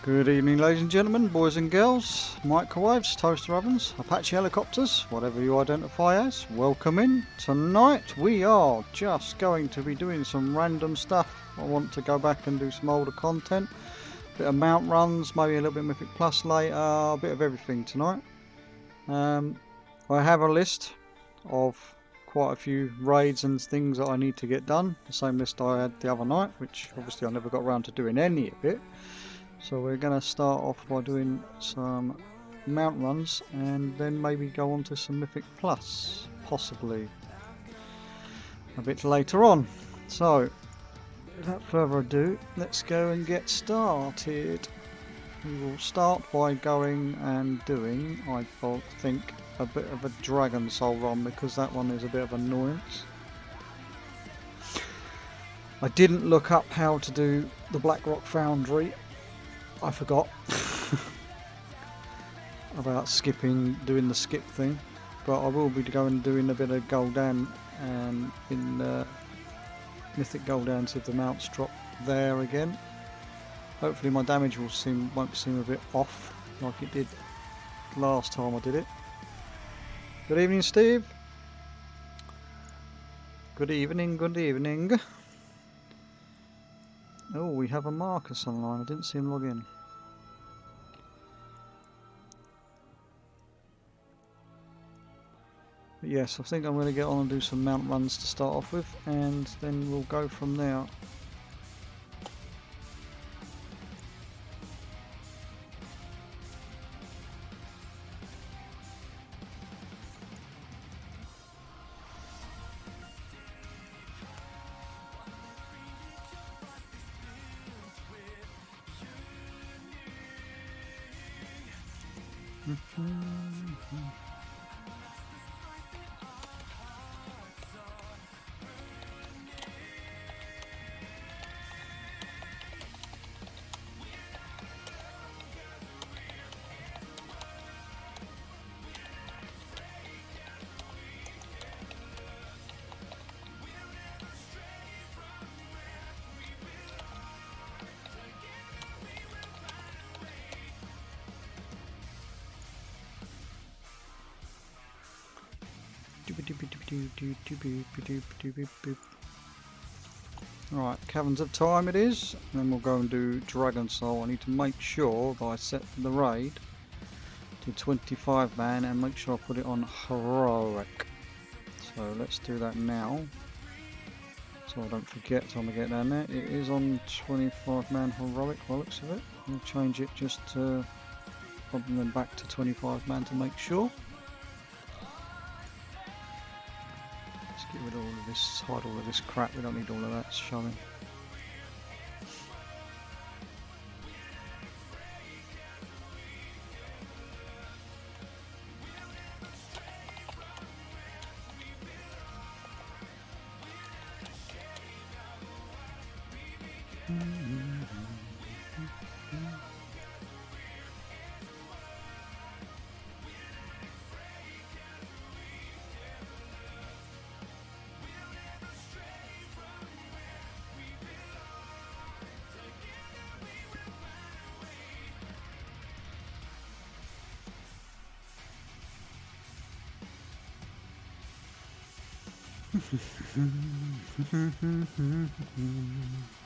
Good evening, ladies and gentlemen, boys and girls, microwaves, toaster ovens, Apache helicopters, whatever you identify as. Welcome in. Tonight we are just going to be doing some random stuff. I want to go back and do some older content, a bit of mount runs, maybe a little bit of Mythic Plus later, a bit of everything tonight. I have a list of quite a few raids and things that I need to get done. The same list I had the other night, which obviously I never got around to doing any of it. So we're going to start off by doing some mount runs and then maybe go on to some Mythic Plus, possibly a bit later on. So without further ado, let's go and get started. We will start by going and doing, I think, a bit of a Dragon Soul run, because that one is a bit of annoyance. I didn't look up how to do the Blackrock Foundry. I forgot about doing the skip thing, but I will be going and doing a bit of Gul'dan and in Mythic Gul'dan, see if the mounts drop there again. Hopefully my damage won't seem a bit off like it did last time I did it. Good evening, Steve. Good evening, good evening. Oh, we have a Marcus online. I didn't see him log in. But yes, I think I'm going to get on and do some mount runs to start off with, and then we'll go from there. Right, Caverns of Time it is, and then we'll go and do Dragon Soul. I need to make sure that I set the raid to 25 man and make sure I put it on Heroic. So let's do that now, so I don't forget time to get down there. It is on 25 man Heroic by the looks of it. We'll change it just to probably then back to 25 man to make sure. Get rid of all of this, hide all of this crap, we don't need all of that showing.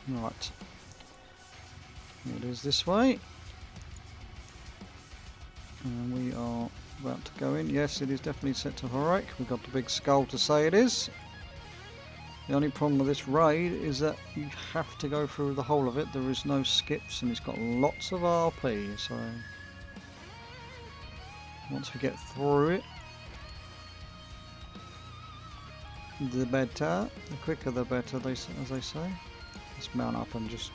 Right, it is this way, and we are about to go in. Yes, it is definitely set to heroic. We've got the big skull to say it is. The only problem with this raid is that you have to go through the whole of it. There is no skips, and it's got lots of RP, so once we get through it, the better, the quicker the better, as they say. Let's mount up and just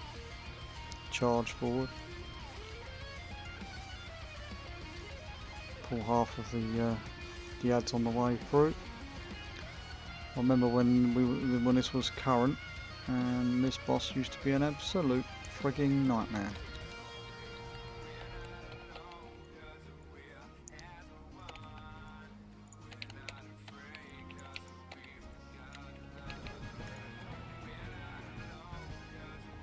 charge forward. Pull half of the ads on the way through. I remember when this was current, and this boss used to be an absolute frigging nightmare.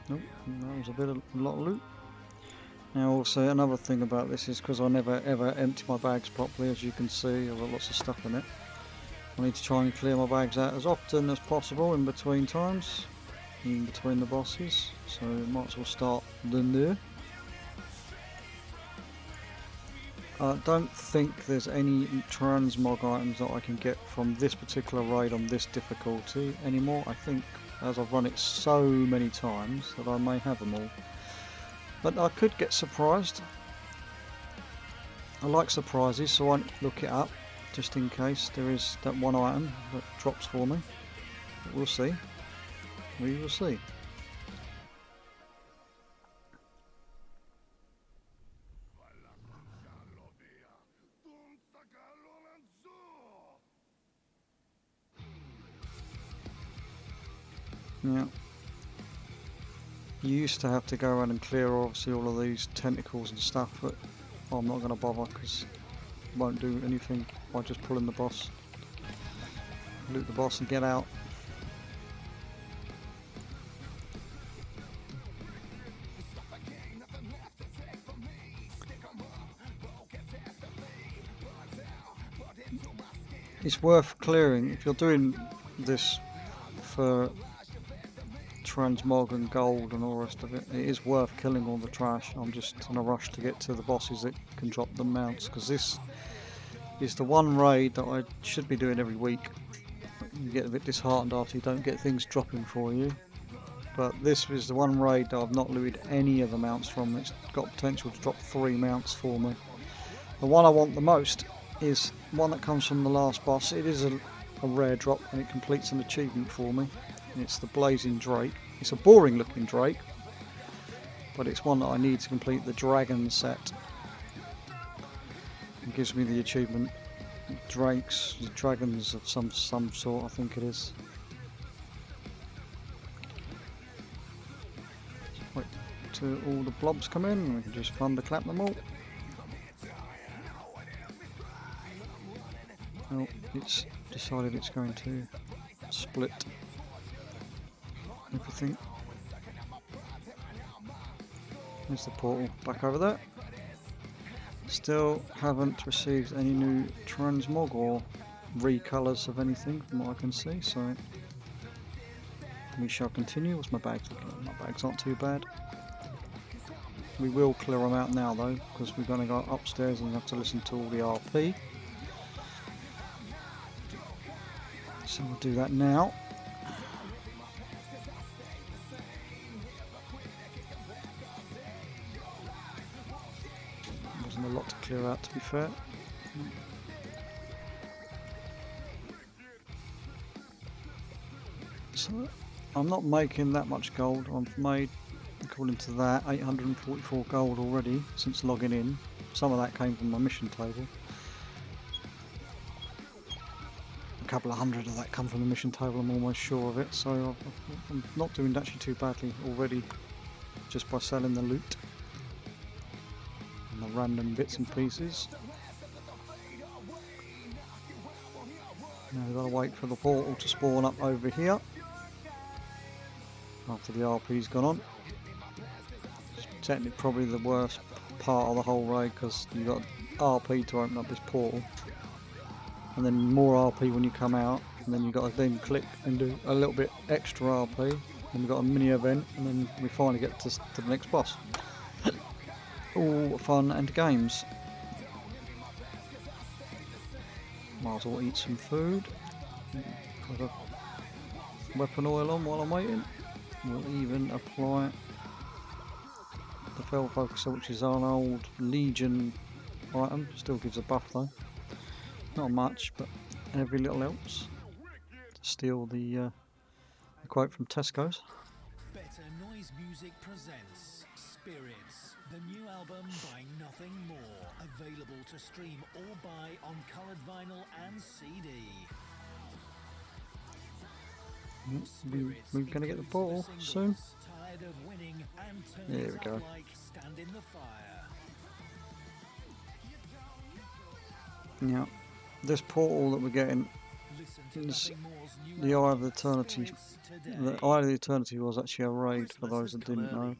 Nope, that was a lot of loot. Now also another thing about this is because I never ever empty my bags properly, as you can see I've got lots of stuff in it. I need to try and clear my bags out as often as possible in between times, in between the bosses, so might as well start there. I don't think there's any transmog items that I can get from this particular raid on this difficulty anymore. I think as I've run it so many times that I may have them all. But I could get surprised. I like surprises, so I look it up just in case there is that one item that drops for me. But we'll see. We will see. Yeah. You used to have to go around and clear obviously all of these tentacles and stuff, but I'm not going to bother because it won't do anything by just pulling the boss. Loot the boss and get out. It's worth clearing if you're doing this for transmog and gold and all the rest of it. It is worth killing all the trash. I'm just in a rush to get to the bosses that can drop the mounts, because this is the one raid that I should be doing every week. You get a bit disheartened after you don't get things dropping for you, but this is the one raid that I've not looted any of the mounts from. It's got potential to drop 3 mounts for me. The one I want the most is one that comes from the last boss. It is a rare drop and it completes an achievement for me. It's the Blazing Drake. It's a boring looking Drake, but it's one that I need to complete the dragon set. It gives me the achievement. Drakes, dragons of some sort, I think it is. Wait till all the blobs come in and we can just thunderclap them all. Oh, it's decided it's going to split everything. There's the portal back over there. Still haven't received any new transmog or recolours of anything from what I can see, so we shall continue. What's my bags looking like? My bags aren't too bad. We will clear them out now though, because we're going to go upstairs and have to listen to all the RP. So we'll do that now. Wasn't a lot to clear out, to be fair. So I'm not making that much gold. I've made, according to that, 844 gold already since logging in. Some of that came from my mission table. A couple of hundred of that come from the mission table, I'm almost sure of it. So I'm not doing actually too badly already, just by selling the loot and the random bits and pieces. Now we've got to wait for the portal to spawn up over here after the RP's gone on. It's technically probably the worst part of the whole raid, because you've got RP to open up this portal and then more RP when you come out, and then you've got to then click and do a little bit extra RP, and we've got a mini event, and then we finally get to the next boss. All fun and games. Might as well eat some food. Put a weapon oil on while I'm waiting. We'll even apply the Fell Focuser, which is our old Legion item. Still gives a buff though. Not much, but every little helps. To steal the quote from Tesco's. Better Noise Music presents Spirits, the new album by Nothing More, available to stream or buy on coloured vinyl and CD. We're going to get the portal soon. Tired of winning and There we go. like Stand in the Fire. Yeah, this portal that we're getting is the Eye of Eternity. The Eye of Eternity was actually a raid, for those that didn't know.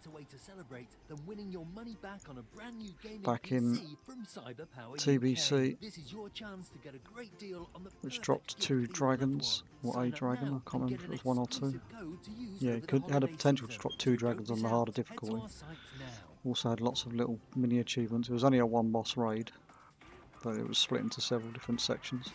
better way to celebrate than winning your money back on a brand new gaming Back in PC from Cyberpower TBC, UK. This is your chance to get a great deal on the which perfect dropped gift 2 for your loved dragons, one. or a Sign up dragon, now I can't and remember get if an it was 1 or 2. exclusive code to use Yeah, over it the had a holiday potential to season. drop 2 So dragons don't on miss the out. harder Head to difficulty. our site now. Also had lots of little mini achievements. It was only a 1 boss raid, but it was split into several different sections.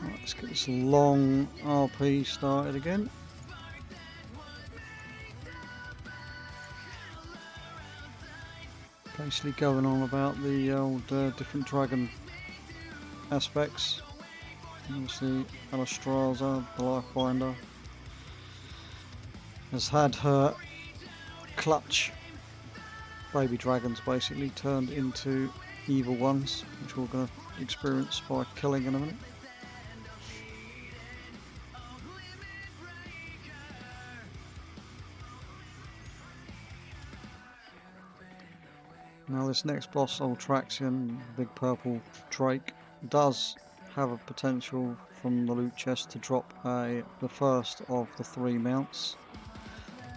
Right, let's get this long RP started again. Basically going on about the old different dragon aspects. Obviously Anastraza, the Lifebinder, has had her clutch baby dragons basically turned into evil ones, which we're going to experience by killing in a minute. Now this next boss, Ultraxion, big purple Drake, does have a potential from the loot chest to drop the first of the 3 mounts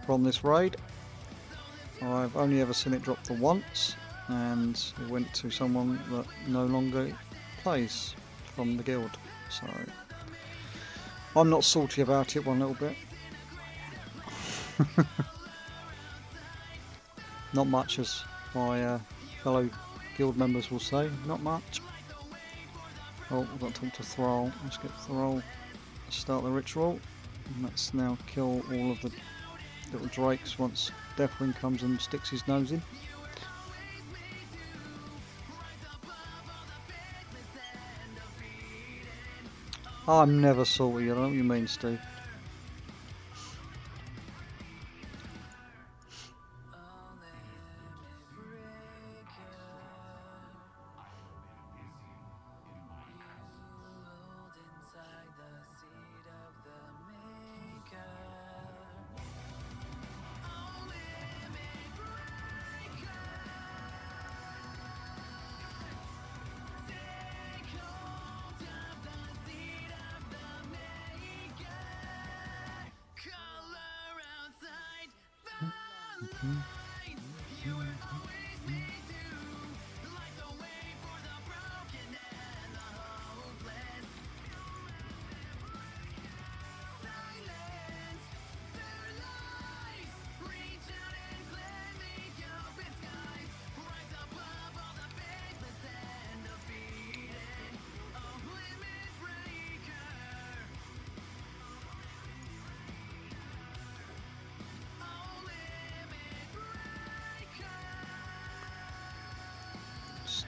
from this raid. I've only ever seen it drop the once, and it went to someone that no longer plays from the guild, so I'm not salty about it one little bit. Not much, as my fellow guild members will say, not much. Oh, we've got to talk to Thrall. Let's get Thrall to start the ritual. And let's now kill all of the little drakes once Deathwing comes and sticks his nose in. I'm never salty, I don't know what you mean, Steve.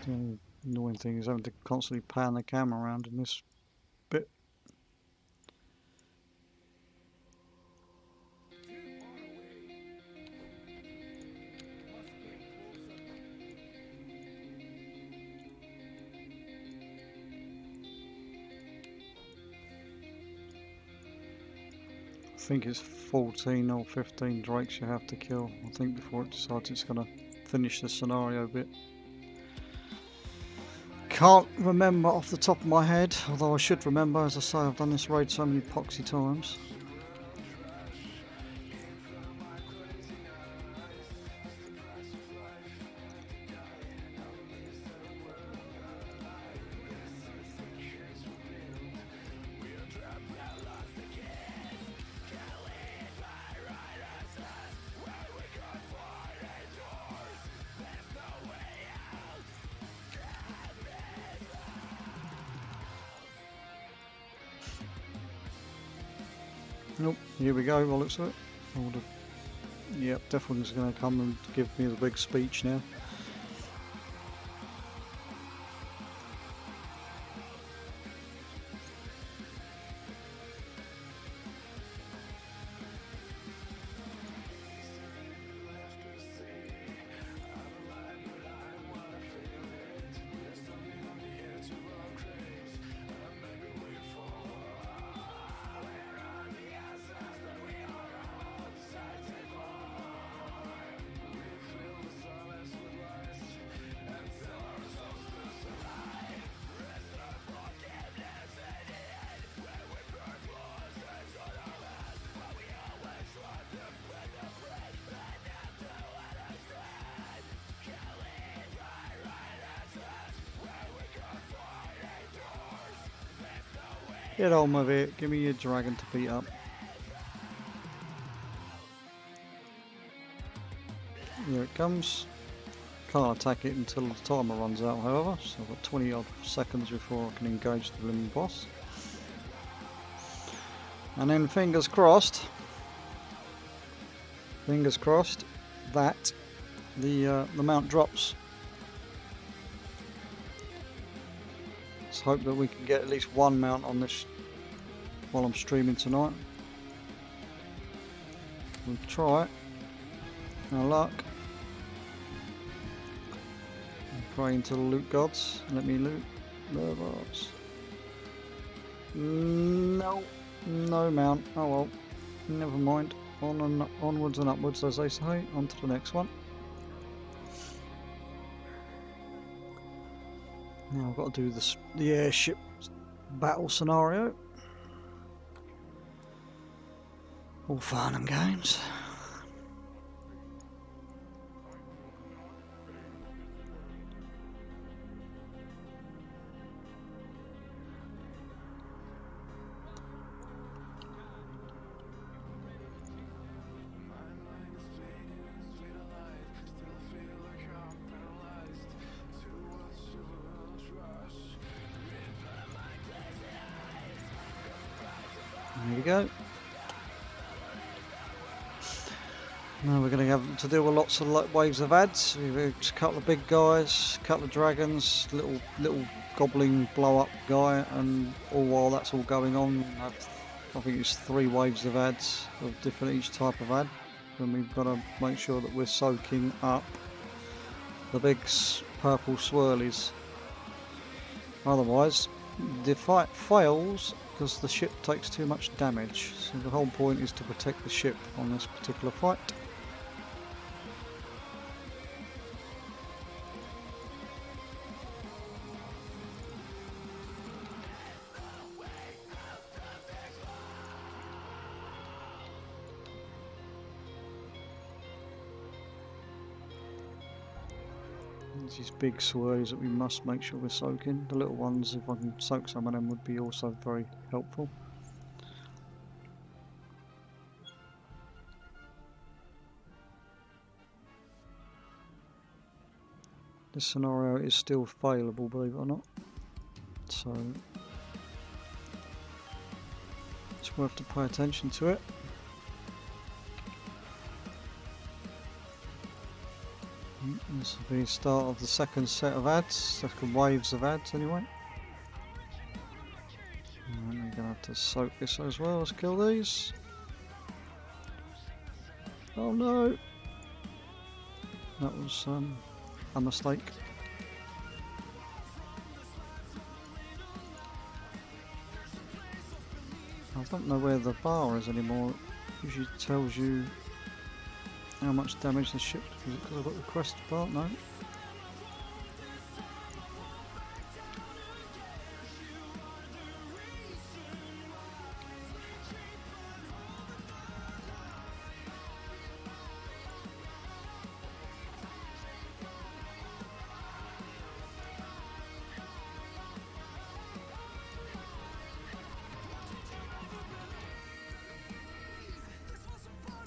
The annoying thing is having to constantly pan the camera around in this bit. I think it's 14 or 15 drakes you have to kill, I think, before it decides it's going to finish the scenario bit. Can't remember off the top of my head, although I should remember. As I say, I've done this raid so many poxy times. Nope, here we go, by the looks of it. All the, yep, definitely going to come and give me the big speech now. Get on with it, give me your dragon to beat up. Here it comes. Can't attack it until the timer runs out, however, so I've got 20 odd seconds before I can engage the blooming boss. And then fingers crossed that the mount drops. Let's hope that we can get at least one mount on this while I'm streaming tonight. We'll try it. No luck. I'm praying to the loot gods. Let me loot the boss. No, no mount. Oh well. Never mind. Onwards and upwards, as they say. On to the next one. Now I've got to do the airship battle scenario. All fun and games. There we go. Now we're going to have to deal with lots of waves of ads. We've got a couple of big guys, a couple of dragons, little goblin blow up guy, and all while that's all going on, I think it's 3 waves of ads of different each type of ad, and we've got to make sure that we're soaking up the big purple swirlies. Otherwise, the fight fails because the ship takes too much damage. So the whole point is to protect the ship on this particular fight. These big swirlies that we must make sure we're soaking. The little ones, if I can soak some of them, would be also very helpful. This scenario is still failable, believe it or not. So it's worth to pay attention to it. This will be the start of the second set of ads, second waves of ads anyway. And we're going to have to soak this as well as kill these. Oh no! That was a mistake. I don't know where the bar is anymore. It usually tells you how much damage the ship, is it because I've got the quest bar? No.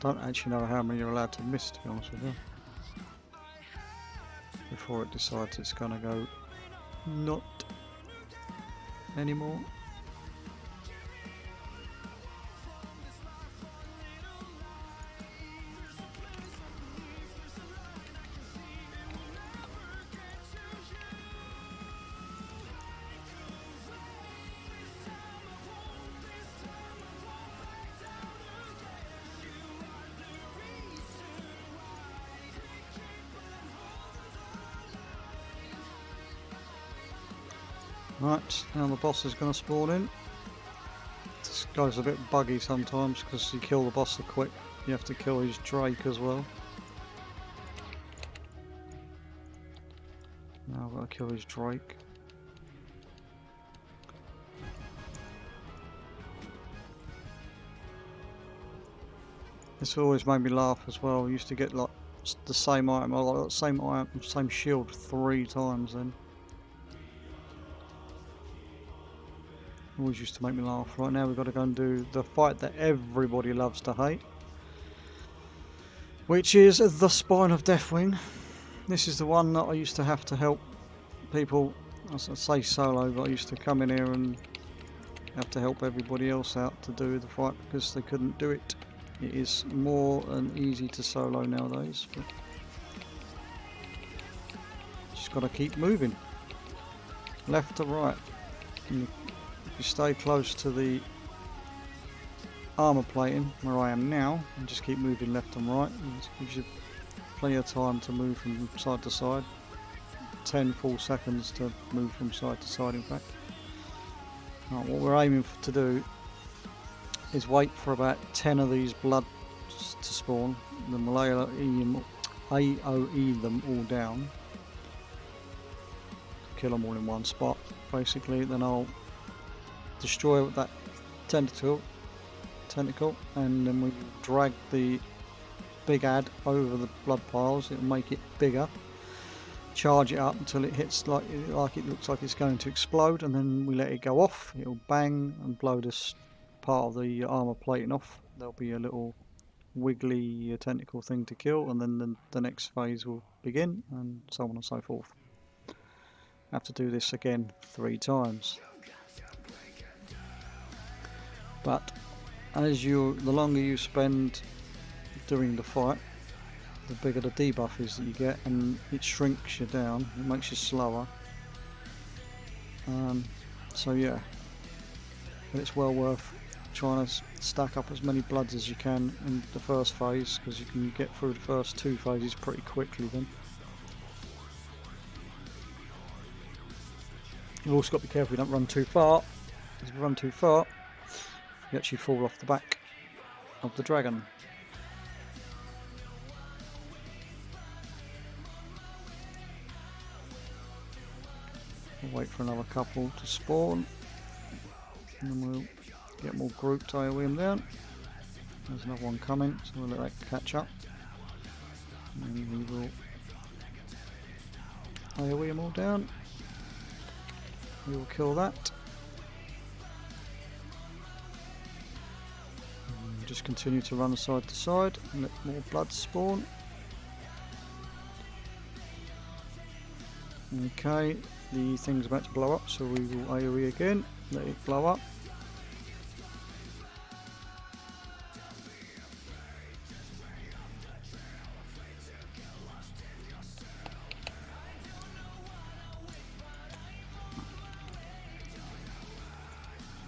Don't actually know how many you're allowed to miss, to be honest with you, before it decides it's going to go not anymore. Right, now the boss is going to spawn in. This guy's a bit buggy sometimes because you kill the boss so quick. You have to kill his Drake as well. Now I've got to kill his Drake. This always made me laugh as well. I used to get like the same item, or like the same shield 3 times then. Always used to make me laugh. Right now we've got to go and do the fight that everybody loves to hate, which is the Spine of Deathwing. This is the one that I used to have to help people, I say solo, but I used to come in here and have to help everybody else out to do the fight because they couldn't do it. It is more than easy to solo nowadays, but just got to keep moving left to right. And if you stay close to the armor plating where I am now and just keep moving left and right, it gives you plenty of time to move from side to side. 10 full seconds to move from side to side, in fact. Right, what we're aiming to do is wait for about 10 of these bloods to spawn, then we'll AoE them all down, kill them all in one spot basically. Then I'll destroy that tentacle, and then we drag the big ad over the blood piles. It'll make it bigger, charge it up until it hits like it looks like it's going to explode, and then we let it go off. It'll bang and blow this part of the armor plating off. There'll be a little wiggly tentacle thing to kill, and then the next phase will begin, and so on and so forth. Have to do this again 3 times. But the longer you spend doing the fight, the bigger the debuff is that you get, and it shrinks you down. It makes you slower. So yeah, but it's well worth trying to stack up as many bloods as you can in the first phase, because you can get through the first 2 phases pretty quickly then. You've also got to be careful you don't run too far, because if you run too far you actually fall off the back of the dragon. We'll wait for another couple to spawn, and then we'll get more grouped AoE them down. There's another one coming, so we'll let that catch up. And we will AoE them all down. We will kill that. And just continue to run side to side and let more blood spawn. Okay, the thing's about to blow up, so we will AoE again, let it blow up.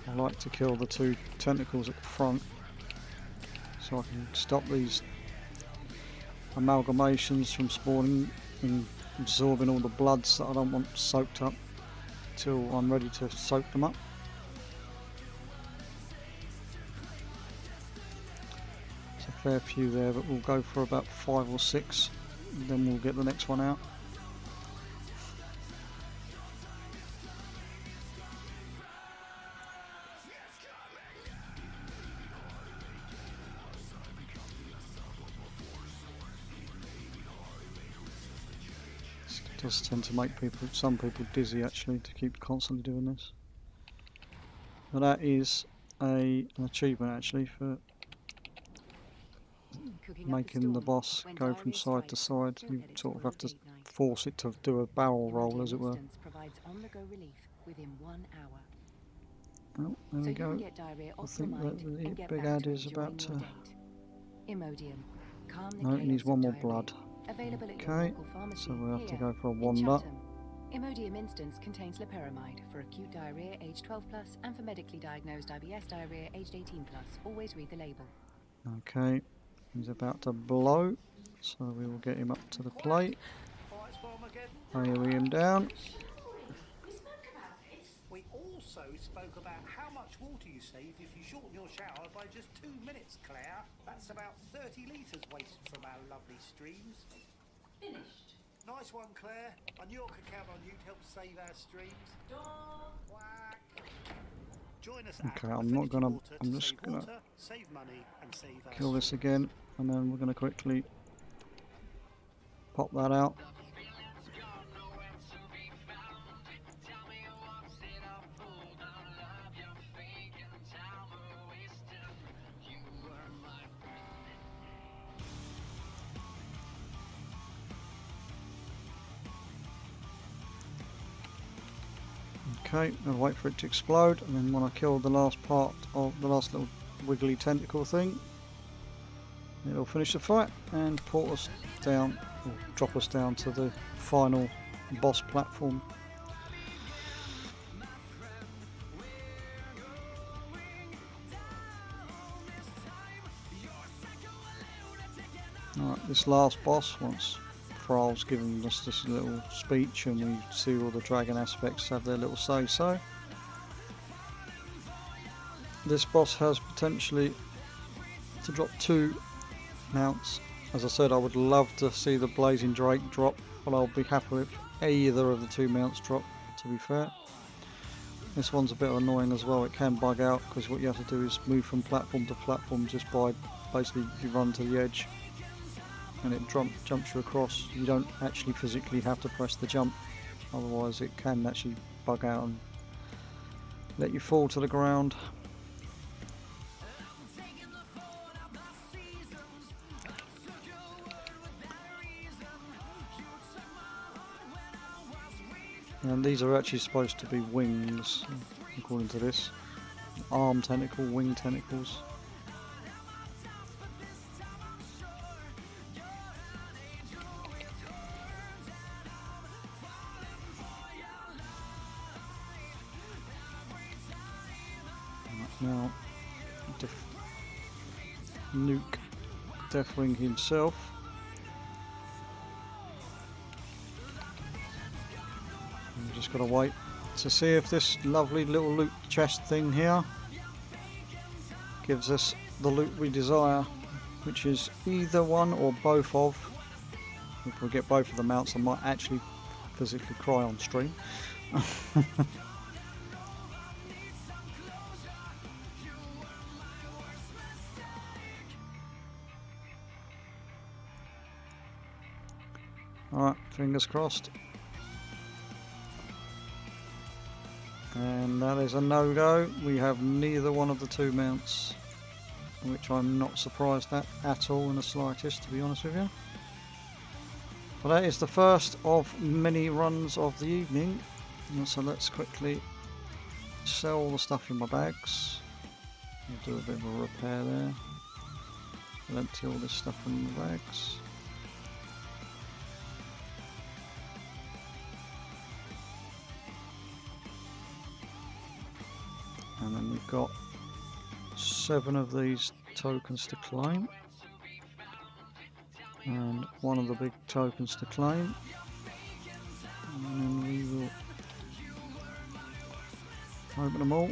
I like to kill the 2 tentacles at the front so I can stop these amalgamations from spawning and absorbing all the bloods that I don't want soaked up till I'm ready to soak them up. There's a fair few there, but we'll go for about 5 or 6, and then we'll get the next one out. It does tend to make some people dizzy actually, to keep constantly doing this. But that is an achievement actually for making the boss go from side to side. You sort of have to force it to do a barrel roll, as it were. Oh, there we go. I think that the big ad is about to... No, it needs one more blood. Okay, so we'll have to go for a Wanda. Imodium instance contains loperamide for acute diarrhea aged 12 plus and for medically diagnosed IBS diarrhea aged 18 plus. Always read the label. Okay, he's about to blow, so we will get him up to the plate. AoE him down. also spoke about how much water you save if you shorten your shower by just 2 minutes, Claire. That's about 30 litres wasted from our lovely streams. Finished. Nice one, Claire. I knew I could count on you to help save our streams. Door. Quack. Join us Okay, at I'm not Affinity gonna. Water I'm to just save gonna water, save money, and save our kill this streams. again, and then we're gonna quickly pop that out. Okay, I'll wait for it to explode, and then when I kill the last part of the last little wiggly tentacle thing, it'll finish the fight and port us down, or drop us down to the final boss platform. Alright, this last boss, once Thrall's given us this little speech and we see all the dragon aspects have their little say-so. This boss has potentially to drop 2 mounts. As I said, I would love to see the Blazing Drake drop, but I'll be happy if either of the 2 mounts drop, to be fair. This one's a bit annoying as well, it can bug out because what you have to do is move from platform to platform just by basically you run to the edge and it jumps you across. You don't actually physically have to press the jump, otherwise it can actually bug out and let you fall to the ground. And these are actually supposed to be wings, according to this. Arm tentacle, wing tentacles. Now, Nuke Deathwing himself. I'm just gotta wait to see if this lovely little loot chest thing here gives us the loot we desire, which is either one or both of. If we get both of the mounts, I might actually physically cry on stream. Alright, fingers crossed. And that is a no-go. We have neither one of the 2 mounts, which I'm not surprised at all in the slightest, to be honest with you. But that is the first of many runs of the evening. And so let's quickly sell the stuff in my bags. We'll do a bit of a repair there. We'll empty all this stuff in the bags. And then we've got 7 of these tokens to claim. And 1 of the big tokens to claim. And then we will open them all.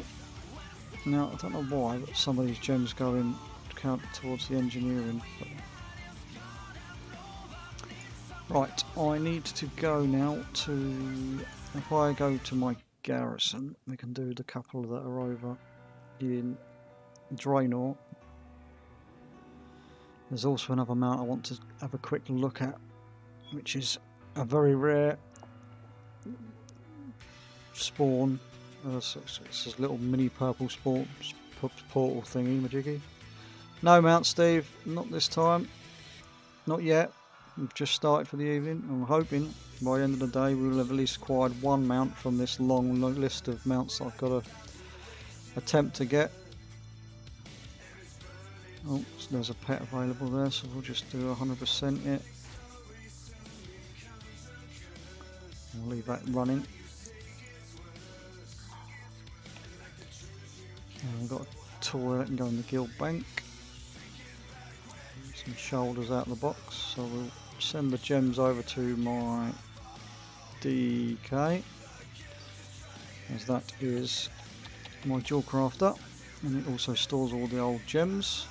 Now, I don't know why, but some of these gems go in count towards the engineering. Right, I need to go now to... If I go to my garrison, we can do the couple that are over in Draenor. There's also another mount I want to have a quick look at, which is a very rare spawn. It's this little mini purple spawn portal thingy majiggy. No mount, Steve, not this time, not yet. We've just started for the evening. I'm hoping by the end of the day we will have at least acquired 1 mount from this long list of mounts I've got to attempt to get. Oh, so there's a pet available there, so we'll just do 100% it. I'll leave that running. And we've got a toy that can go in the guild bank. Some shoulders out of the box, so we'll send the gems over to my DK, as that is my jewel crafter, and it also stores all the old gems.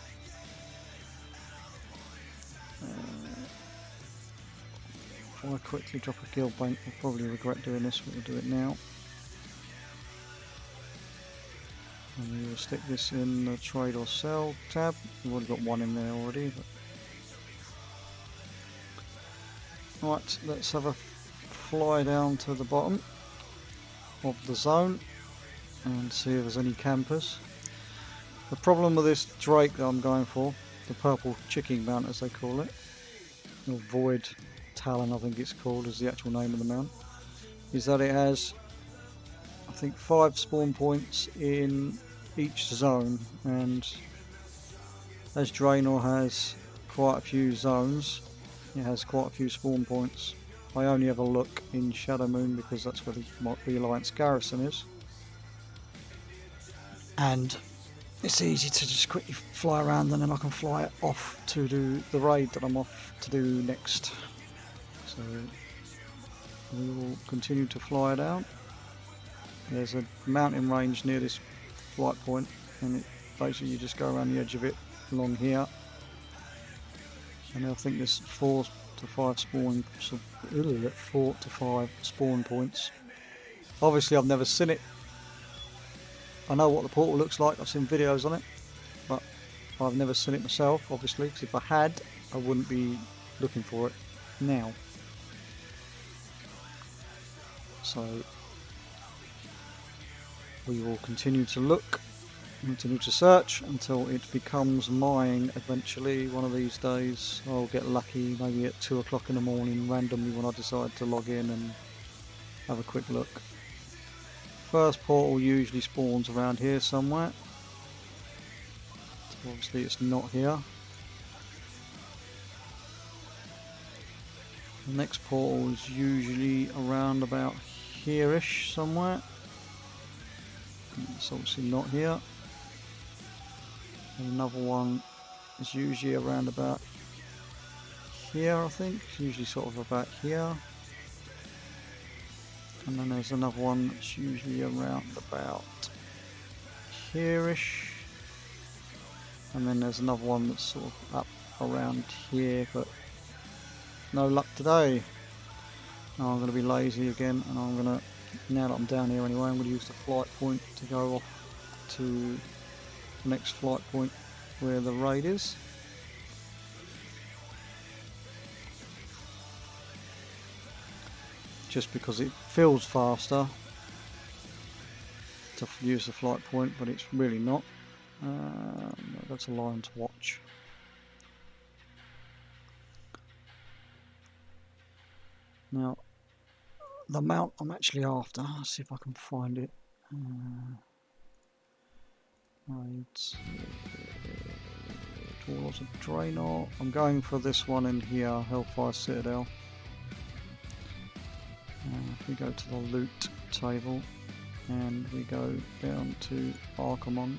If I quickly drop a guild bank, I'll probably regret doing this, but we'll do it now. And we will stick this in the trade or sell tab. We've already got one in there already. But... Right, let's have a fly down to the bottom of the zone and see if there's any campers. The problem with this drake that I'm going for, the purple chicken mount as they call it, or void talon I think it's called is the actual name of the mount, is that it has I think 5 spawn points in each zone, and as Draenor has quite a few zones, it has quite a few spawn points. I only ever look in Shadow Moon because that's where the Alliance garrison is, and it's easy to just quickly fly around and then I can fly off to do the raid that I'm off to do next. So we will continue to fly down. There's a mountain range near this flight point, and it basically you just go around the edge of it along here, and I think there's 4 to 5 spawn points. Obviously I've never seen it. I know what the portal looks like, I've seen videos on it, but I've never seen it myself, obviously, because if I had, I wouldn't be looking for it now. So we will continue to look, continue to search until it becomes mine eventually. One of these days I'll get lucky, maybe at 2 o'clock in the morning randomly when I decide to log in and have a quick look. First portal usually spawns around here somewhere, so obviously it's not here. The next portal is usually around about here-ish somewhere. It's obviously not here. And another one is usually around about here, I think. It's usually sort of about here. And then there's another one that's usually around about here-ish. And then there's another one that's sort of up around here, but no luck today. Now I'm going to be lazy again, and I'm going to, now that I'm down here anyway, I'm going to use the flight point to go off to the next flight point where the raid is. Just because it feels faster to use the flight point, but it's really not. That's a line to watch. Now, the mount I'm actually after, let's see if I can find it. Right, Dwarves of Draenor. I'm going for this one in here, Hellfire Citadel. If we go to the loot table and we go down to Archimond,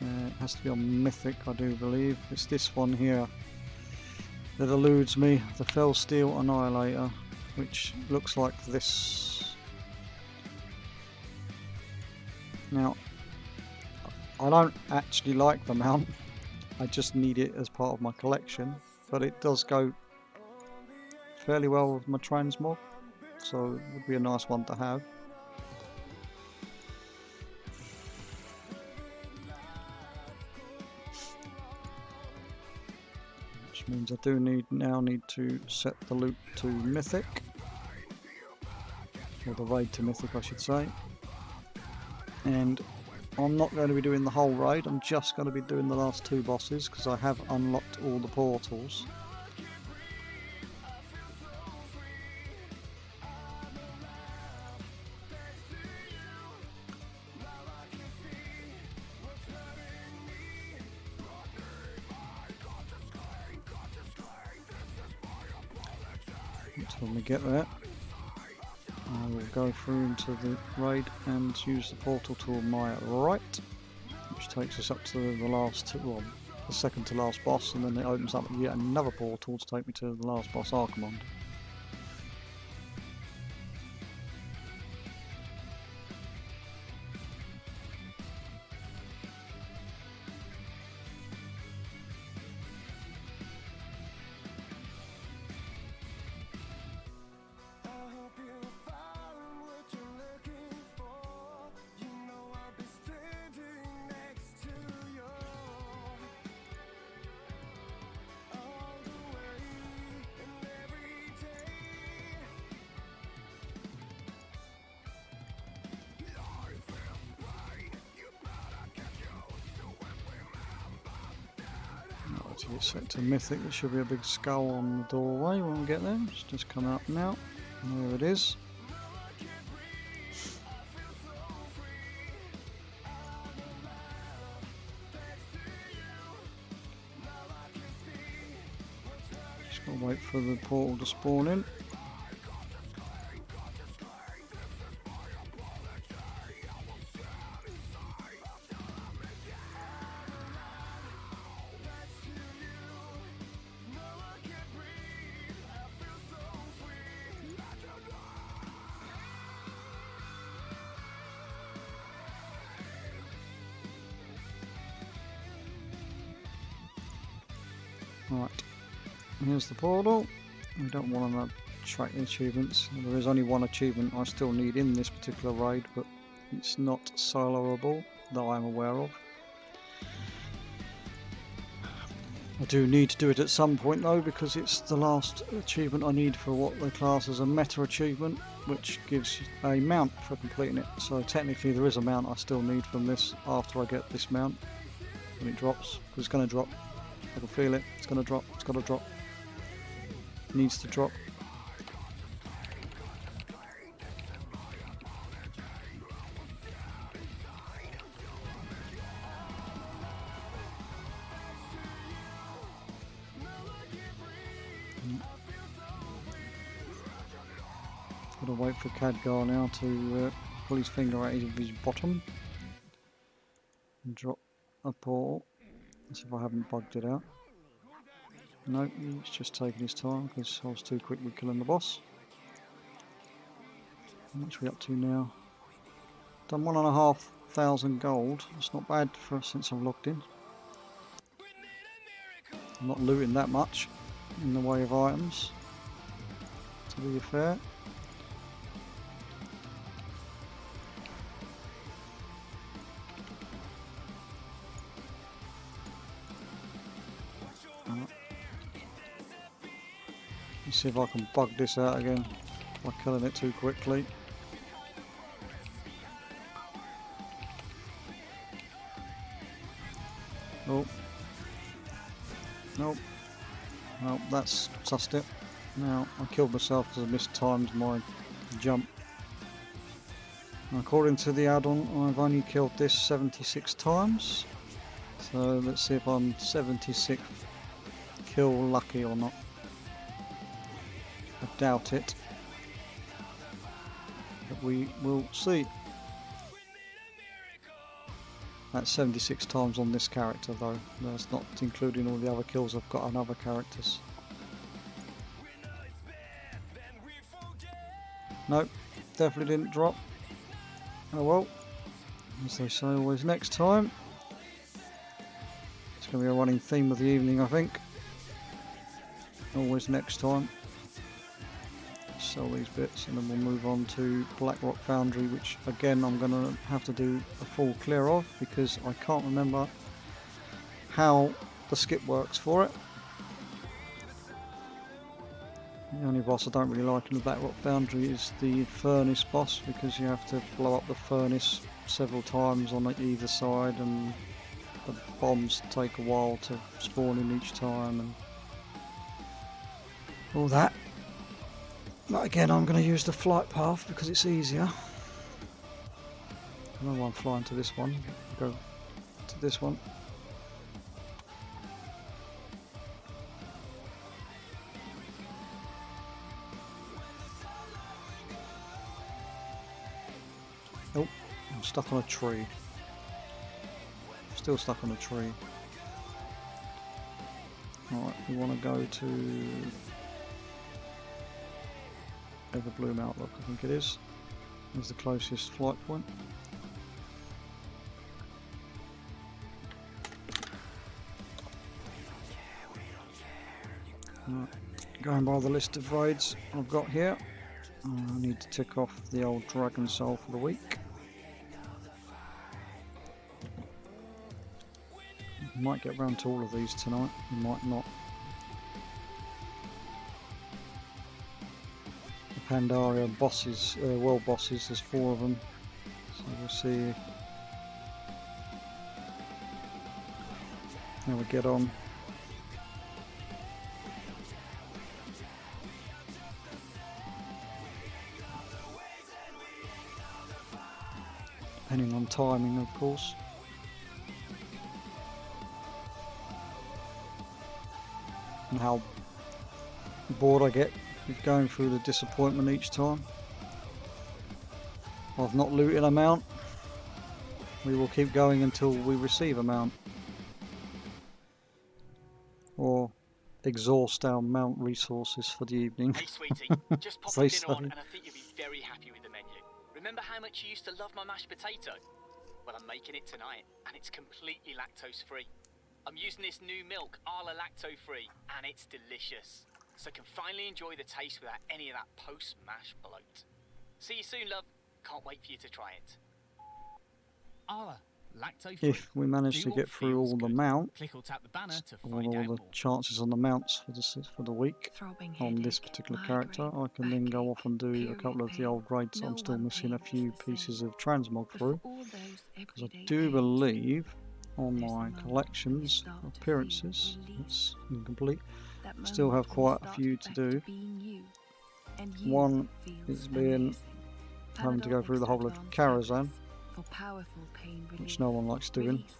it has to be on Mythic, I do believe. It's this one here that eludes me, the Fellsteel Annihilator, which looks like this. Now, I don't actually like the mount, I just need it as part of my collection, but it does go fairly well with my transmog, so it would be a nice one to have. Which means I do now need to set the loot to Mythic, or the raid to Mythic I should say, and I'm not going to be doing the whole raid, I'm just going to be doing the last 2 bosses because I have unlocked all the portals. When we get there, I will go through into the raid and use the portal tool on my right, which takes us up to the last, well, the second to last boss, and then it opens up yet another portal to take me to the last boss, Archimond. It's set to mythic. There should be a big skull on the doorway when we get there. It's just come out now. And there it is. Just gotta wait for the portal to spawn in. Right, here's the portal. We don't want to track the achievements. There is only one achievement I still need in this particular raid, but it's not soloable that I'm aware of. I do need to do it at some point though, because it's the last achievement I need for what they class as a meta achievement, which gives a mount for completing it. So technically there is a mount I still need from this after I get this mount when it drops, because it's going to drop. I can feel it. It's going to drop. It's got to drop. It needs to drop. Gotta wait for Khadgar now to pull his finger out of his bottom and drop a portal. Let's see if I haven't bugged it out. Nope, he's just taking his time because I was too quick with killing the boss. How much are we up to now? Done 1,500 gold. It's not bad for since I've logged in. I'm not looting that much in the way of items, to be fair. Let's see if I can bug this out again by killing it too quickly. Oh. Nope. Well, that's sussed it. Now, I killed myself because I mistimed my jump. According to the add-on, I've only killed this 76 times. So let's see if I'm 76 kill lucky or not. I doubt it, but we will see. That's 76 times on this character though, that's not including all the other kills I've got on other characters. Nope, definitely didn't drop. Oh well, as they say always next time. It's going to be a running theme of the evening I think. Always next time. Sell these bits and then we'll move on to Blackrock Foundry, which again I'm going to have to do a full clear of because I can't remember how the skip works for it. The only boss I don't really like in the Blackrock Foundry is the furnace boss, because you have to blow up the furnace several times on either side and the bombs take a while to spawn in each time and all that. But again, I'm going to use the flight path because it's easier. I don't know why I'm flying to this one. I'll go to this one. Oh, I'm stuck on a tree. Still stuck on a tree. Alright, we want to go to Everbloom Outlook, I think it is. Is the closest flight point. Right. Going by the list of raids I've got here, I need to tick off the old Dragon Soul for the week. Might get round to all of these tonight, might not. The Pandaria bosses, world bosses, there's 4 of them, so we'll see how we get on. depending on timing, of course. And how bored I get with going through the disappointment each time. I've not looted a mount. We will keep going until we receive a mount. Or exhaust our mount resources for the evening. Hey sweetie, just popped They dinner on say. and I think you'll be very happy with the menu. Remember how much you used to love my mashed potato? Well, I'm making it tonight and it's completely lactose free. I'm using this new milk, Arla lacto free, and it's delicious. So I can finally enjoy the taste without any of that post-mash bloat. See you soon, love. Can't wait for you to try it. Arla, lacto-free. If we manage to Do get what through feels all the good. mount, Click or tap the banner to all find out the more. chances on the mounts for the week Throbbing on this headache, particular character, migraine, I can then go off and do a backache, couple of the period old raids. pain. I'm No still one missing a pain few is the pieces same. of transmog But through. for all those Because I everyday do pains, believe on there's a my moment when you collections start of to feel appearances, relief. it's incomplete, That still moment have when you quite a start few get to back do. being you, and you One feels is being amazing. having to go Panadol through the whole of extra Karazhan, advanced tablets for powerful pain relief. which no one likes doing. Release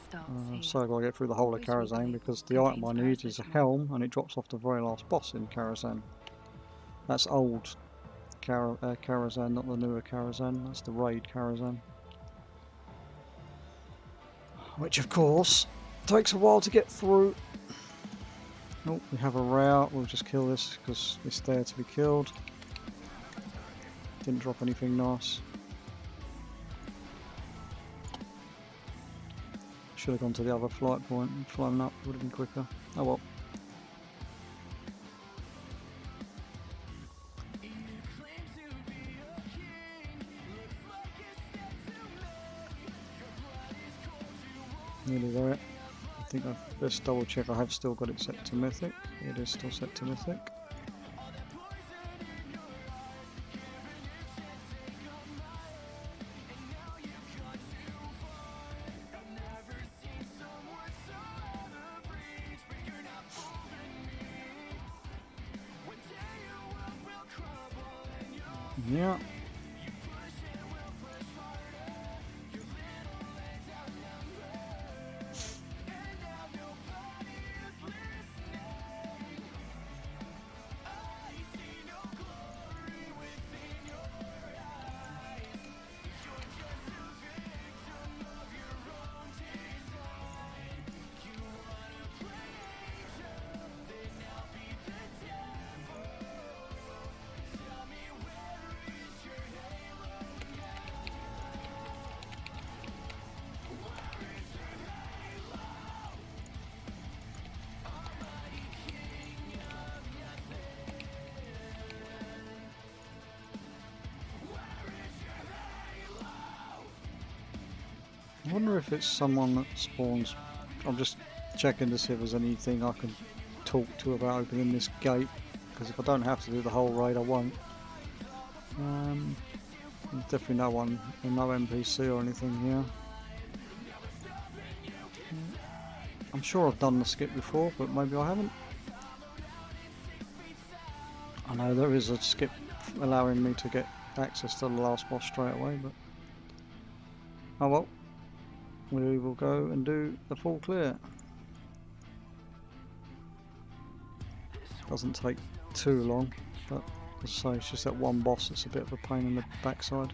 starts here. So I've got to get through the whole of Always read the Karazhan label. because the item I Contains need is a paracetamol. helm and it drops off the very last boss in Karazhan. That's old Karazhan, not the newer Karazhan. That's the raid Karazhan. Which of course takes a while to get through. Oh, we have a route. We'll just kill this because it's there to be killed. Didn't drop anything nice. Should have gone to the other flight point and flown up. Would have been quicker. Oh well. Nearly there. I think I've best double check I have still got it set to mythic. It is still set to mythic. Yeah. I wonder if it's someone that spawns. I'm just checking to see if there's anything I can talk to about opening this gate, because if I don't have to do the whole raid I won't. There's definitely no one, no NPC or anything here. I'm sure I've done the skip before, but maybe I haven't. I know there is a skip allowing me to get access to the last boss straight away, but oh well. We will go and do the full clear. Doesn't take too long, but as I say, it's just that one boss that's a bit of a pain in the backside.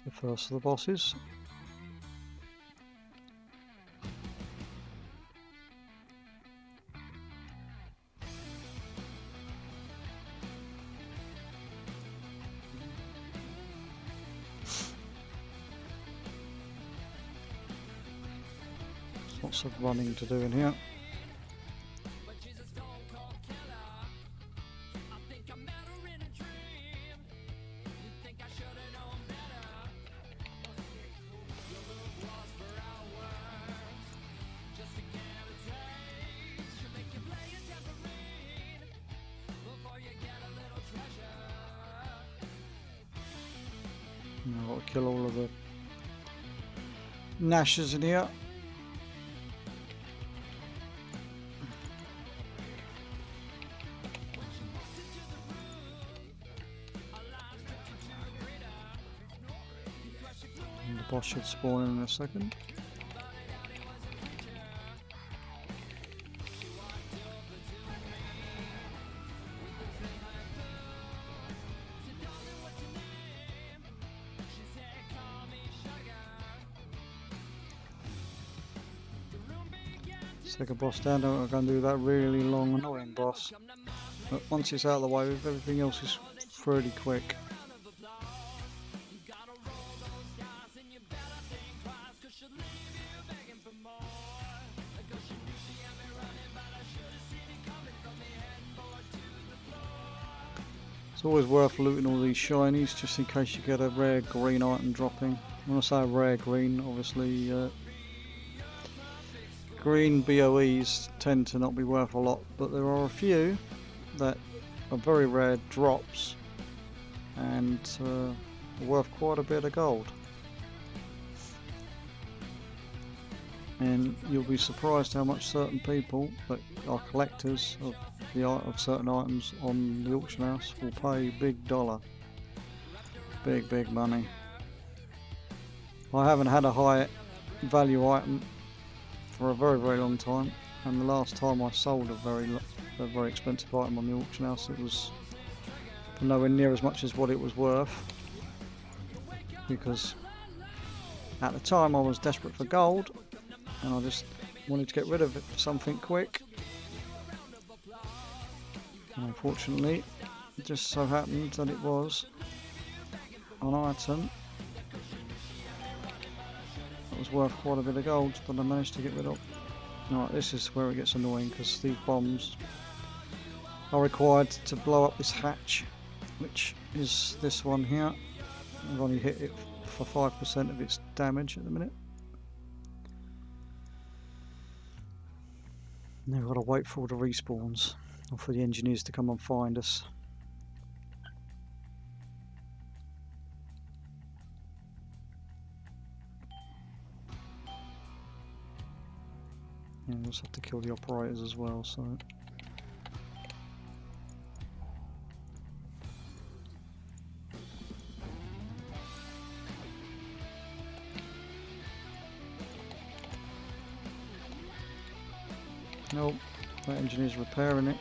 The first of the bosses. Lots of running to do in here. I've got to kill all of the Nashers in here. And the boss should spawn in a second. Second boss down, I'm going to do that really long annoying boss. But once it's out of the way, everything else is fairly quick. It's always worth looting all these shinies just in case you get a rare green item dropping. When I say rare green, obviously green BOEs tend to not be worth a lot, but there are a few that are very rare drops and are worth quite a bit of gold. And you'll be surprised how much certain people that are collectors of certain items on the auction house will pay big dollar. Big money. I haven't had a high value item for a very long time, and the last time I sold a very expensive item on the auction house, it was nowhere near as much as what it was worth, because at the time I was desperate for gold and I just wanted to get rid of it for something quick. And unfortunately, it just so happened that it was an item that was worth quite a bit of gold that I managed to get rid of. Right, this is where it gets annoying, because these bombs are required to blow up this hatch, which is this one here. I've only hit it for 5% of its damage at the minute. Now we've got to wait for all the respawns, or for the engineers to come and find us. Yeah, we'll just have to kill the operators as well, so... Nope, that engineer's repairing it.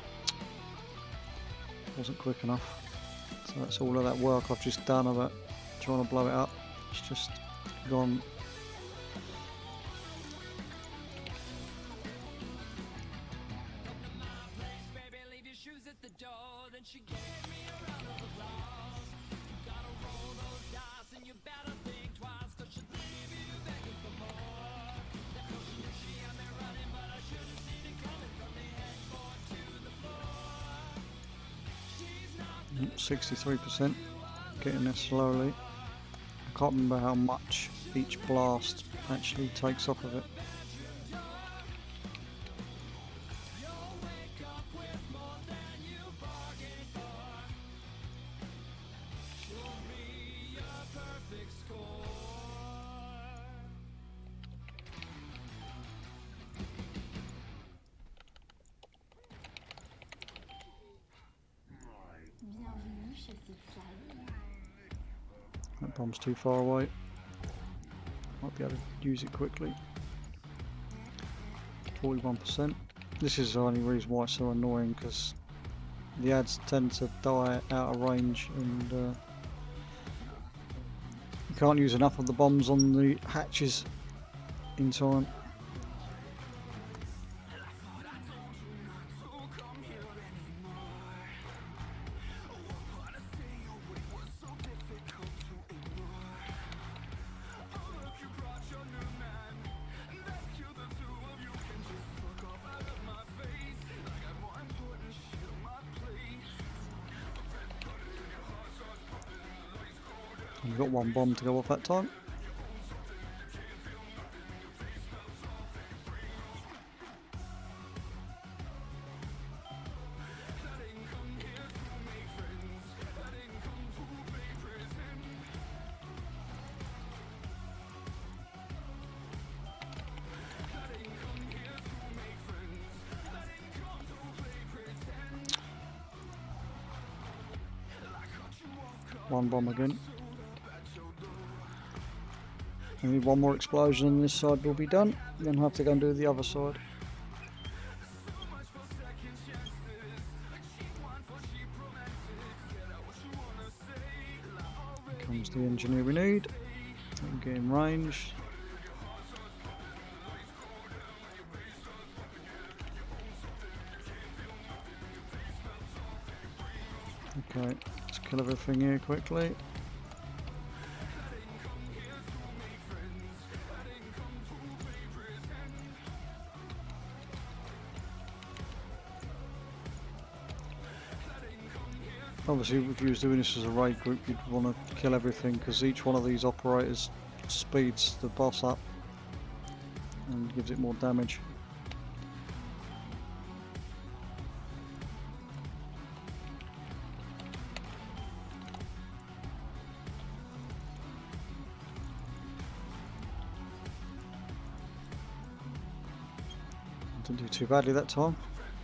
Wasn't quick enough. So that's all of that work I've just done about trying to blow it up. It's just gone. Yep, 63%, getting there slowly. I can't remember how much each blast actually takes off of it. That bomb's too far away. Might be able to use it quickly. 41%. This is the only reason why it's so annoying, because the ads tend to die out of range, and you can't use enough of the bombs on the hatches in time. We've got one bomb to go off that time. One bomb again. Only one more explosion on this side will be done, then I'll have to go and do the other side. Here comes the engineer we need. Get in range. Okay, let's kill everything here quickly. Obviously, if you was doing this as a raid group, you'd want to kill everything because each one of these operators speeds the boss up and gives it more damage. Didn't do too badly that time,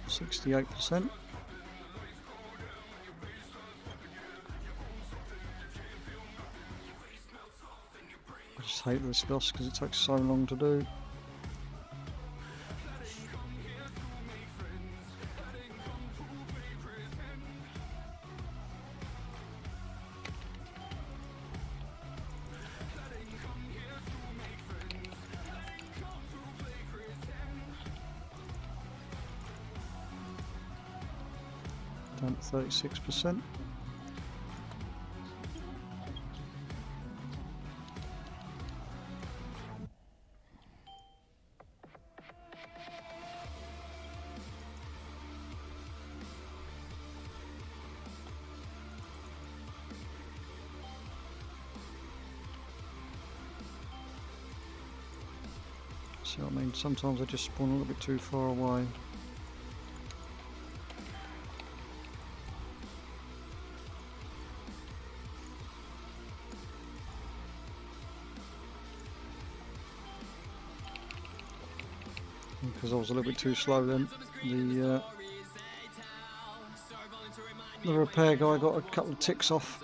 68%. I just hate this boss because it takes so long to do. Down to 36%. So I mean, sometimes I just spawn a little bit too far away. Because I was a little bit too slow then. The repair guy got a couple of ticks off.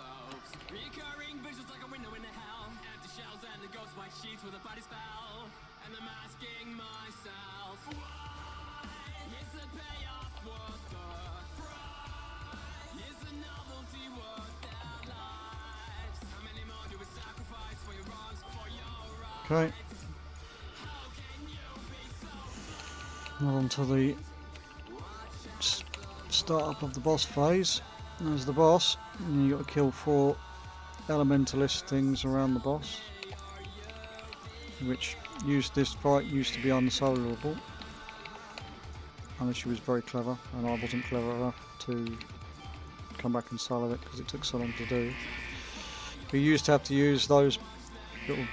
Okay. Now on to the start up of the boss phase. There's the boss, and you got to kill 4 elementalist things around the boss, which this fight used to be unsolvable unless she was very clever, and I wasn't clever enough to come back and solve it because it took so long to do. We used to have to use those little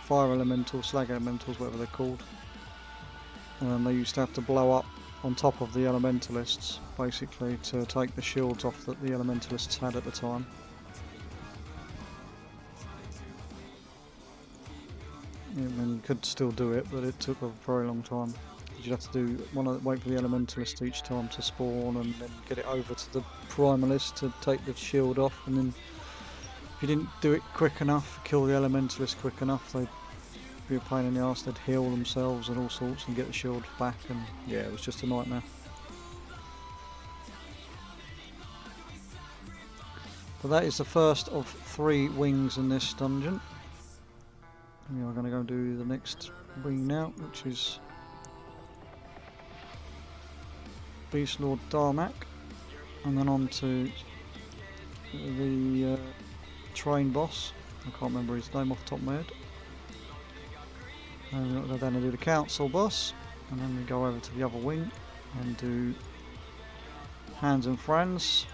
fire elemental, slag elementals, whatever they're called. And they used to have to blow up on top of the elementalists, basically, to take the shields off that the elementalists had at the time. Yeah, I mean, you could still do it, but it took a very long time. You'd have to wait for the elementalist each time to spawn, and then get it over to the primalist to take the shield off, and then if you didn't do it quick enough, kill the elementalist quick enough, they'd be a pain in the arse. They'd heal themselves and all sorts and get the shield back, and yeah, it was just a nightmare. But that is the first of 3 wings in this dungeon. We are going to go do the next wing now, which is Beast Lord Darmak, and then on to the train boss. I can't remember his name off the top of my head. And we'll go down and do the council boss, and then we go over to the other wing and do Hands and Friends,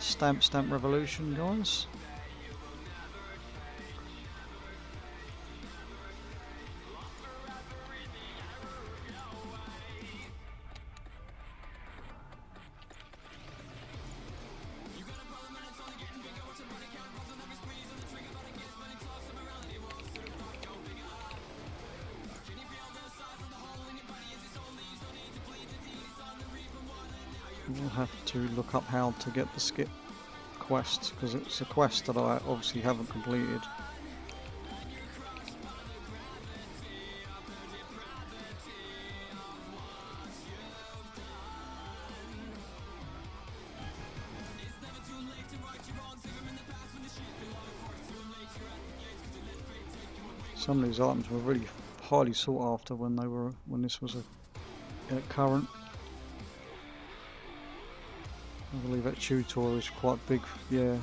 Stamp Revolution, guys. We'll have to look up how to get the skip quest, because it's a quest that I obviously haven't completed. Some of these items were really highly sought after when this was a current. I believe that tutor is quite big, yeah.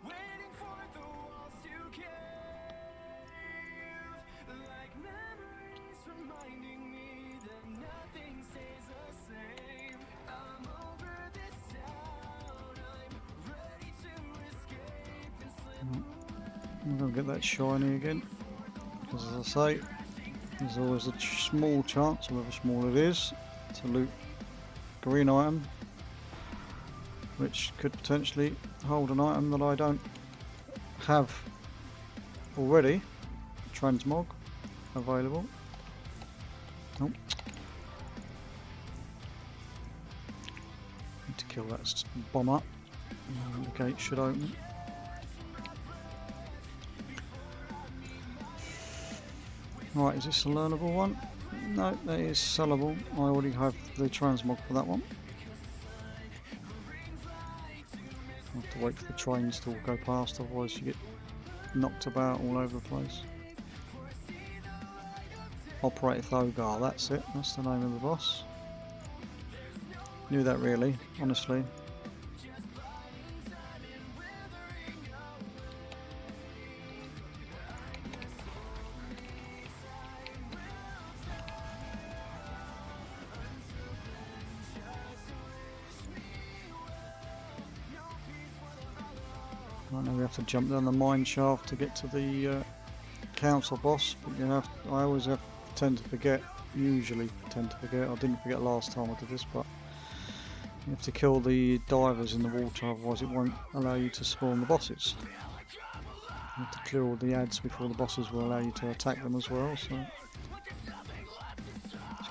Waiting for the walls to cave, like memories reminding me that nothing stays the same. I'm over this town, I'm ready to escape and slip. I'm going to get that shiny again, because as I say, there's always a small chance, however small it is, to loot green item, which could potentially hold an item that I don't have already. Transmog available. Oh. Need to kill that bomber. The gate should open. Right, is this a learnable one? No, that is sellable. I already have the transmog for that one. I have to wait for the trains to all go past, otherwise you get knocked about all over the place. Operator Thogar, that's it, that's the name of the boss. Knew that really, honestly. Right, now we have to jump down the mine shaft to get to the council boss, but I always tend to forget, usually tend to forget, I didn't forget last time I did this, but you have to kill the divers in the water, otherwise it won't allow you to spawn the bosses. You have to clear all the ads before the bosses will allow you to attack them as well, so let's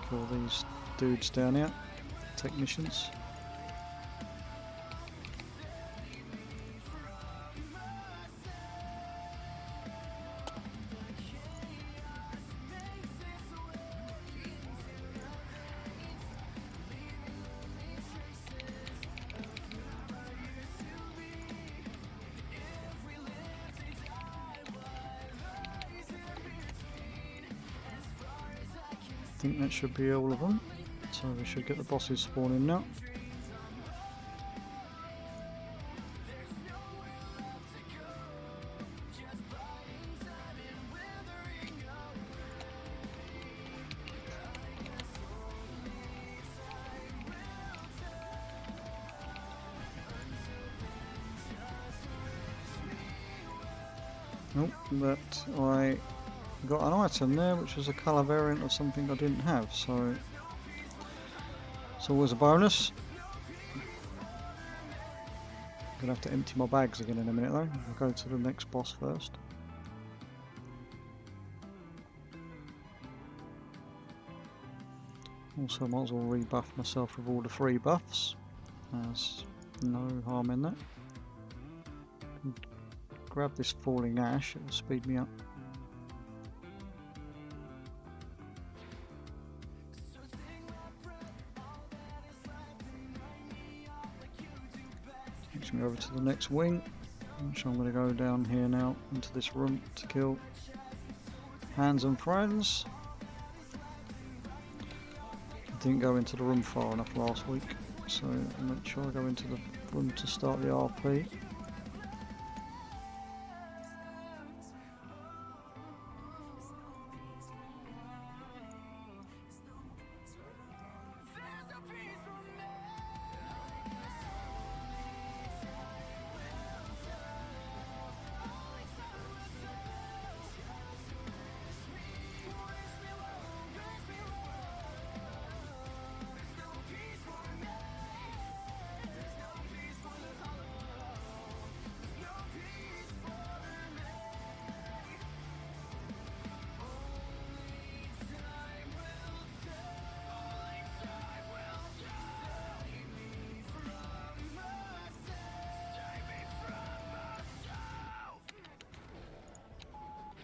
kill these dudes down here, technicians. I think that should be all of them, so we should get the bosses spawning now. Nope, but I got an item there which was a colour variant of something I didn't have, so it's always a bonus. gonna have to empty my bags again in a minute though. I'll go to the next boss first. Also, might as well rebuff myself with all the free buffs. There's no harm in that. Grab this falling ash, it will speed me up. Takes me over to the next wing, which I'm going to go down here now into this room to kill Hands and Friends. I didn't go into the room far enough last week, so I'll make sure I go into the room to start the RP.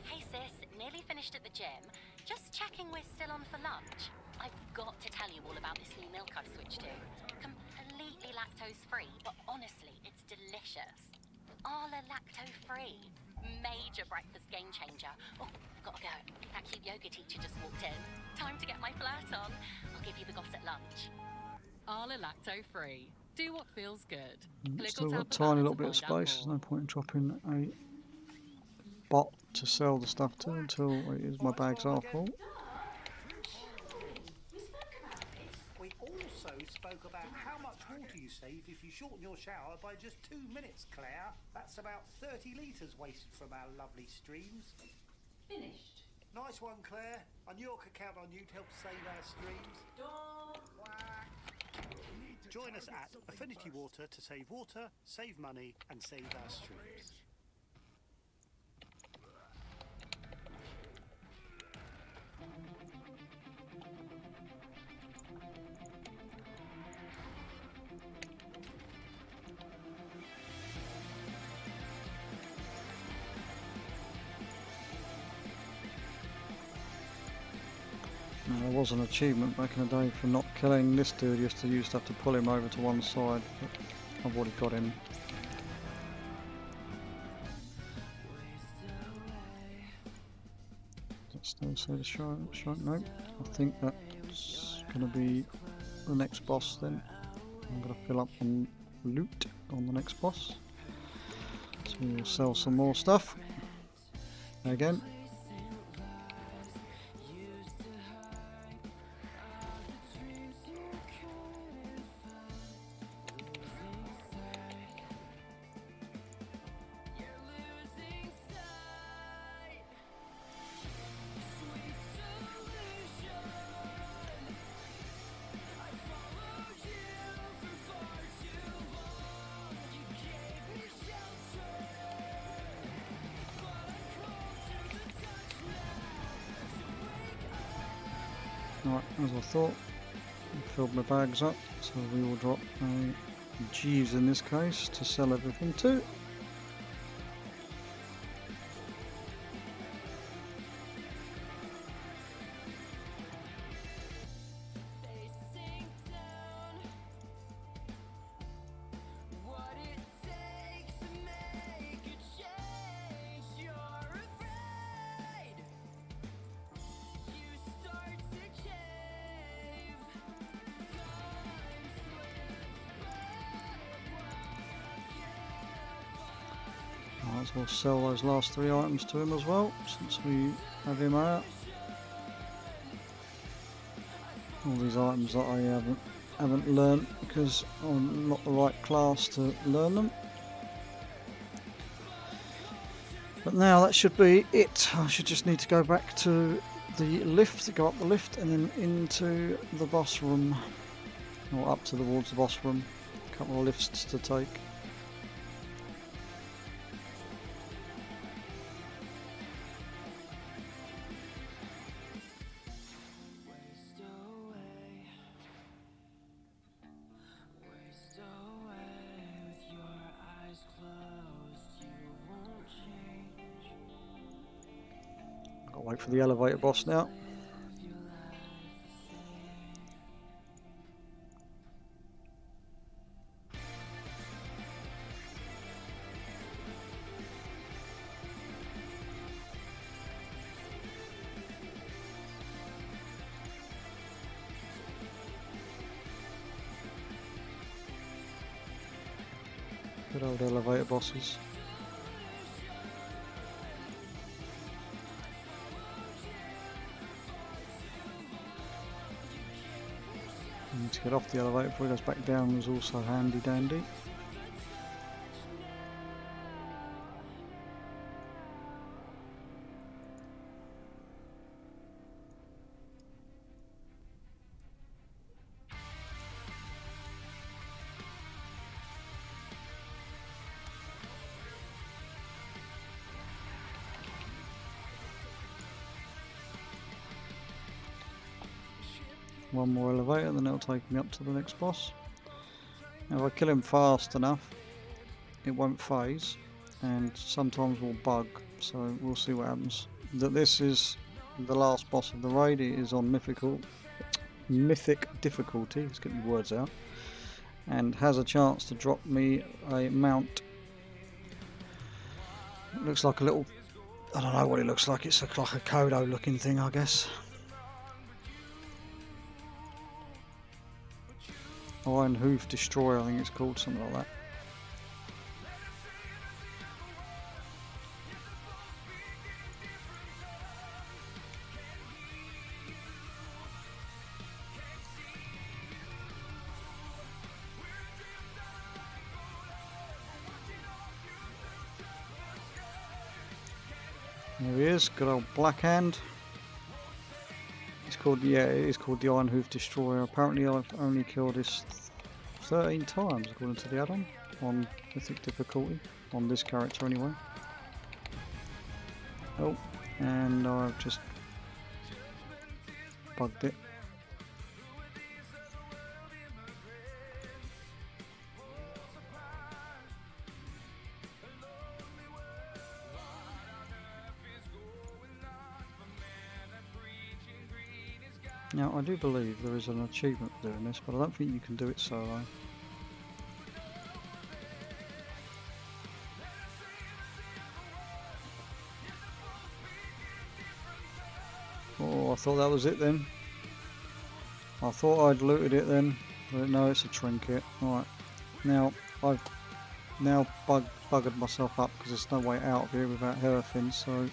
Hey sis, nearly finished at the gym. Just checking we're still on for lunch. I've got to tell you all about this new milk I've switched to. Completely lactose free, but honestly, it's delicious. Arla lacto free. Major breakfast game changer. Oh, gotta go. That cute yoga teacher just walked in. Time to get my flirt on. I'll give you the goss at lunch. Arla lacto free. Do what feels good. Click Still or got a tap the tiny banner little to bit of find out space, there's more. no point in dropping a bot to sell the stuff to until my bags are full. We spoke about this. We also spoke about how much water you save if you shorten your shower by just 2 minutes, Claire. That's about 30 litres wasted from our lovely streams. Finished. Nice one, Claire. I knew I could count on you to help save our streams. Door. Join us at Affinity Water to save water, save money, and save our streams. There was an achievement back in the day for not killing this dude. You used to have to pull him over to one side, but I've already got him. Let's still say the shot. Nope. I think that's going to be the next boss then. I'm going to fill up on loot on the next boss. So we'll sell some more stuff. Again. Right, as I thought, I filled my bags up, so we will drop a Jeeves in this case to sell everything to. Might as well sell those last 3 items to him as well, since we have him out. All these items that I haven't learned because I'm not the right class to learn them. But now that should be it. I should just need to go back to the lift, go up the lift and then into the boss room. Or up towards the boss room. A couple of lifts to take. I'll wait for the elevator boss now. Good old elevator bosses. And to get off the elevator before it goes back down was also handy dandy. One more elevator, then it'll take me up to the next boss. Now if I kill him fast enough, it won't phase, and sometimes will bug, so we'll see what happens. That this is the last boss of the raid. It is on mythic difficulty, let's get the words out, and has a chance to drop me a mount. It looks like a little, I don't know what it looks like, it's like a Kodo looking thing, I guess. Iron Hoof Destroyer, I think it's called, something like that. There he is, good old Black Hand. It's called, yeah, it is called the Iron Hoof Destroyer. Apparently I've only killed this 13 times according to the add-on on mythic difficulty, on this character anyway. Oh, and I've just bugged it. Now I do believe there is an achievement for doing this, but I don't think you can do it solo. Oh, I thought that was it then. I thought I'd looted it then, but no, it's a trinket. Alright, now I've buggered myself up because there's no way out of here without Herfin, so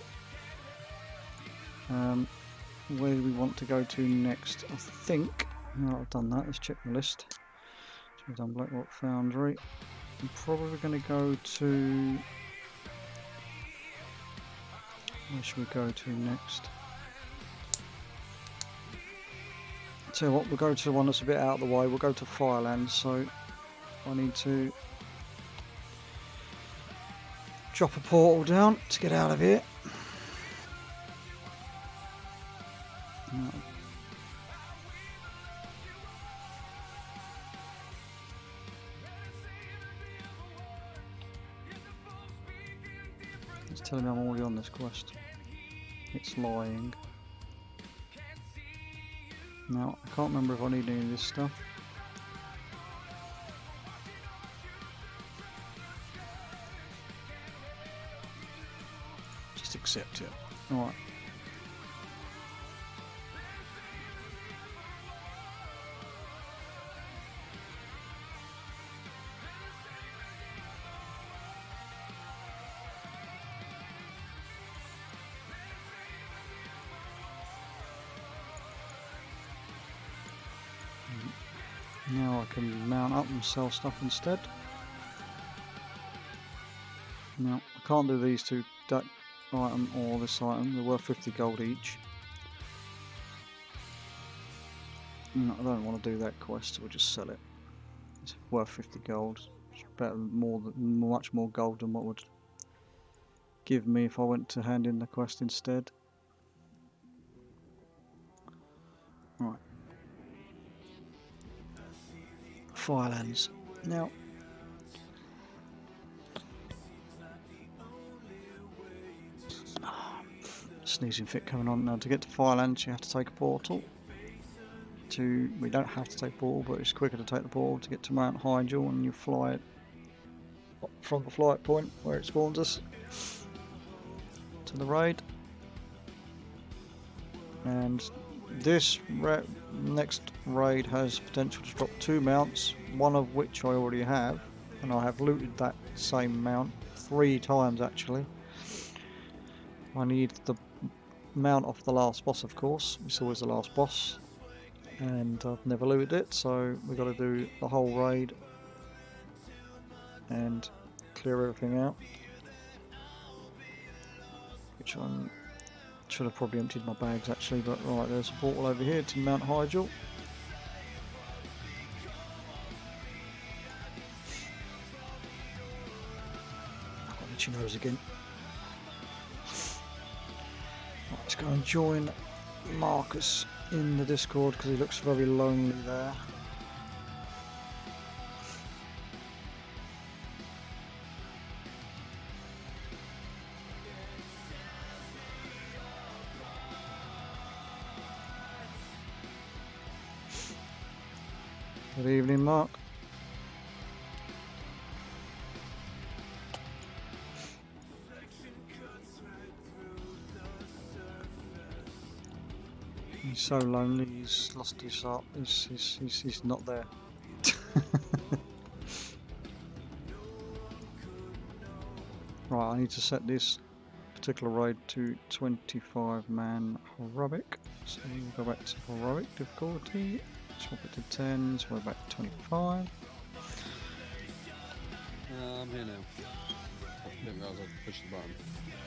where do we want to go to next? I think, no, I've done that, let's check the list. So we've done Blackrock Foundry. I'm probably going to go to, where should we go to next? Tell you what, we'll go to the one that's a bit out of the way. We'll go to Firelands, so I need to drop a portal down to get out of here. No. It's telling me I'm already on this quest. It's lying. Now, I can't remember if I need any of this stuff. Just accept it. Alright. Now I can mount up and sell stuff instead. Now, I can't do these two, that item or this item, they're worth 50 gold each. No, I don't want to do that quest, we'll just sell it. It's worth 50 gold. It's better, much more gold than what would give me if I went to hand in the quest instead. Right. Firelands. Now, sneezing fit coming on now. To get to Firelands, you have to take a portal. We don't have to take a portal, but it's quicker to take the portal to get to Mount Hyjal, and you fly it from the flight point where it spawns us to the raid. And this next raid has potential to drop 2 mounts, one of which I already have, and I have looted that same mount 3 times actually. I need the mount off the last boss, of course. It's always the last boss, and I've never looted it, so we've got to do the whole raid and clear everything out, which I should have probably emptied my bags actually. But right, there's a portal over here to Mount Hyjal. I've got itchy nose again. Right, let's go and join Marcus in the Discord because he looks very lonely there. Good evening, Mark. He's so lonely, he's lost his heart. He's not there. Right, I need to set this particular raid to 25-man heroic. So we'll go back to heroic difficulty. Swap it to 10, so we're back to 25. I'm here now. I didn't realise I'd pushed the button.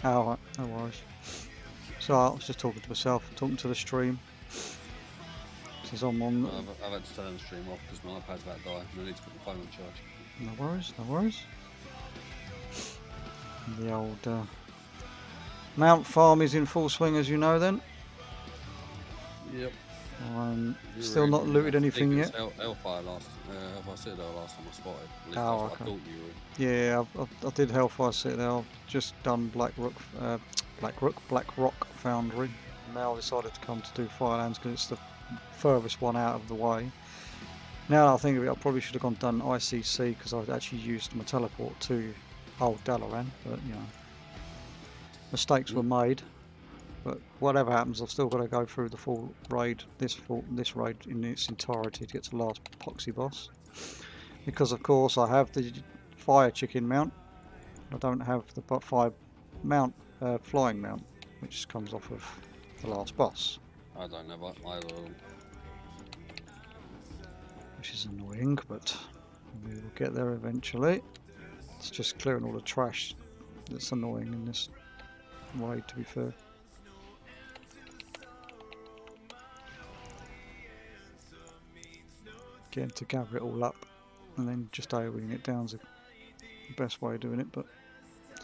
Oh, right, no worries. So I was just talking to myself, talking to the stream. Says I'm on. I've had to turn the stream off because my iPad's about to die and I need to put the phone on charge. No worries, no worries. The old Mount Farm is in full swing, as you know then. Yep. I'm still not looted anything yet. Hellfire Hellfire Citadel last time I spotted. At least Oh, that's okay. what I thought you were. Yeah, I did Hellfire Citadel. I've just done Black Rock Foundry. Now I decided to come to do Firelands because it's the furthest one out of the way. Now I think of it, I probably should have done ICC because I'd actually used my teleport to Old Dalaran, but you know, mistakes were made. But whatever happens, I've still got to go through the full raid, this raid in its entirety to get to the last Poxy boss. Because of course I have the Fire Chicken mount, I don't have the flying mount, which comes off of the last boss. I don't know either of them. Which is annoying, but we will get there eventually. It's just clearing all the trash that's annoying in this raid, to be fair. Getting to gather it all up and then just AoEing it down is the best way of doing it, but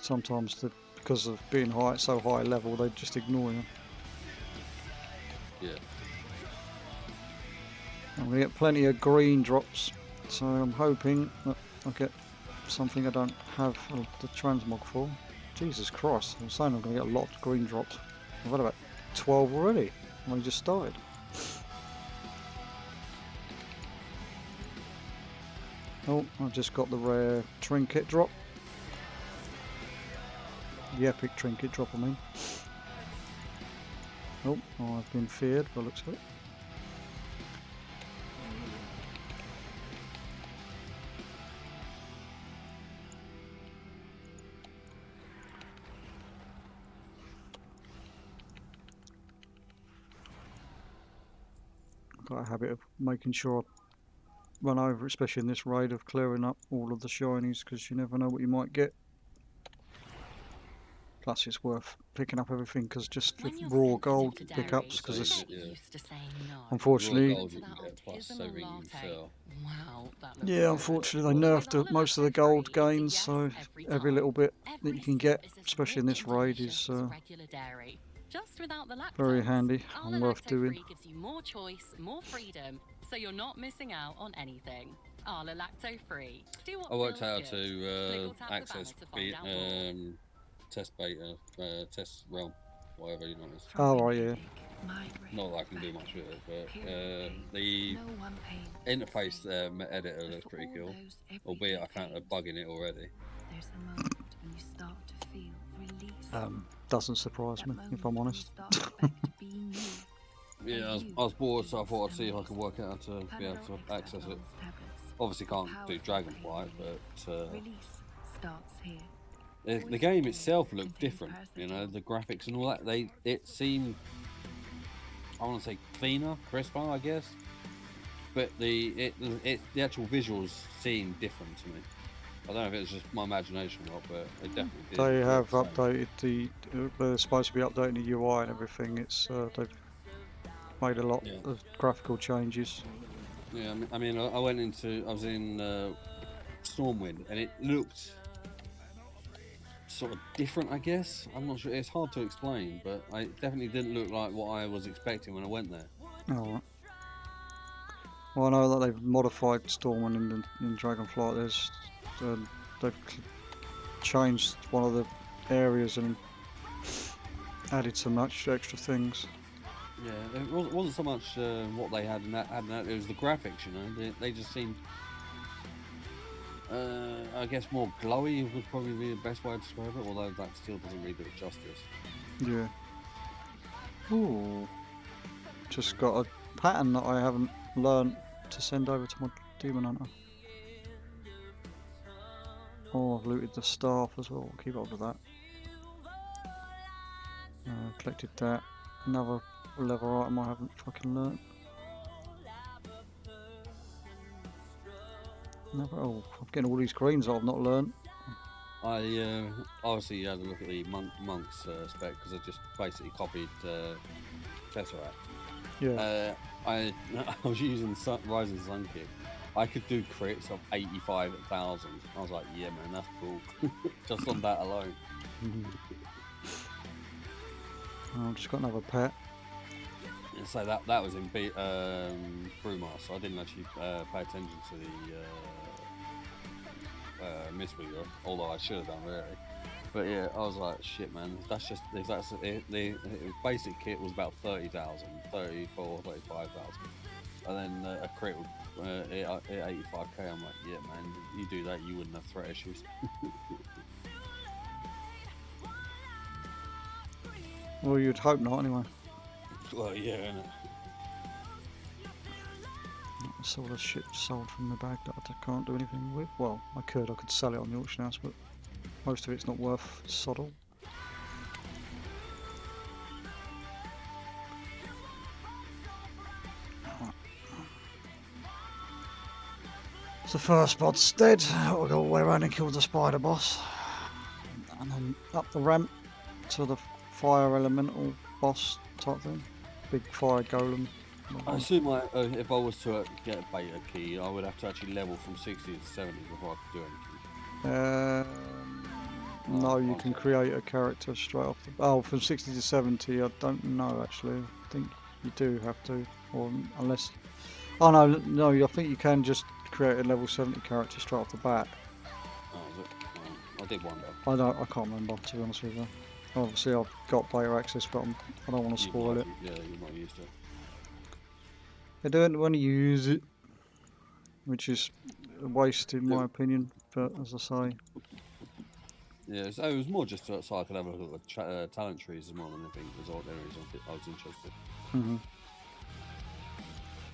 sometimes because of being so high level, they just ignore you. Yeah. I'm going to get plenty of green drops, so I'm hoping that I'll get something I don't have the transmog for. Jesus Christ, I'm saying I'm going to get a lot of green drops. I've had about 12 already, I only just started. Oh, I just got the rare trinket drop. The epic trinket drop, I mean. Oh, I've been feared by the looks of it. I've got a habit of making sure I run over, especially in this raid, of clearing up all of the shinies because you never know what you might get. Plus it's worth picking up everything because just for raw gold pickups, because it's unfortunately unfortunately they nerfed most of the gold gains, so every little bit that you can get, especially in this raid, is very handy and worth doing. Gives you more choice, more freedom, so you're not missing out on anything. Arla lacto free. Do what I worked feels out good. to access test beta, test realm. whatever you noticed. Oh, right, yeah. Not that I can do much with it, but the No one pain. interface editor looks pretty cool. Albeit I found a bug in it already. There's a moment when you start to feel release. Doesn't surprise That me, moment if I'm when you honest. start back to being you. Yeah, I was bored, so I thought I'd see if I could work out how to be able to access it. Obviously can't do Dragonflight, but Release starts here. the game itself looked different. You know, the graphics and all that. It seemed, I want to say, cleaner, crisper, I guess. But the actual visuals seemed different to me. I don't know if it was just my imagination or not, but it definitely did. They have look the same. updated they're supposed to be updating the UI and everything. It's they've made a lot Yeah. of graphical changes. Yeah, I mean, I was in Stormwind, and it looked sort of different, I guess. I'm not sure. It's hard to explain, but it definitely didn't look like what I was expecting when I went there. Alright. Well, I know that they've modified Stormwind in Dragonflight. They've changed one of the areas and added some much extra things. Yeah, it wasn't so much what they had in that. It was the graphics. You know, they just seemed, I guess, more glowy would probably be the best way to describe it. Although that still doesn't really do it justice. Yeah. Ooh. Just got a pattern that I haven't learnt to send over to my Demon Hunter. Oh, I've looted the staff as well. Keep up with that. Collected that. Another level item I haven't fucking learnt. Oh, I'm getting all these greens that I've not learnt. I obviously had a look at the monk's spec because I just basically copied Tesseract. Yeah. I was using Rising Sun Kick. I could do crits of 85,000. I was like, yeah, man, that's cool. Just on that alone. I've just got another pet. And so that was in Brewmaster. So I didn't actually pay attention to the Mistweaver, although I should have done really. But yeah, I was like, shit, man. That's just the basic kit was about 30,000, 34, 35,000, and then a crit at 85k. I'm like, yeah, man. You do that, you wouldn't have threat issues. Well, you'd hope not, anyway. Well, yeah, innit? That's all the shit sold from the bag that I can't do anything with. Well, I could sell it on the auction house, but most of it's not worth sod all. So first bod's dead. We'll go all the way around and kill the spider boss. And then up the ramp to the fire elemental boss type thing. Big fire golem. I assume if I was to get a beta key, I would have to actually level from 60 to 70 before I could do anything. No, you can create a character straight off the... Oh, from 60 to 70, I don't know actually. I think you do have to, or unless... Oh no, I think you can just create a level 70 character straight off the bat. Oh, is it? I did wonder. I can't remember, to be honest with you. Obviously I've got beta access, but I don't want to spoil it. Yeah, you might use it. I don't want to use it, which is a waste in my opinion, but as I say... Yeah, so it was more just so I could have a look at the talent trees more than anything. Was all there is I was interested.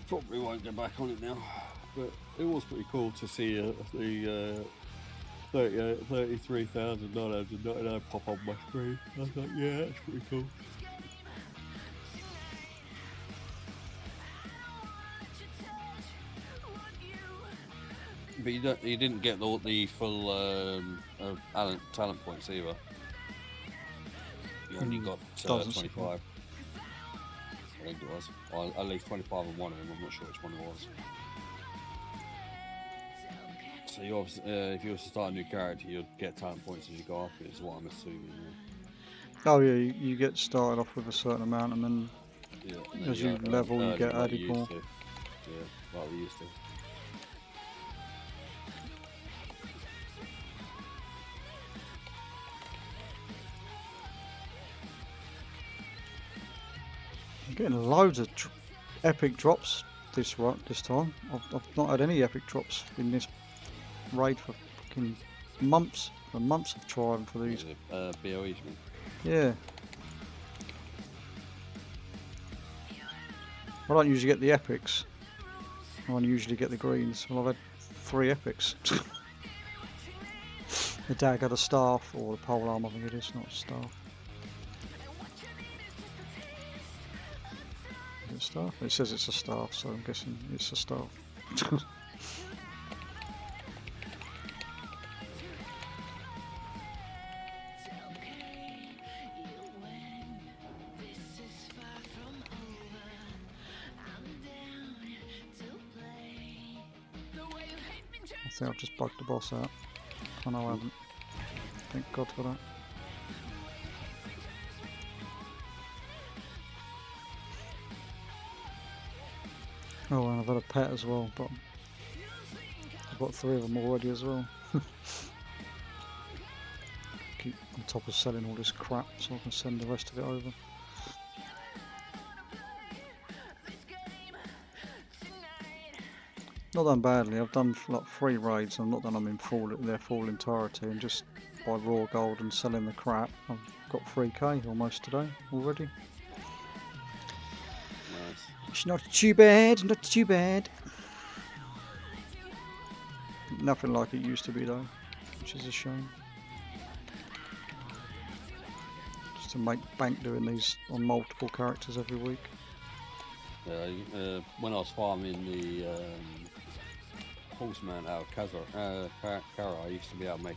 Probably won't get back on it now, but it was pretty cool to see the 33,999 pop on my screen. I was like, yeah, that's pretty cool. But you didn't get the full talent points either. You only got 25. I think it was. Or at least 25 on one of them. I'm not sure which one it was. So you obviously, if you were to start a new character, you'd get talent points as you go up. Is what I'm assuming. Yeah. Oh yeah, you get started off with a certain amount, and then as you level, you get added more. Yeah, like we used to. I'm getting loads of epic drops this time. I've not had any epic drops in this raid for fucking months. For months of trying for these. BOEs. Yeah. I don't usually get the epics. I only usually get the greens. Well, I've had 3 epics. The dagger, the staff, or the polearm, I think it is, not a staff. Is it a staff? It says it's a staff, so I'm guessing it's a staff. I think I've just bugged the boss out. Oh no, I haven't. Thank God for that. Oh, and I've had a pet as well, but I've got 3 of them already as well. Keep on top of selling all this crap so I can send the rest of it over. Not done badly. I've done like 3 raids. I've not done them in their full entirety, and just by raw gold and selling the crap, I've got 3k almost today already. Nice. It's not too bad. Not too bad. Nothing like it used to be though, which is a shame. Just to make bank doing these on multiple characters every week. When I was farming the horseman out of Kara, I used to be able to make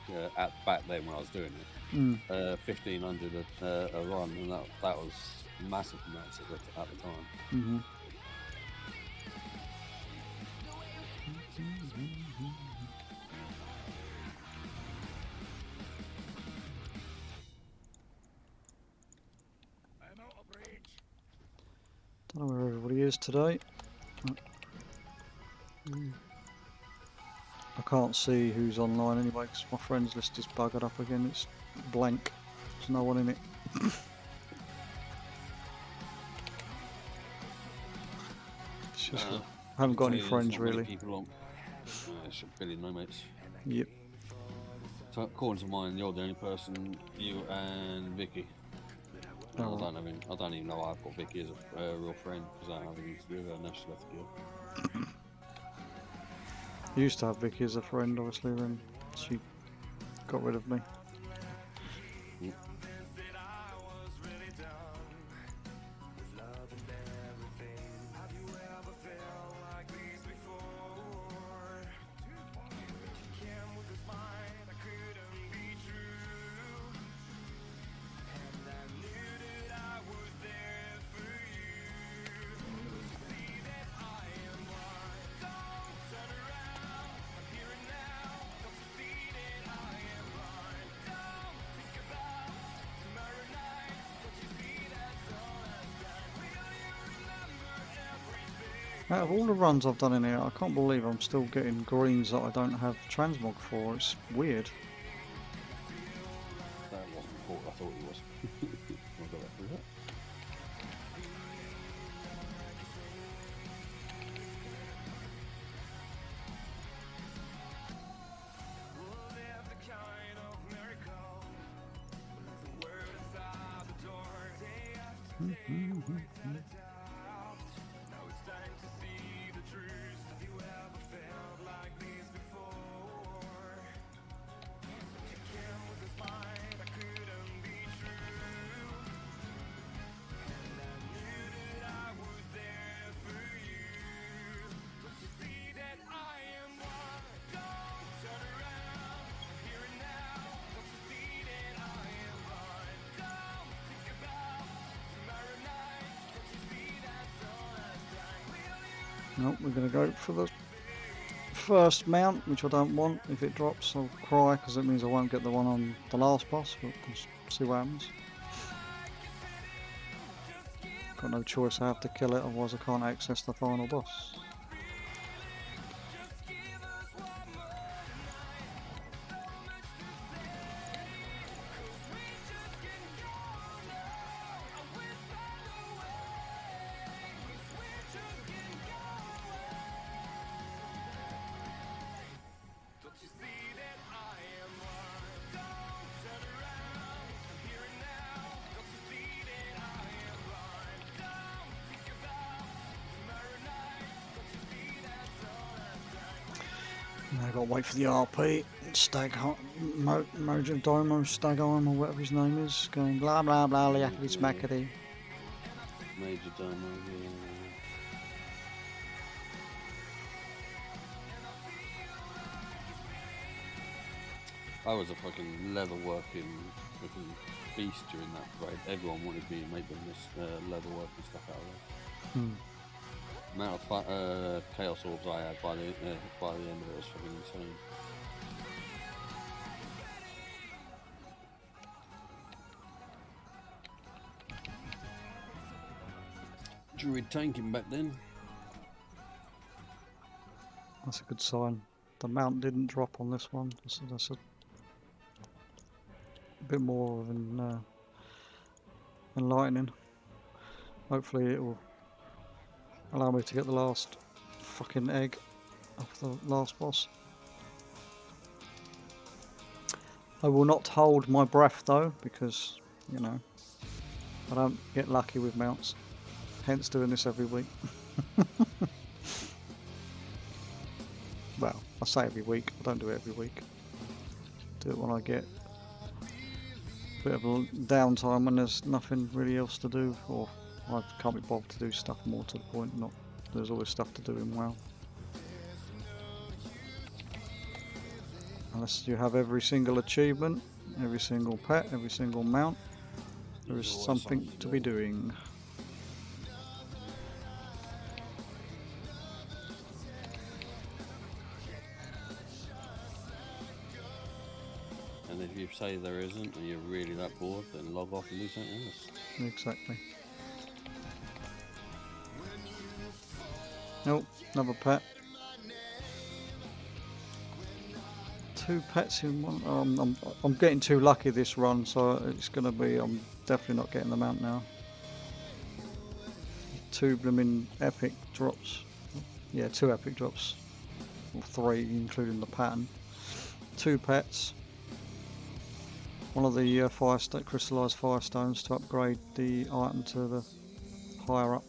back then when I was doing it, 1500 a run, and that was massive amounts at the time. Mm-hmm. Don't know where everybody is today. I can't see who's online anyway because my friends list is buggered up again. It's blank. There's no one in it. It's just I haven't got any friends really. People on. It's really no mates. Yep. So, according to mine, you're the only person, you and Vicky. Oh. I don't even know why I've got Vicky as a real friend because I don't have anything to do with her. Now she left the guild. I used to have Vicky as a friend, obviously, then she got rid of me. Yep. Out of all the runs I've done in here, I can't believe I'm still getting greens that I don't have transmog for. It's weird. That wasn't what I thought it was. I'll go back through that. Nope, we're going to go for the first mount, which I don't want. If it drops, I'll cry because it means I won't get the one on the last boss, but we'll see what happens. Got no choice, I have to kill it, otherwise I can't access the final boss. I've got to wait for the RP, Mojo Domo, Stag Arm, or whatever his name is, going blah blah blah, yakety smackety. Major Domo, yeah. I was a fucking leather working fucking beast during that raid. Everyone wanted me to make them this leather working stuff out of there. Amount of chaos orbs I had by the end of it was fucking insane. Druid tanking back then. That's a good sign. The mount didn't drop on this one. That's a bit more of an enlightening. Hopefully it will allow me to get the last fucking egg off the last boss. I will not hold my breath though, because, you know, I don't get lucky with mounts. Hence doing this every week. Well, I say every week, I don't do it every week. Do it when I get a bit of a downtime when there's nothing really else to do, or I can't be bothered to do stuff more to the point. Not there's always stuff to do in WoW. Unless you have every single achievement, every single pet, every single mount, there is something to be doing. And if you say there isn't and you're really that bored, then log off and do something else. Exactly. Nope, another pet. 2 pets in one. I'm getting too lucky this run, so it's gonna be. I'm definitely not getting them out now. 2 blooming epic drops. Yeah, 2 epic drops, or 3 including the pattern. 2 pets. One of the crystallized firestones to upgrade the item to the higher up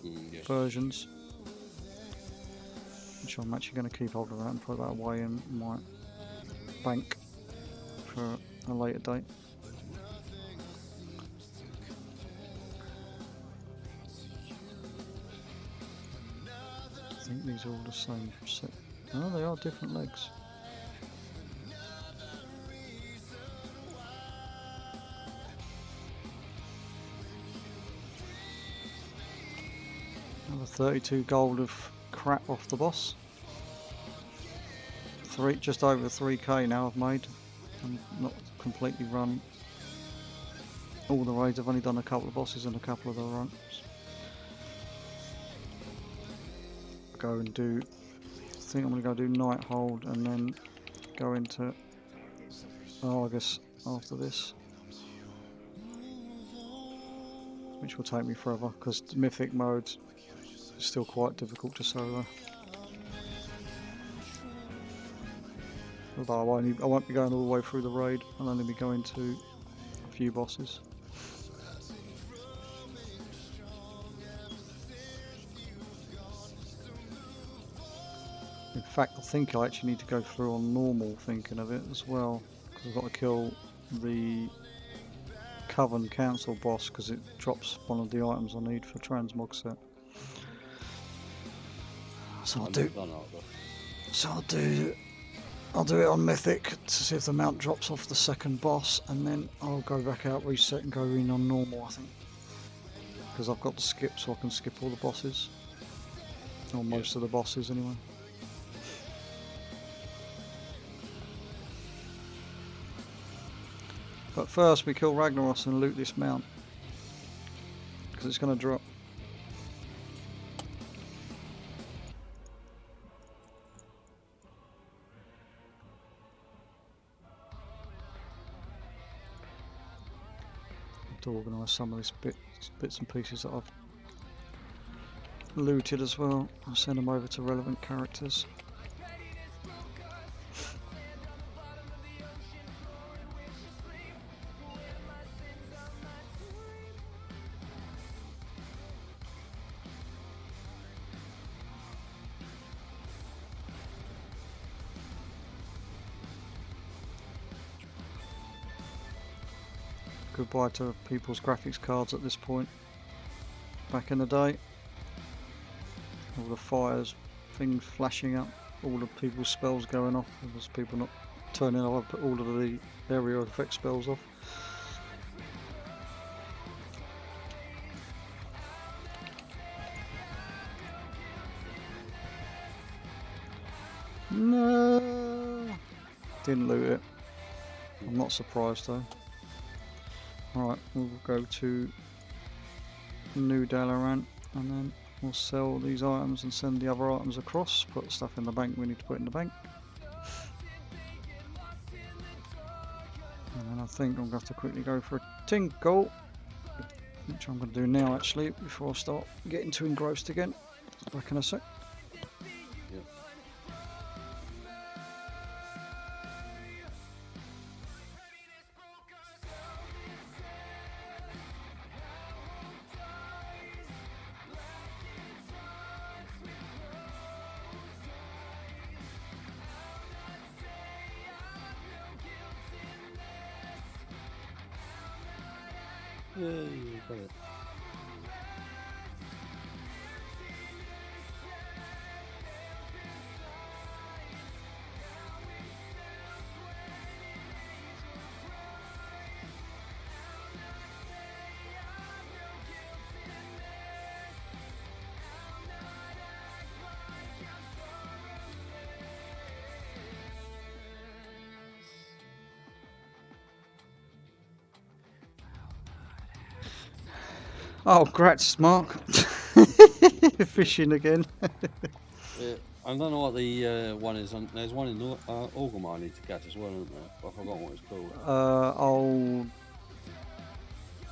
Yes. versions. Which I'm actually going to keep hold of that and put that away in my bank for a later date. I think these are all the same set. Oh, they are different legs. Another 32 gold of crap off the boss. Just over 3k now I've made. I'm not completely run all the raids. I've only done a couple of bosses and a couple of the runs. Go and do. I think I'm gonna go do Nighthold and then go into. Oh, I guess after this, which will take me forever because mythic mode is still quite difficult to solo. Although I won't be going all the way through the raid. I'll only be going to a few bosses. In fact, I think I actually need to go through on normal, thinking of it as well, because I've got to kill the Coven Council boss because it drops one of the items I need for transmog set. So I'll do it on Mythic to see if the mount drops off the second boss, and then I'll go back out, reset, and go in on normal, I think. Because I've got to skip, so I can skip all the bosses. Or most of the bosses, anyway. But first, we kill Ragnaros and loot this mount. Because it's going to drop. To organise some of these bits and pieces that I've looted as well. I'll send them over to relevant characters. goodbye to people's graphics cards at this point. Back in the day, all the fires, things flashing up, all the people's spells going off, there's people not turning off, put all of the area effect spells off. No, didn't loot it. I'm not surprised though. Alright, we'll go to New Dalaran and then we'll sell these items and send the other items across. Put stuff in the bank we need to put in the bank. And then I think I'm going to have to quickly go for a tinkle, which I'm going to do now actually before I start getting too engrossed again. Back in a sec. Yay, got it. Oh, grats, Mark. Fishing again. I don't know what the one is. There's one in Orgrimmar I need to catch as well, isn't there? I forgot what it's called.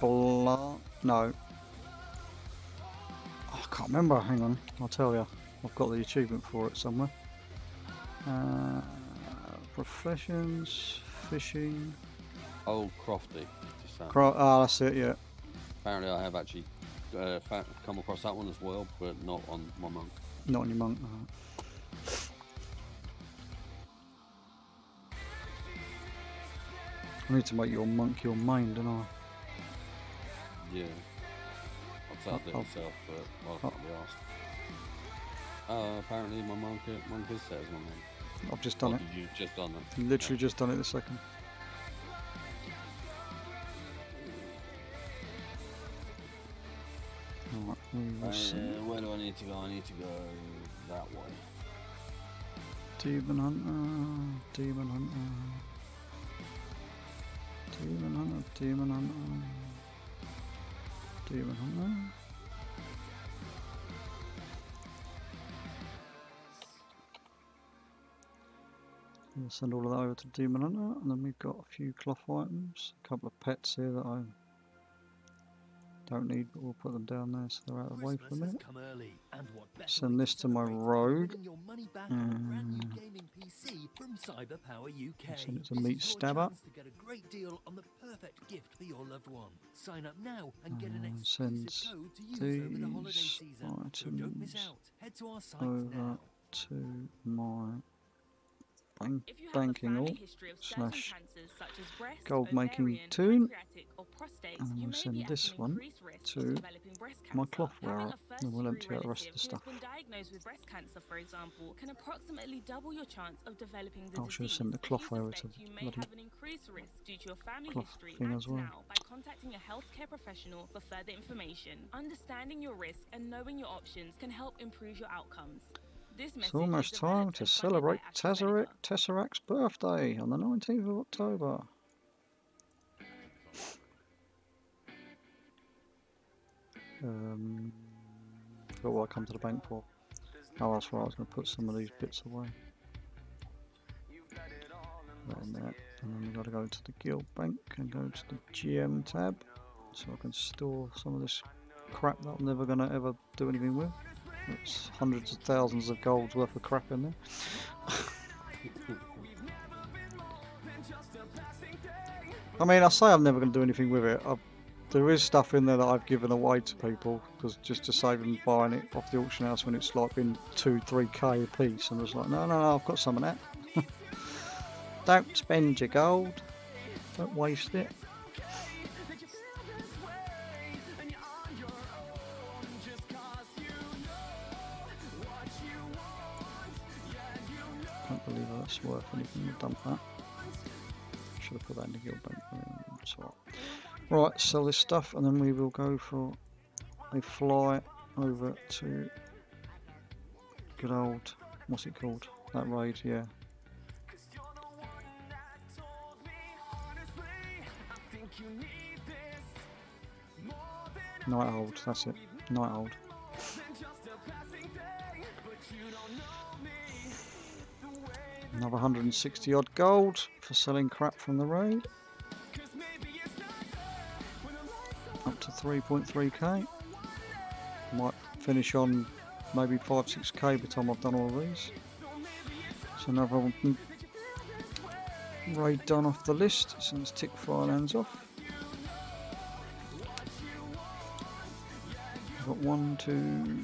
Old No. Oh, I can't remember. Hang on, I'll tell you. I've got the achievement for it somewhere. Professions, fishing. Old Crofty. That's it. Yeah. Apparently, I have actually come across that one as well, but not on my monk. Not on your monk. I need to make your monk your main, don't I? Yeah. I've set it myself, but I can't be asked. Apparently my monk is set as my main. I've just done it. You've just done it. Literally just done it this second. Alright, where do I need to go? I need to go that way. Demon Hunter, Demon Hunter, Demon Hunter, Demon Hunter, Demon Hunter. We'll send all of that over to Demon Hunter, and then we've got a few cloth items, a couple of pets here that I don't need, but we'll put them down there so they're out of the way for a minute. Send this to my rogue. Send it to Meat Stabber. Send these items over to my banking all /gold making toon, and then we'll send this one to my cloth wearer, and we'll empty out the rest of the stuff. I should have sent the cloth wearer to the bloody cloth thing as well. Contacting a healthcare professional for further information. Understanding your risk and knowing your options can help improve your outcomes. It's almost time to celebrate Tesseract's birthday on the 19th of October. Forgot what I come to the bank for. Oh, that's right, I was going to put some of these bits away. Right in there. And then we've got to go to the guild bank and go to the GM tab so I can store some of this crap that I'm never going to ever do anything with. It's hundreds of thousands of gold's worth of crap in there. I mean, I say I'm never going to do anything with it. There is stuff in there that I've given away to people because just to save them buying it off the auction house when it's like been 2-3k a piece, and I was like, no, I've got some of that. Don't spend your gold. Don't waste it. that's worth anything. I've done that. Should have put that in the guild bank. It's alright. Right, sell this stuff and then we will go for a fly over to good old, what's it called? That raid, yeah. Nighthold, that's it. Nighthold. Another 160 odd gold for selling crap from the raid. Up to 3.3k. Might finish on maybe 5-6k by the time I've done all of these. So another raid done off the list, so let's tick Firelands off. I've got 1, 2,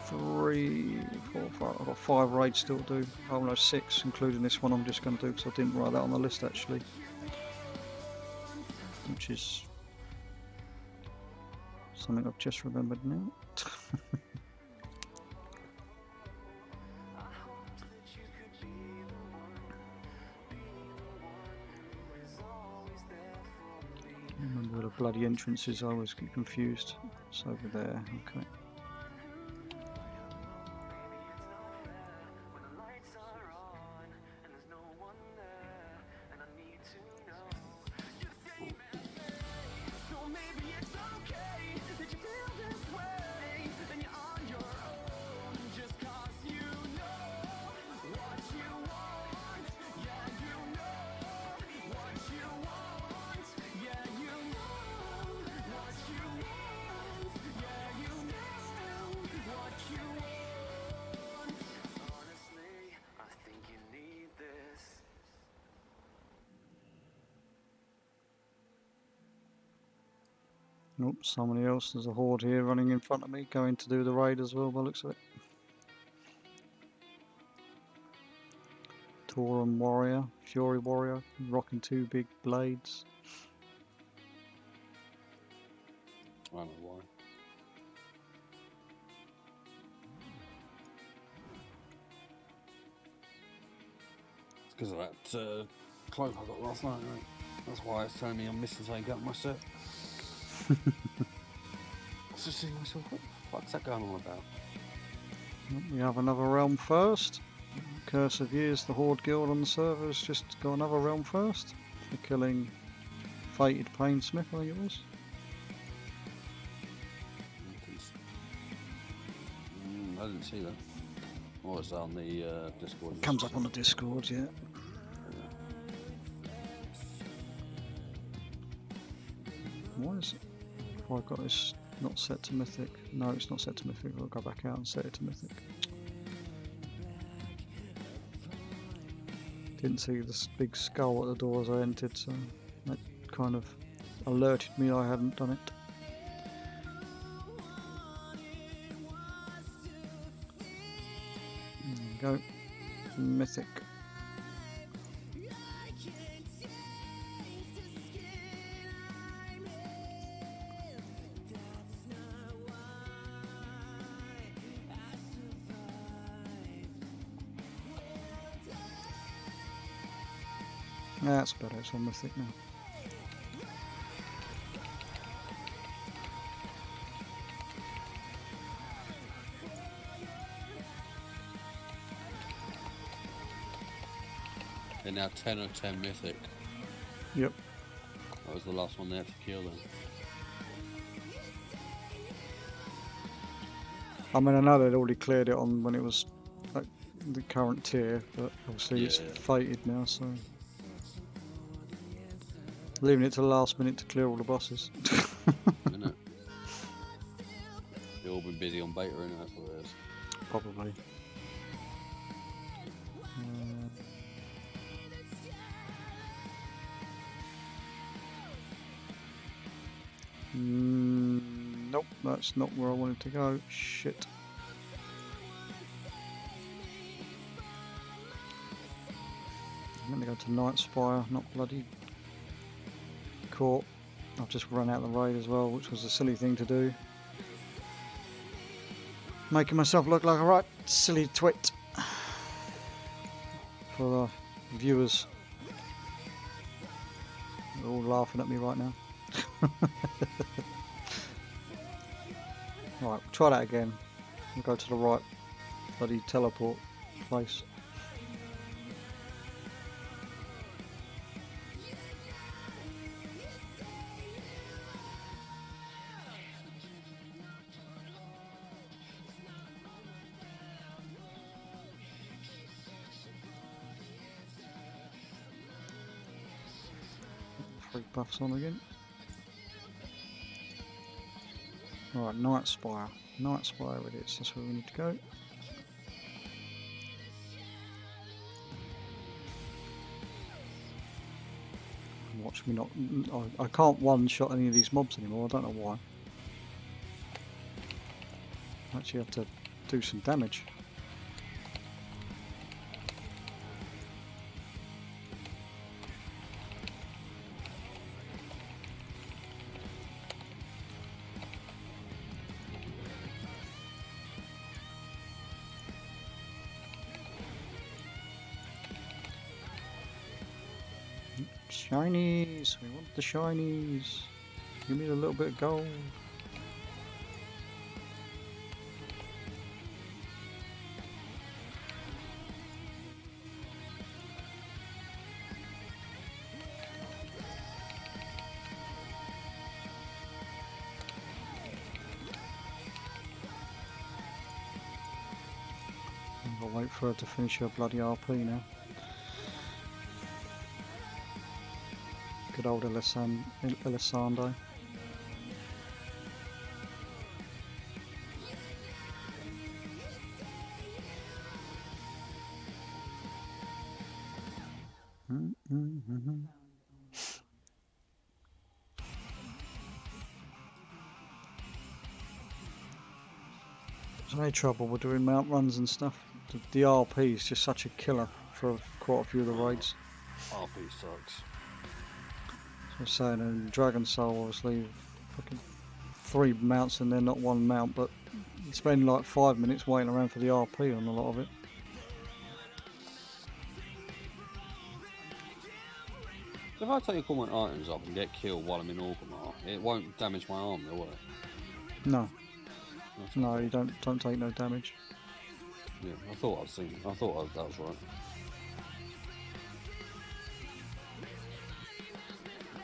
3, 4, 5. I've got 5 raids still to do. Oh no, 6, including this one I'm just going to do because I didn't write that on the list actually. Which is something I've just remembered now. I remember where the bloody entrance is, I always get confused. It's over there, okay. Oh, somebody else, there's a horde here running in front of me, going to do the raid as well by the looks of it. Tauren warrior, Fury warrior, rocking 2 big blades. I don't know why. It's because of that cloak I got last night, right? That's why it's telling me I'm missing something out of my set. I was just thinking to myself, what the fuck's that going on about? We have another realm first. Curse of Years, the Horde Guild on the server has just got another realm first for killing Fated Plainsmith, I think it was. I didn't see that. Oh, it's on the Discord. Comes up on the Discord, yeah. Why is it? Have I got this not set to Mythic? No, it's not set to Mythic. I'll go back out and set it to Mythic. Didn't see this big skull at the door as I entered, so that kind of alerted me I hadn't done it. There we go. Mythic. That's better, it's on Mythic now. They're now 10 of 10 Mythic. Yep. That was the last one they had to kill then. I mean, I know they'd already cleared it on when it was like the current tier, but obviously it's fated now, so... Leaving it to the last minute to clear all the bosses. Isn't it? They've all been busy on beta, innit? That's what it is. Probably. Nope, that's not where I wanted to go. Shit. I'm going to go to Night Spire, not bloody Court. I've just run out the raid as well, which was a silly thing to do. Making myself look like a right silly twit. for the viewers. They're all laughing at me right now. Right, try that again. We'll go to the right bloody teleport place. Three buffs on again. Alright, Night Spire. Night Spire it is, that's where we need to go. Watch me not... I can't one-shot any of these mobs anymore, I don't know why. I actually have to do some damage. Shinies! We want the shinies! Give me a little bit of gold. I'll wait for her to finish her bloody RP now. Good old Elisando. There's no trouble with doing mount runs and stuff. The RP is just such a killer for quite a few of the raids. RP sucks. So I'm saying in Dragon Soul, obviously, fucking 3 mounts and then not 1 mount, but you spend like 5 minutes waiting around for the RP on a lot of it. If I take all my items up and get killed while I'm in Orgrimmar, it won't damage my arm, will it? No. No, you don't take no damage. Yeah, I thought that was right.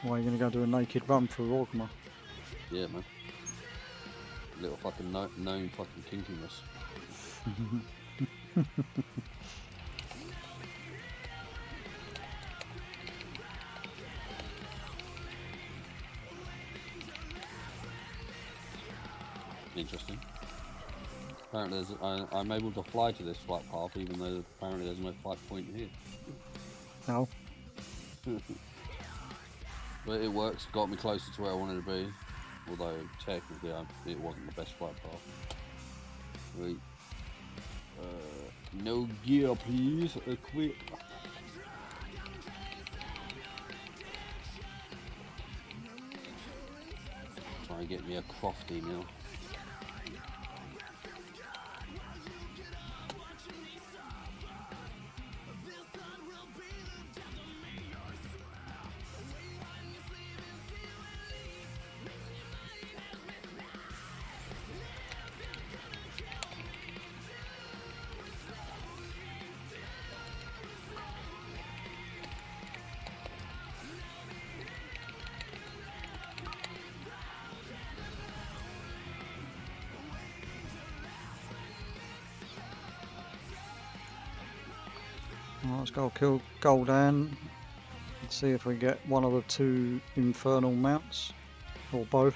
Why are you going to go do a naked run through Orgrimmar? Yeah, man. Little fucking known fucking kinkiness. Interesting. Apparently I'm able to fly to this flight path even though apparently there's no flight point here. No. But it works, got me closer to where I wanted to be. Although technically it wasn't the best flight path. Wait. No gear please, equip. Try and get me a crofty now. Right, let's go kill Gul'dan. Let's see if we get one of the 2 infernal mounts. Or both.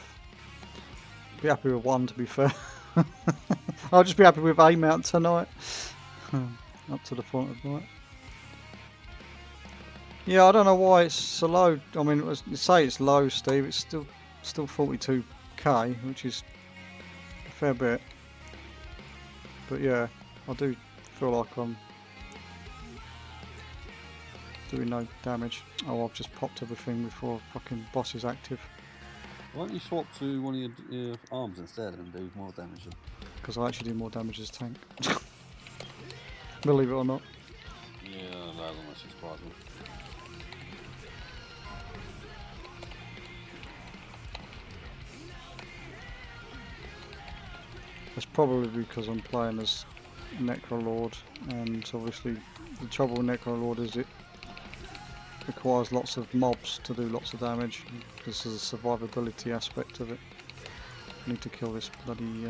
Be happy with 1 to be fair. I'll just be happy with a mount tonight. Up to the front of night. Yeah, I don't know why it's so low. I mean, you say it's low, Steve. It's still 42k, which is a fair bit. But yeah, I do feel like I'm doing no damage. Oh, I've just popped everything before fucking boss is active. Why don't you swap to one of your arms instead and do more damage? Because I actually do more damage as tank. Believe it or not. Yeah, doesn't actually surprise me. That's probably because I'm playing as Necrolord, and obviously the trouble with Necrolord is it requires lots of mobs to do lots of damage. This is a survivability aspect of it. I need to kill this bloody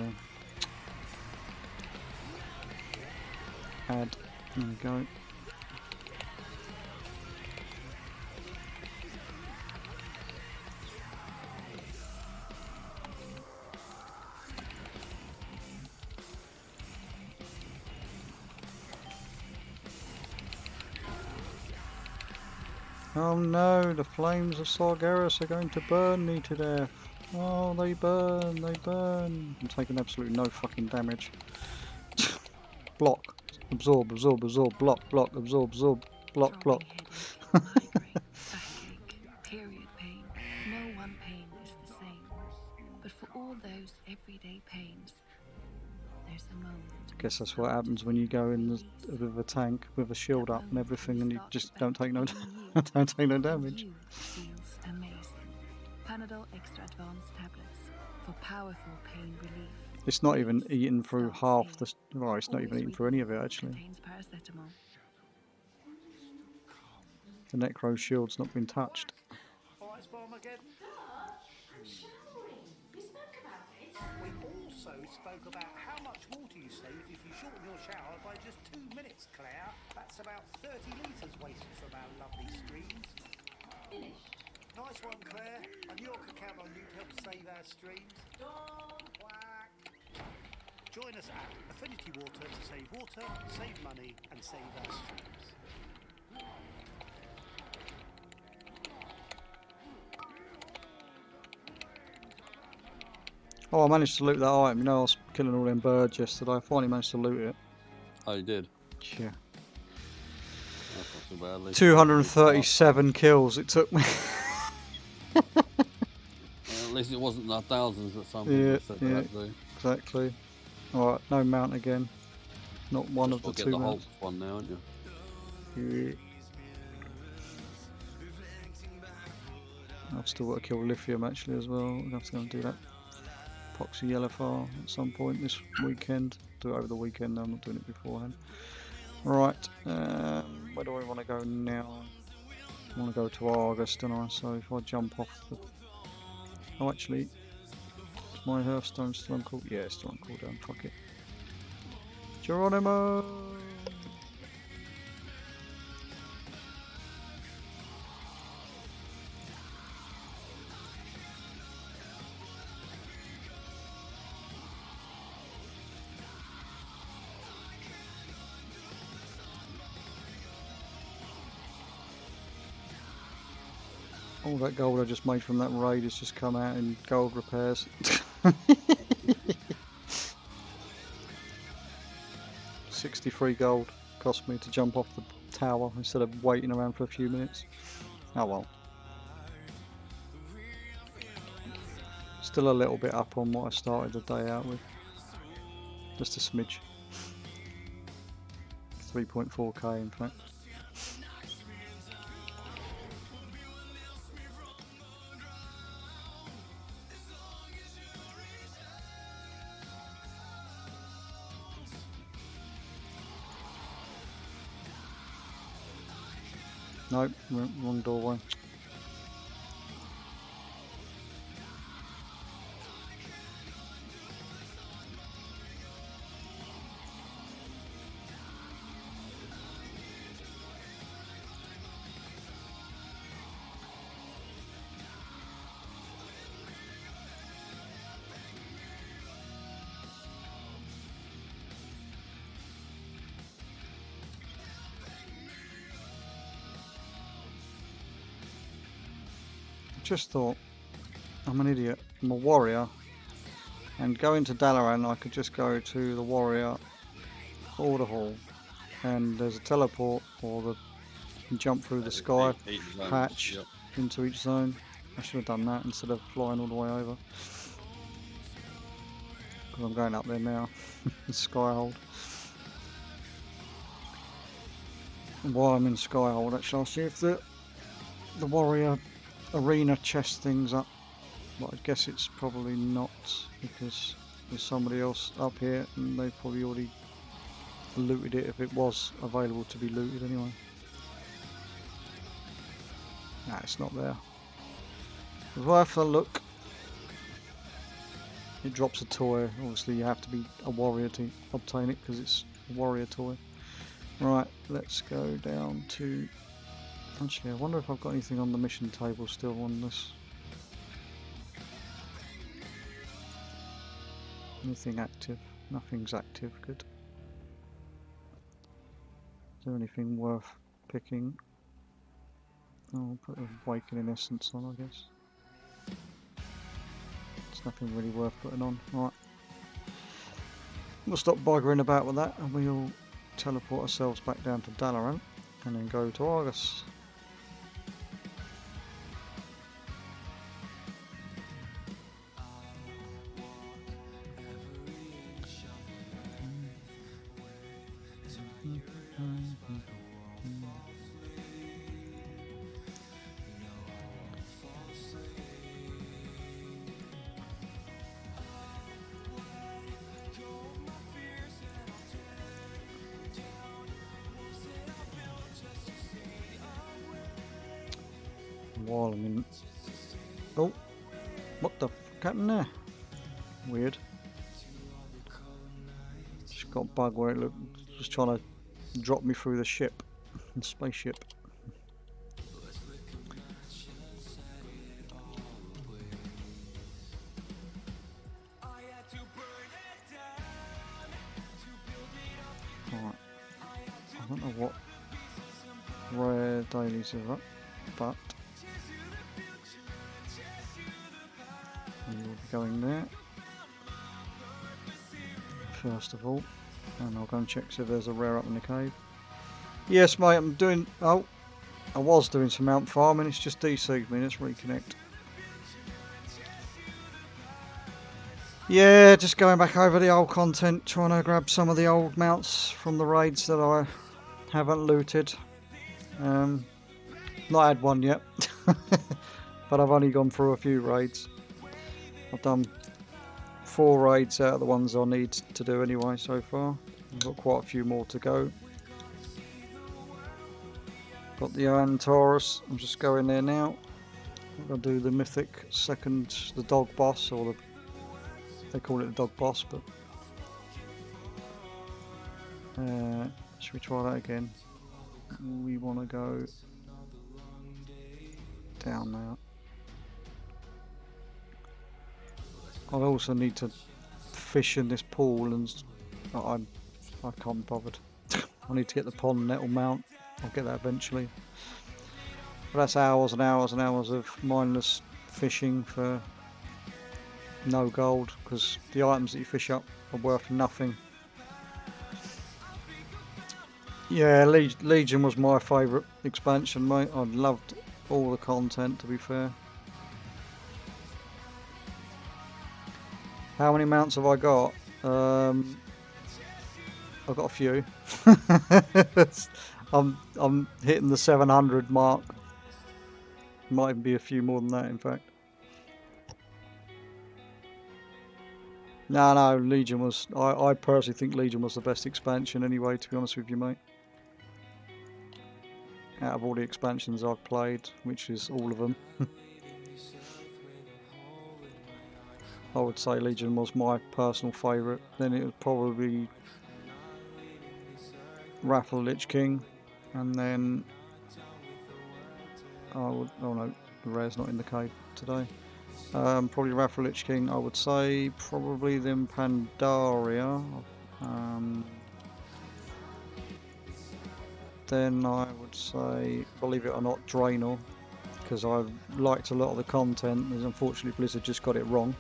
ad. There we go. Oh no, the flames of Sargeras are going to burn me to death. Oh, they burn, they burn. I'm taking absolutely no fucking damage. Block. Absorb, absorb, absorb, block, block, absorb, absorb, block, block. Throbbing headache, migraine, backache, period pain. No one pain is the same. But for all those everyday pains, there's a moment. Guess that's what happens when you go in with a tank with a shield up and everything, and you just don't take no don't take no damage. Feels amazing. Panadol Extra Advanced tablets for powerful pain relief. It's not even eaten through half the. Well, it's not even eaten through any of it actually. Contains paracetamol. The Necro shield's not been touched. Alright, Spawn again. Showering. We spoke about it. We also spoke about how much water you save if you shorten your shower by just 2 minutes, Claire. That's about 30 litres wasted from our lovely streams. Finished. Nice one, Claire. I knew I could count on you to help save our streams. Done. Quack. Join us at Affinity Water to save water, save money, and save our streams. Oh, I managed to loot that item. You know, I was killing all them birds yesterday. I finally managed to loot it. Oh, you did? Yeah. That's not too bad. At least 237 kills it took me. At least it wasn't the thousands that some people said yeah, that do. Exactly. Alright, no mount again. Not one Just of the get two the mounts. Hulk one now, aren't you? Yeah. I've still got to kill lithium actually as well. I'm going to have to go and do that Epoxy Yellowfar at some point this weekend. Do it over the weekend, I'm not doing it beforehand. Right, where do I want to go now? I want to go to Argus, don't I? So if I jump off the... Oh, actually, is my Hearthstone still on cooldown? Yeah, it's still on cooldown, fuck it. Geronimo! All that gold I just made from that raid has just come out in gold repairs. 63 gold cost me to jump off the tower instead of waiting around for a few minutes. Oh well. Still a little bit up on what I started the day out with. Just a smidge. 3.4k in fact. Nope, wrong doorway. Just thought, I'm an idiot. I'm a warrior, and going to Dalaran, I could just go to the warrior order hall, and there's a teleport, or the you can jump through the sky patch into each zone. I should have done that instead of flying all the way over. Because I'm going up there now. The sky hold. while I'm in Skyhold, actually, I'll see if the warrior arena chest thing's up. But I guess it's probably not, because there's somebody else up here and they've probably already looted it if it was available to be looted anyway. Nah, it's not there. Worth a look. It drops a toy. Obviously you have to be a warrior to obtain it because it's a warrior toy. Right, let's go down to... Actually, I wonder if I've got anything on the mission table still on this. Anything active? Nothing's active, good. Is there anything worth picking? Oh, I'll put a Awakening Essence on, I guess. There's nothing really worth putting on. Right. We'll stop buggering about with that and we'll teleport ourselves back down to Dalaran and then go to Argus. While I'm in... Oh! What the fuck happened there? Weird. Just got bug where it looked... just trying to drop me through the ship. The spaceship. Alright. I don't know what rare dailies are up, but we will be going there first of all, and I'll go and check if there's a rare up in the cave. Yes, mate, I'm doing... oh, I was doing some mount farming, it's just DC'd me. Let's reconnect. Yeah, just going back over the old content, trying to grab some of the old mounts from the raids that I haven't looted. Not had one yet, but I've only gone through a few raids. I've done 4 raids out of the ones I need to do anyway so far. I've got quite a few more to go. Got the Iron Taurus, I'm just going there now. I'm going to do the mythic second, the dog boss, or the... they call it the dog boss, but... should we try that again? We want to go down now. I also need to fish in this pool, and I can't be bothered. I need to get the pond nettle mount. I'll get that eventually. But that's hours and hours and hours of mindless fishing for no gold, because the items that you fish up are worth nothing. Yeah, Legion was my favourite expansion, mate. I loved all the content, to be fair. How many mounts have I got? I've got a few. I'm hitting the 700 mark. Might even be a few more than that, in fact. No, Legion was... I personally think Legion was the best expansion anyway, to be honest with you, mate. Out of all the expansions I've played, which is all of them. I would say Legion was my personal favourite. Then it would probably Wrath of the Lich King, and then I would... oh no, the rare's not in the cave today. Probably Wrath of the Lich King, I would say. Probably then Pandaria. Then I would say, believe it or not, Draenor, because I liked a lot of the content. Unfortunately, Blizzard just got it wrong.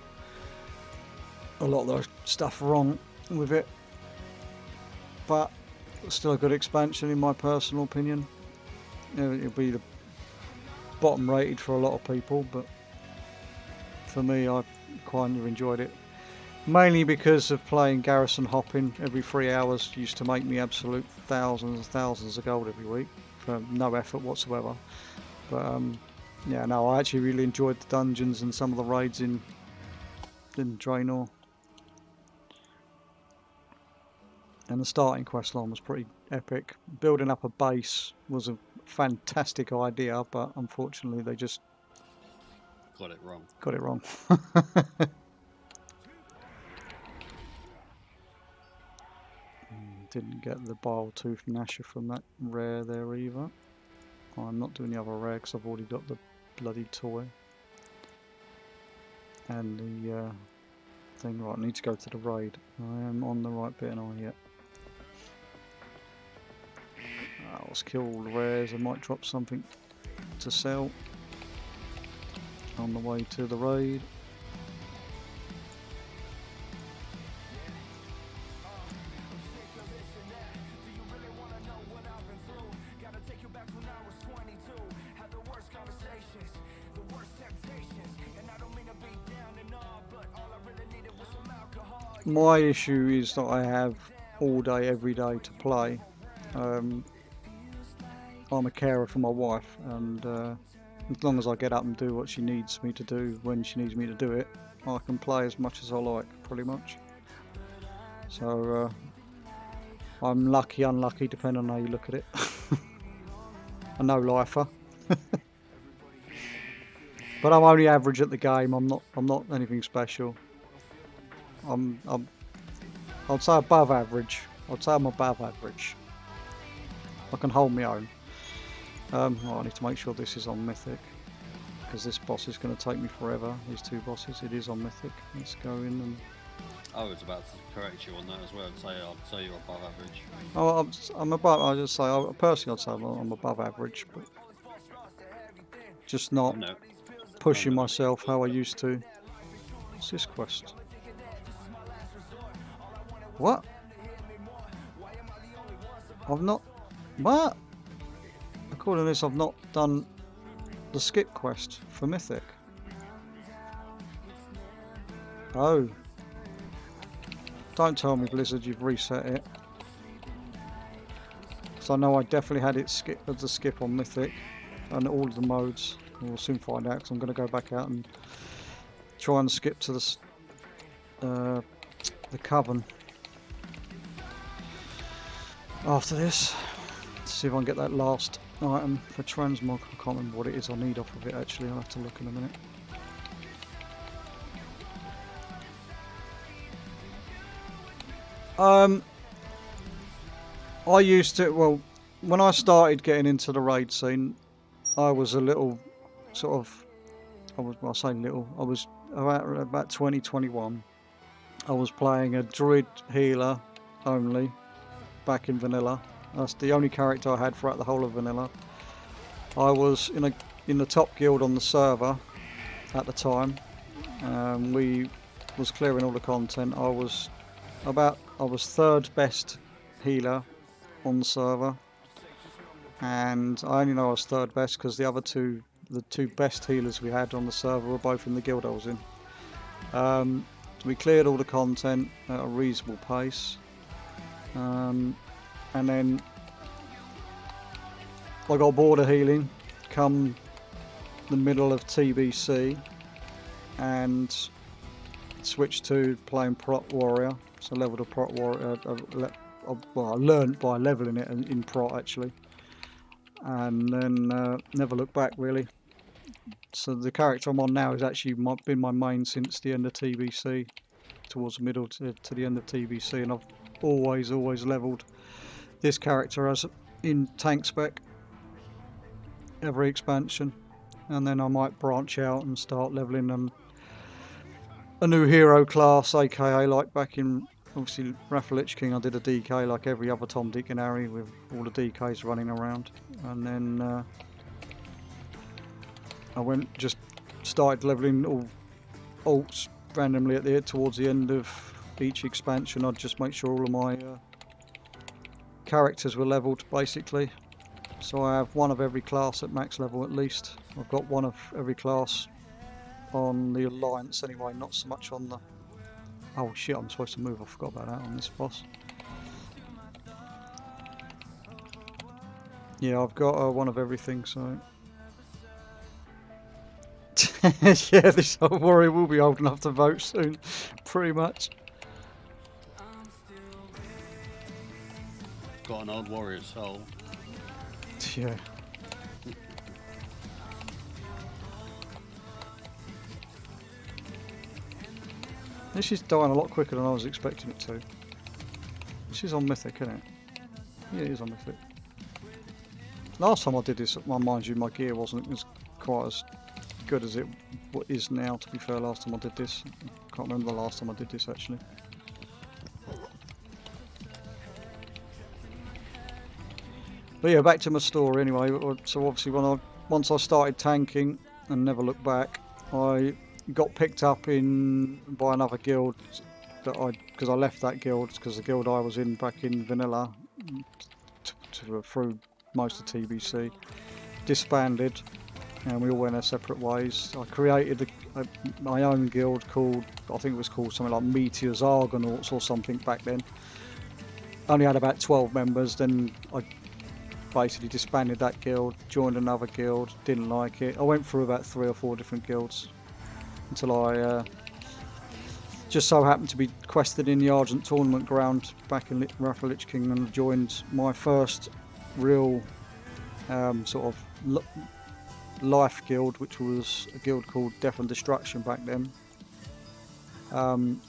A lot of the stuff wrong with it, but still a good expansion in my personal opinion. It'll be the bottom rated for a lot of people, but for me, I kind of enjoyed it. Mainly because of playing garrison hopping every 3 hours used to make me absolute thousands and thousands of gold every week for no effort whatsoever. But yeah, no, I actually really enjoyed the dungeons and some of the raids in Draenor. And the starting quest line was pretty epic. Building up a base was a fantastic idea, but unfortunately they just Got it wrong. got it wrong. Didn't get the bile tooth Nasher from that rare there either. I'm not doing the other rare because I've already got the bloody toy. And the thing. Right, I need to go to the raid. I am on the right bit, and I yet. Let's kill all the rares. I might drop something to sell on the way to the raid. My issue is that I have all day, every day to play. I'm a carer for my wife, and as long as I get up and do what she needs me to do when she needs me to do it, I can play as much as I like, pretty much. So I'm lucky, unlucky, depending on how you look at it. A no-lifer. But I'm only average at the game. I'm not anything special. I'd say above average. I'd say I'm above average. I can hold my own. Right, I need to make sure this is on Mythic, because this boss is going to take me forever. These two bosses. It is on Mythic. Let's go in and. I was about to correct you on that as well and say I'd say you're above average. Oh, I'm above. I just say personally, I'd say I'm above average, but just not pushing myself how I used to. What's this quest? What? I've not. What? According to this, I've not done the skip quest for Mythic. Oh. Don't tell me, Blizzard, you've reset it. Because I know I definitely had it as a skip on Mythic and all of the modes. We'll soon find out, because I'm going to go back out and try and skip to the Coven after this. Let's see if I can get that last item for transmog. I can't remember what it is I need off of it actually. I'll have to look in a minute. I used to, well, when I started getting into the raid scene, I was a little sort of, I say little, I was about 2021. I was playing a druid healer only back in vanilla. That's the only character I had throughout the whole of vanilla. I was in the top guild on the server at the time. We was clearing all the content. I was third best healer on the server, and I only know I was third best because the two best healers we had on the server were both in the guild I was in. We cleared all the content at a reasonable pace, and then I got bored of healing come the middle of TBC and switched to playing Prot Warrior. So leveled a Prot Warrior. Well, I learned by leveling it in Prot actually, and then never looked back really. So the character I'm on now has actually been my main since the end of TBC, towards the middle to the end of TBC, and I've always leveled this character as in tank spec every expansion, and then I might branch out and start leveling a new hero class, aka like back in obviously Wrath of Lich King I did a DK like every other Tom, Dick and Harry with all the DKs running around, and then I just started leveling all alts randomly towards the end of each expansion. I'd just make sure all of my characters were leveled basically. So I have one of every class at max level at least. I've got one of every class on the Alliance anyway, not so much on Oh shit, I'm supposed to move. I forgot about that on this boss. Yeah, I've got one of everything, so... yeah, this old warrior will be old enough to vote soon, pretty much. Got an old warrior soul. Yeah. This is dying a lot quicker than I was expecting it to. This is on Mythic, isn't it? Yeah, it is on Mythic. Last time I did this, mind you, my gear wasn't as quite as good as it is now, to be fair. Last time I did this, I can't remember the last time I did this actually. But yeah, back to my story anyway. So obviously once I started tanking and never looked back, I got picked up by another guild because I left that guild because the guild I was in back in vanilla through most of TBC disbanded, and we all went our separate ways. I created my own guild called, I think it was called something like Meteors Argonauts or something back then. Only had about 12 members. Then I basically disbanded that guild, joined another guild, didn't like it. I went through about 3 or 4 different guilds until I just so happened to be quested in the Argent tournament ground back in Wrath of Lich King, and joined my first real sort of life guild, which was a guild called Death and Destruction back then. Kind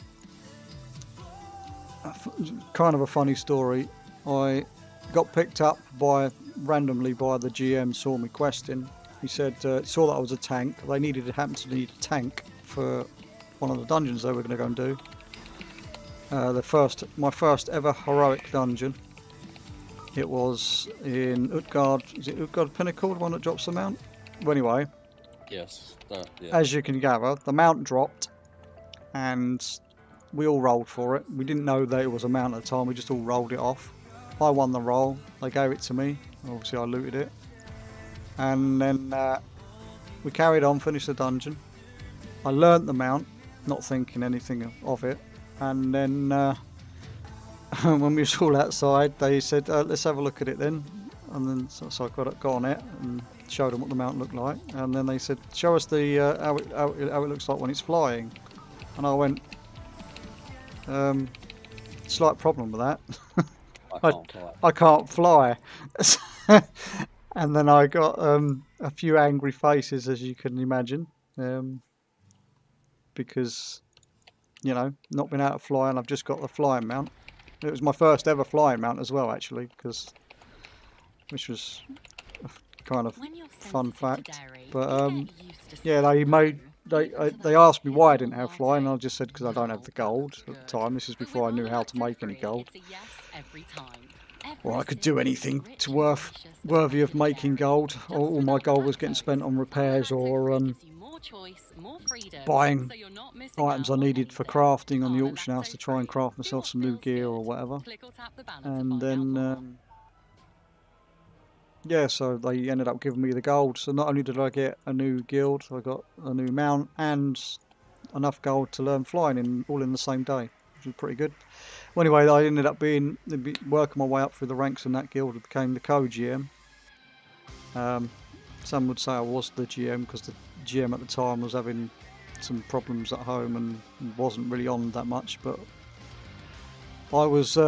of a funny story. I got picked up randomly by the GM, saw me questing. He said, saw that I was a tank. They happened to need a tank for one of the dungeons they were going to go and do. My first ever heroic dungeon. It was in Utgard. Is it Utgard Pinnacle, the one that drops the mount? Well, anyway. Yes. Yeah. As you can gather, the mount dropped, and we all rolled for it. We didn't know that it was a mount at the time. We just all rolled it off. I won the roll. They gave it to me. Obviously, I looted it, and then we carried on, finished the dungeon. I learnt the mount, not thinking anything of it, and then when we was all outside, they said, let's have a look at it then. And then so I got on it and showed them what the mount looked like, and then they said, show us the how it looks like when it's flying. And I went, slight problem with that. I can't fly. And then I got a few angry faces, as you can imagine, because, you know, not been able to fly, and I've just got the flying mount. It was my first ever flying mount as well, actually, which was a kind of fun fact. But yeah, they asked me why I didn't have flying, and I just said because I don't have the gold at the time. This is before I knew how to make any gold. Or I could do anything worthy of making gold. All my gold was getting spent on repairs or buying items I needed for crafting on the auction house to try and craft myself some new gear or whatever. And then yeah, so they ended up giving me the gold. So not only did I get a new guild, I got a new mount and enough gold to learn flying all in the same day, which was pretty good. Well, anyway, I ended up working my way up through the ranks in that guild and became the co-GM. Some would say I was the GM because the GM at the time was having some problems at home and wasn't really on that much, but I was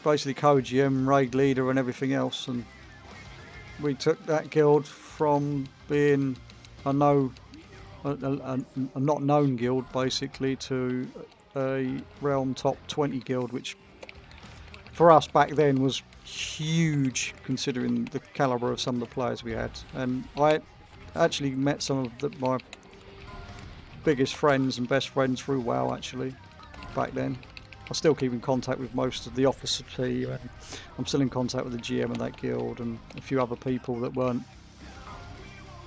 basically co-GM, raid leader and everything else, and we took that guild from being a not known guild basically to a realm top 20 guild, which for us back then was huge considering the caliber of some of the players we had. And I actually met some of my biggest friends and best friends through WoW actually back then. I still keep in contact with most of the officer team, and I'm still in contact with the GM of that guild and a few other people that weren't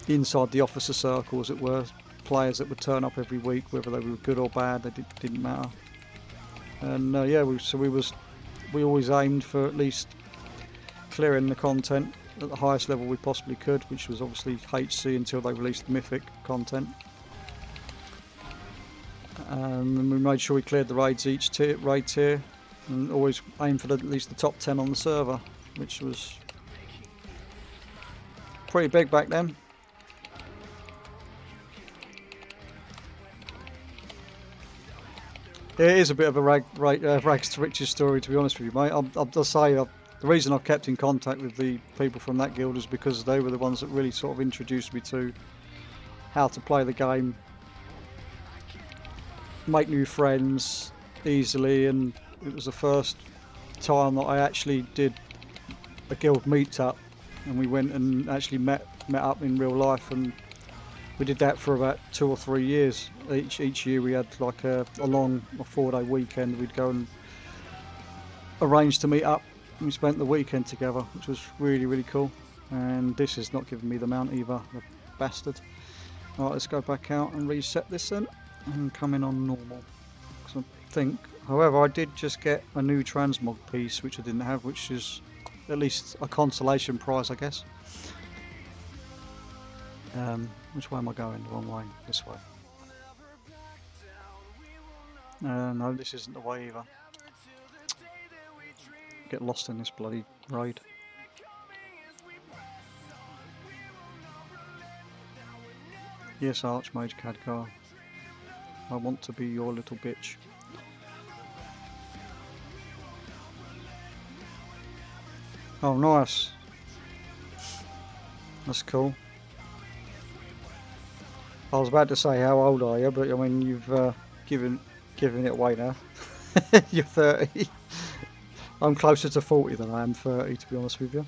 inside the officer circle, as it were. Players that would turn up every week, whether they were good or bad, they didn't matter. And yeah, we always aimed for at least clearing the content at the highest level we possibly could, which was obviously HC until they released the Mythic content. And we made sure we cleared the raids raid tier, and always aim for at least the top 10 on the server, which was pretty big back then. It is a bit of a rags to riches story, to be honest with you, mate. I'll say the reason I've kept in contact with the people from that guild is because they were the ones that really sort of introduced me to how to play the game, make new friends easily, and it was the first time that I actually did a guild meet-up, and we went and actually met up in real life, and we did that for about 2 or 3 years. Each year we had like a 4-day weekend. We'd go and arrange to meet up, and we spent the weekend together, which was really, really cool. And this is not giving me the mount either, the bastard. Alright, let's go back out and reset this then, and come in on normal. I think, however, I did just get a new transmog piece, which I didn't have, which is at least a consolation prize, I guess. Which way am I going? The wrong way. This way. No, this isn't the way either. Get lost in this bloody raid. Yes, Archmage Khadgar. I want to be your little bitch. Oh, nice. That's cool. I was about to say, how old are you? But I mean, you've given it away now. You're 30. I'm closer to 40 than I am 30, to be honest with you.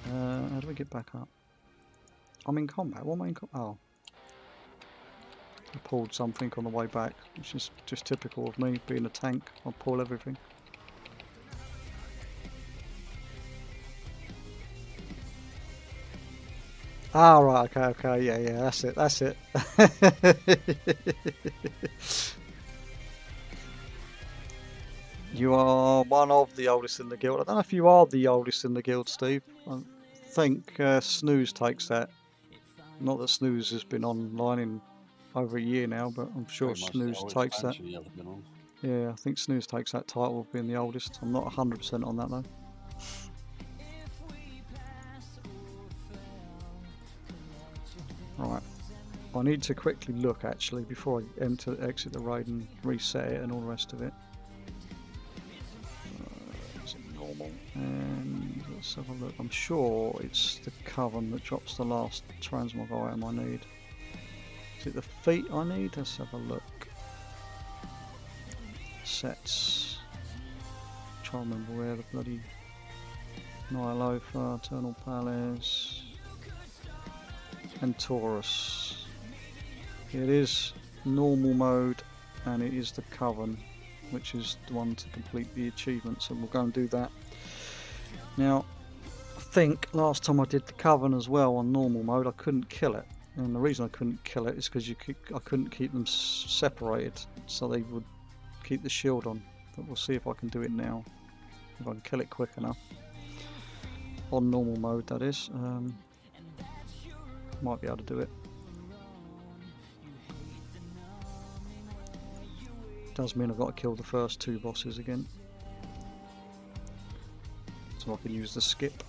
How do we get back up? I'm in combat. What am I in combat? Oh. I pulled something on the way back, which is just typical of me, being a tank. I'll pull everything. Ah, right, okay, yeah, that's it. You are one of the oldest in the guild. I don't know if you are the oldest in the guild, Steve. I think Snooze takes that. Not that Snooze has been online in over a year now, but I'm sure Snooze takes that. Yeah, I think Snooze takes that title of being the oldest. I'm not 100% on that though. Right, I need to quickly look actually before I exit the raid and reset it and all the rest of it. Is it normal? And let's have a look. I'm sure it's the Coven that drops the last transmog item I need. Is it the feet I need? Let's have a look. Sets. Try to remember where the bloody Nylofa, Eternal Palace. And Taurus. It is normal mode, and it is the Coven, which is the one to complete the achievement, so we'll go and do that. Now, I think last time I did the Coven as well on normal mode, I couldn't kill it, and the reason I couldn't kill it is because I couldn't keep them separated, so they would keep the shield on. But we'll see if I can do it now, if I can kill it quick enough. On normal mode, that is. Might be able to do it. Does mean I've got to kill the first 2 bosses again, so I can use the skip.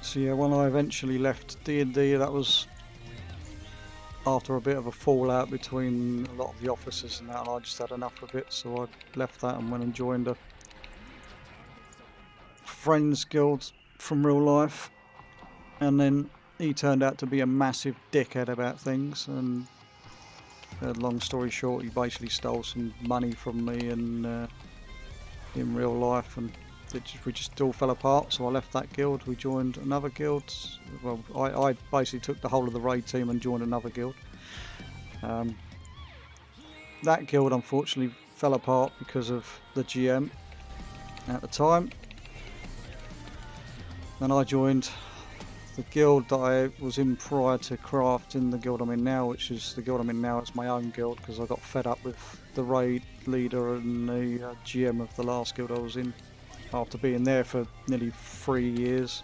So yeah, when I eventually left D&D, that was after a bit of a fallout between a lot of the officers and that, and I just had enough of it, so I left that and went and joined a friends guild from real life, and then he turned out to be a massive dickhead about things, and long story short, he basically stole some money from me and in real life, and we just all fell apart. So I left that guild, we joined another guild. Well, I basically took the whole of the raid team and joined another guild. that guild unfortunately fell apart because of the GM at the time, and I joined the guild that I was in prior to crafting the guild I'm in now, which is the guild I'm in now. It's my own guild because I got fed up with the raid leader and the GM of the last guild I was in after being there for nearly 3 years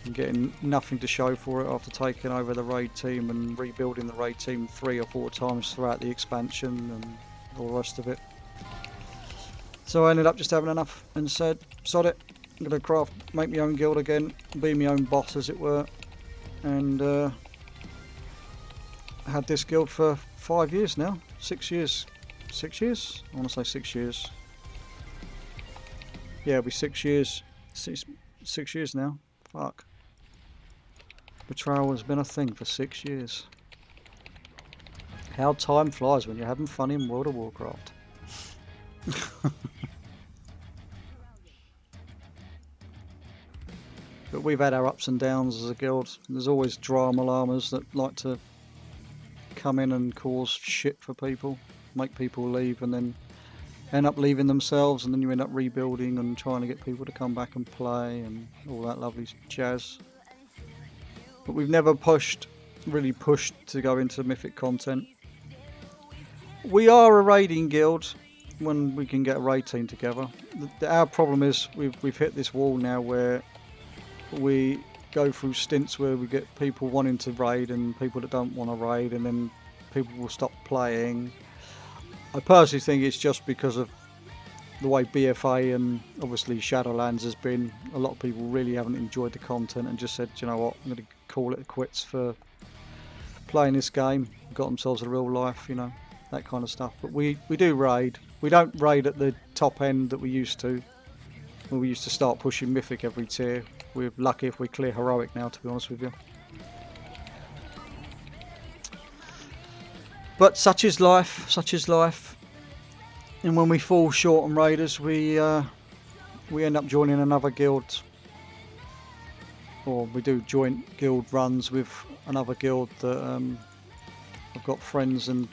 and getting nothing to show for it after taking over the raid team and rebuilding the raid team 3 or 4 times throughout the expansion and all the rest of it. So I ended up just having enough and said, sod it, I'm going to make my own guild again, be my own boss as it were, and had this guild for 5 years now, 6 years, 6 years? I want to say 6 years. Yeah, it'll be 6 years, 6 years now, fuck. Betrayal has been a thing for 6 years. How time flies when you're having fun in World of Warcraft. But we've had our ups and downs as a guild. There's always drama llamas that like to come in and cause shit for people, make people leave and then end up leaving themselves, and then you end up rebuilding and trying to get people to come back and play and all that lovely jazz. But we've never really pushed to go into mythic content. We are a raiding guild when we can get a raid team together. Our problem is we've hit this wall now where we go through stints where we get people wanting to raid and people that don't want to raid, and then people will stop playing. I personally think it's just because of the way BFA and obviously Shadowlands has been. A lot of people really haven't enjoyed the content and just said, you know what, I'm going to call it quits for playing this game. Got themselves a real life, you know, that kind of stuff. But we do raid. We don't raid at the top end that we used to. We used to start pushing Mythic every tier. We're lucky if we clear Heroic now, to be honest with you. But such is life, such is life. And when we fall short on raiders, we end up joining another guild. Or we do joint guild runs with another guild that I've got friends in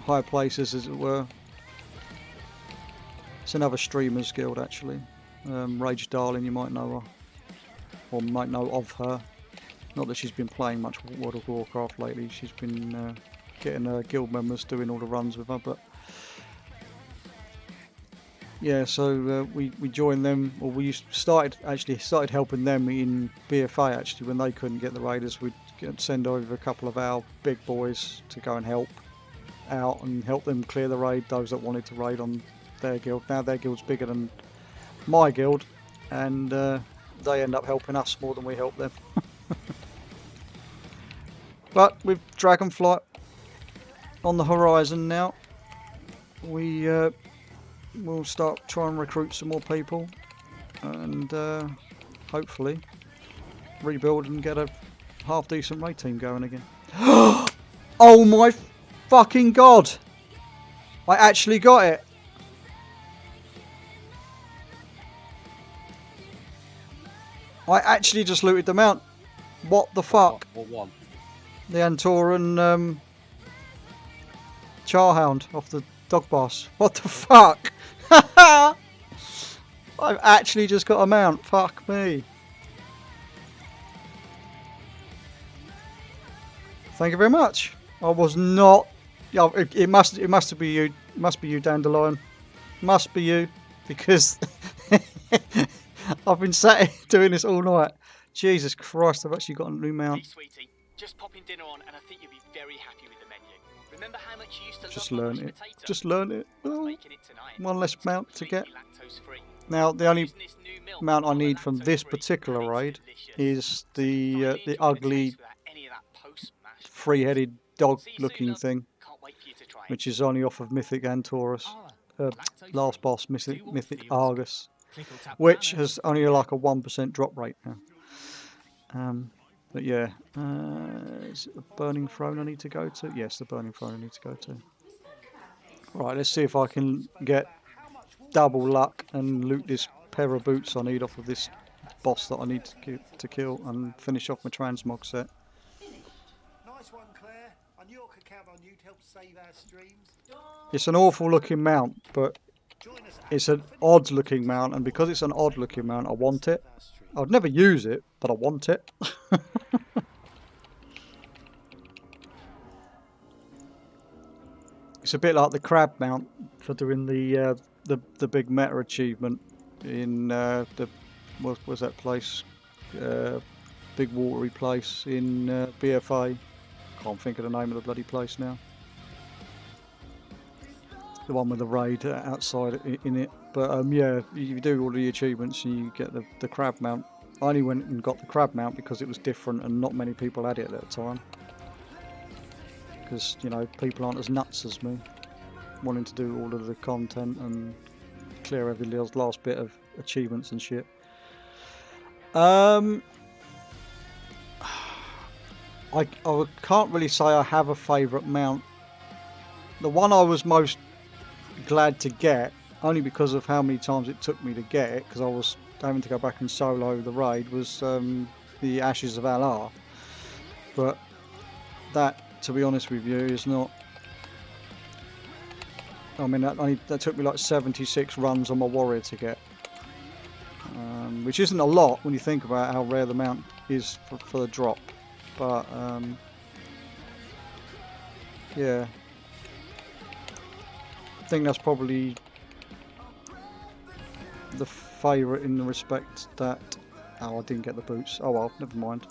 high places, as it were. It's another streamers guild, actually. Rage Darling, you might know her, or might know of her. Not that she's been playing much World of Warcraft lately. She's been getting her guild members doing all the runs with her, but yeah. So we joined them, or we started helping them in BFA. Actually, when they couldn't get the raiders, we'd send over a couple of our big boys to go and help out and help them clear the raid. Those that wanted to raid on their guild. Now their guild's bigger than my guild, and they end up helping us more than we help them. But with Dragonflight on the horizon now, we will start trying to recruit some more people and hopefully rebuild and get a half decent raid team going again. Oh my fucking god! I actually got it! I actually just looted the mount. What the fuck? What one? The Antoran Charhound off the dog boss. What the fuck? I've actually just got a mount. Fuck me. Thank you very much. I was not. Yeah, it must be you. It must be you, Dandelion. Must be you, because I've been sat here doing this all night. Jesus Christ, I've actually got a new mount. Hey, sweetie, just popping dinner on, and I think you'll be very happy with the menu. Remember how much you used to Just love my learn mashed it. potato? Just learn it. Well, I'm Oh, making it tonight. one less It's mount to get. completely lactose-free. Now, the only Using this new milk, mount I all need from this lactose-free, particular and it's raid delicious. is So you finally the enjoy the ugly taste without any of that post-mashed three-headed See you soon, dog-looking love. thing, Can't wait for you to try it. which is only off of Mythic Antorus. Last boss, Mythic Argus, which has only like a 1% drop rate now. But yeah, is it the Burning Throne I need to go to? Yes, the Burning Throne I need to go to. Right, let's see if I can get double luck and loot this pair of boots I need off of this boss that I need to kill and finish off my transmog set. Nice one, Claire. I knew I could count on you'd help save our streams? It's an awful looking mount, but it's an odd looking mount, and because it's an odd looking mount, I want it. I'd never use it, but I want it. It's a bit like the crab mount for doing the big meta achievement in the what was that place? Big watery place in BFA. Can't think of the name of the bloody place now. The one with the raid outside in it. But yeah, you do all the achievements and you get the crab mount. I only went and got the crab mount because it was different and not many people had it at the time. Because, you know, people aren't as nuts as me, wanting to do all of the content and clear every last bit of achievements and shit. I can't really say I have a favourite mount. The one I was most glad to get, only because of how many times it took me to get it, because I was having to go back and solo the raid, was the Ashes of Allah. But that, to be honest with you, is not... I mean, that took me like 76 runs on my warrior to get. Which isn't a lot when you think about how rare the mount is for the drop. But, yeah. I think that's probably the favourite in the respect that... Oh, I didn't get the boots. Oh well, never mind.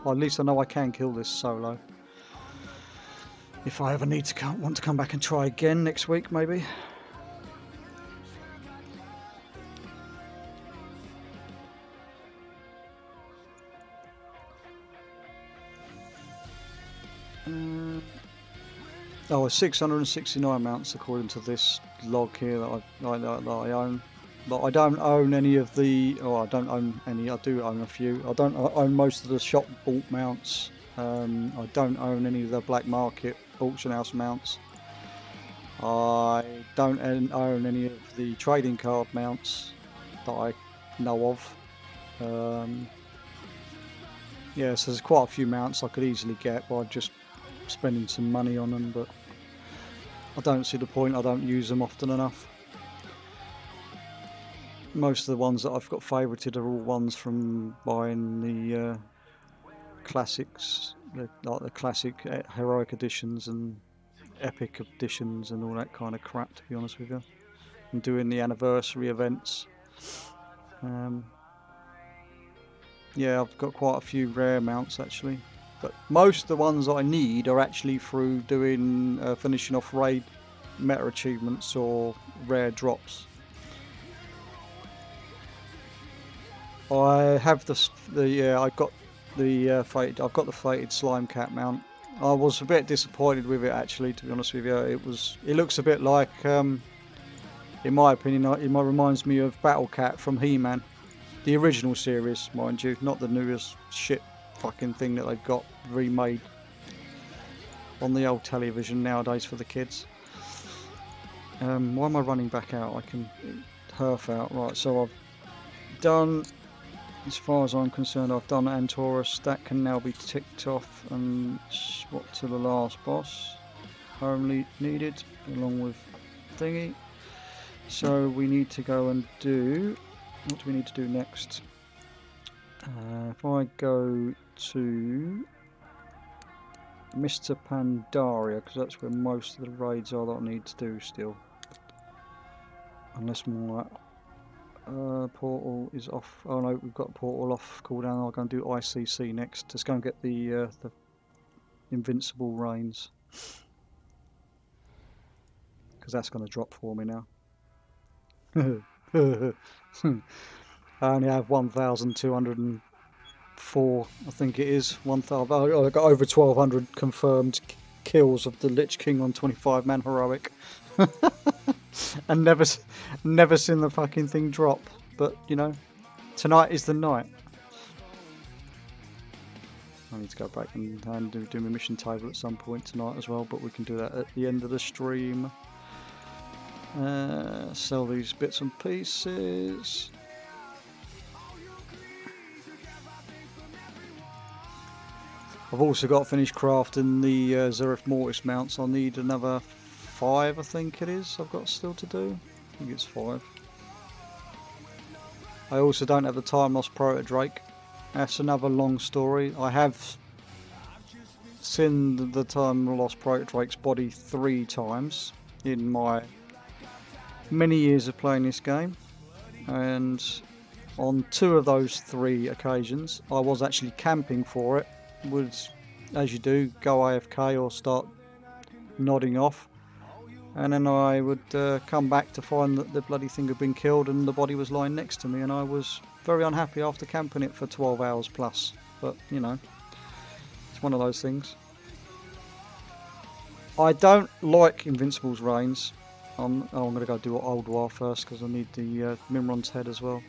Well, at least I know I can kill this solo. If I ever need to want to come back and try again next week, maybe. Oh, 669 mounts according to this log here that I own. But I don't own any of the... Oh, I don't own any. I do own a few. I don't own most of the shop bought mounts. I don't own any of the black market auction house mounts. I don't own any of the trading card mounts that I know of. Yeah, so there's quite a few mounts I could easily get by just spending some money on them, but I don't see the point. I don't use them often enough. Most of the ones that I've got favourited are all ones from buying the classics, like the classic heroic editions and epic editions and all that kind of crap, to be honest with you, and doing the anniversary events. Yeah, I've got quite a few rare mounts actually, but most of the ones I need are actually through doing finishing off raid meta achievements or rare drops. I have I've got the fated slime cat mount. I was a bit disappointed with it actually, to be honest with you. It looks a bit like, in my opinion, it reminds me of Battle Cat from He-Man, the original series, mind you, not the newest shit fucking thing that they've got remade on the old television nowadays for the kids. Why am I running back out? I can herf out. Right, so I've done, as far as I'm concerned, I've done Antorus. That can now be ticked off and swap to the last boss. Only needed, along with thingy. So we need to go and do... What do we need to do next? If I go to Mr. Pandaria, because that's where most of the raids are that I need to do still. Unless more... portal is off. Oh no, we've got portal off cooldown. I'll go and do ICC next. Let's go and get the invincible reigns, because that's going to drop for me now. I only have 1,204, I think it is. 1,000. I got over 1,200 confirmed kills of the Lich King on 25-man heroic. And never seen the fucking thing drop. But, you know, tonight is the night. I need to go back and do my mission table at some point tonight as well, but we can do that at the end of the stream. Sell these bits and pieces. I've also got to finish crafting the Zereth Mortis mounts. I need another 5, I think it is, I've got still to do. I think it's 5. I also don't have the Time Lost Proto Drake. That's another long story. I have seen the Time Lost Proto Drake's body 3 times in my many years of playing this game, and on 2 of those 3 occasions I was actually camping for it. Would, as you do, go AFK or start nodding off, and then I would come back to find that the bloody thing had been killed and the body was lying next to me, and I was very unhappy after camping it for 12 hours plus. But you know, it's one of those things. I don't like Invincible's reigns. I'm going to go do Old War first because I need the Mimron's head as well.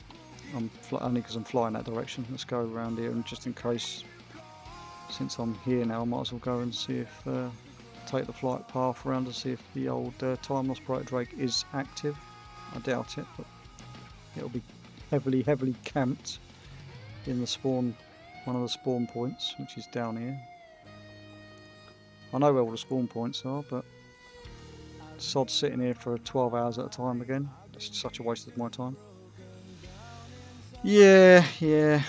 Only because I'm flying that direction. Let's go around here, and just in case, since I'm here now, I might as well go and see if take the flight path around to see if the old Time Lost Proto Drake is active. I doubt it, but it'll be heavily camped in the spawn, one of the spawn points, which is down here. I know where all the spawn points are, but sod sitting here for 12 hours at a time again. It's such a waste of my time. Yeah.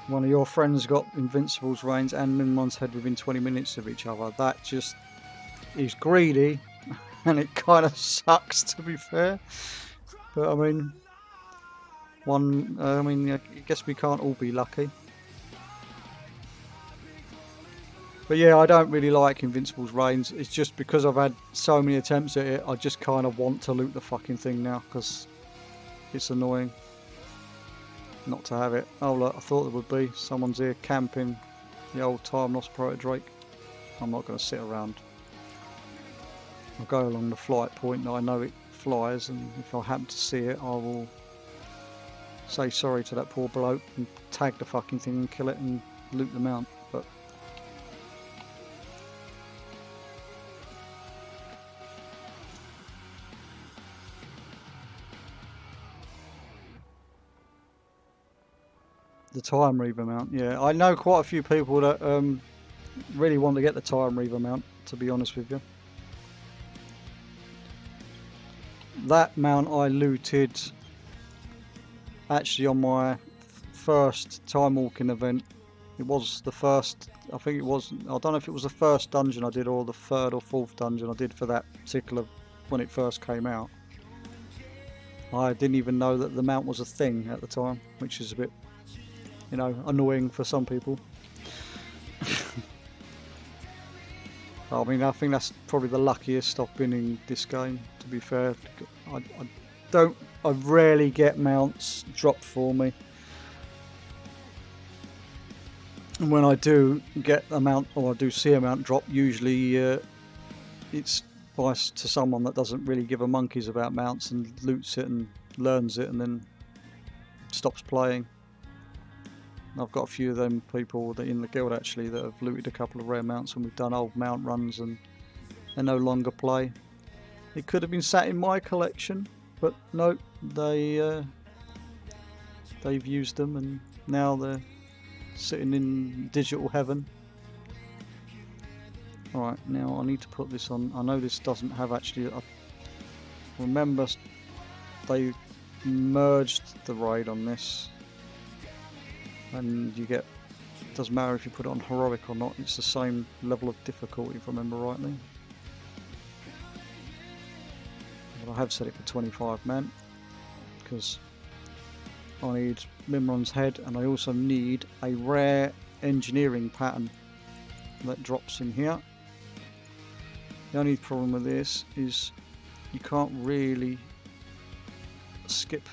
One of your friends got Invincible's reigns and Minmon's head within 20 minutes of each other. That just is greedy, and it kind of sucks, to be fair. But I mean, I guess we can't all be lucky. But yeah, I don't really like Invincible's reigns. It's just because I've had so many attempts at it, I just kind of want to loot the fucking thing now because it's annoying not to have it. Oh look, I thought there would be. Someone's here camping the old Time Lost Proto Drake. I'm not going to sit around. I'll go along the flight point that I know it flies, and if I happen to see it, I will say sorry to that poor bloke and tag the fucking thing and kill it and loot the mount. But the Time Reaver mount, yeah. I know quite a few people that really want to get the Time Reaver mount, to be honest with you. That mount I looted actually on my first Time Walking event. It was the first, I think it was, I don't know if it was the first dungeon I did or the 3rd or 4th dungeon I did for that particular, when it first came out. I didn't even know that the mount was a thing at the time, which is a bit, you know, annoying for some people. I mean, I think that's probably the luckiest I've been in this game, to be fair. I rarely get mounts dropped for me. And when I do get a mount, or I do see a mount drop, usually it's to someone that doesn't really give a monkeys about mounts and loots it and learns it and then stops playing. I've got a few of them people that in the guild actually that have looted a couple of rare mounts when we've done old mount runs and they no longer play. It could have been sat in my collection, but no, they've used them and now they're sitting in digital heaven. Alright, now I need to put this on. I know this doesn't have actually, I remember they merged the raid on this. And you get, it doesn't matter if you put it on heroic or not, it's the same level of difficulty if I remember rightly. But I have set it for 25 man because I need Mimron's head and I also need a rare engineering pattern that drops in here. The only problem with this is you can't really skip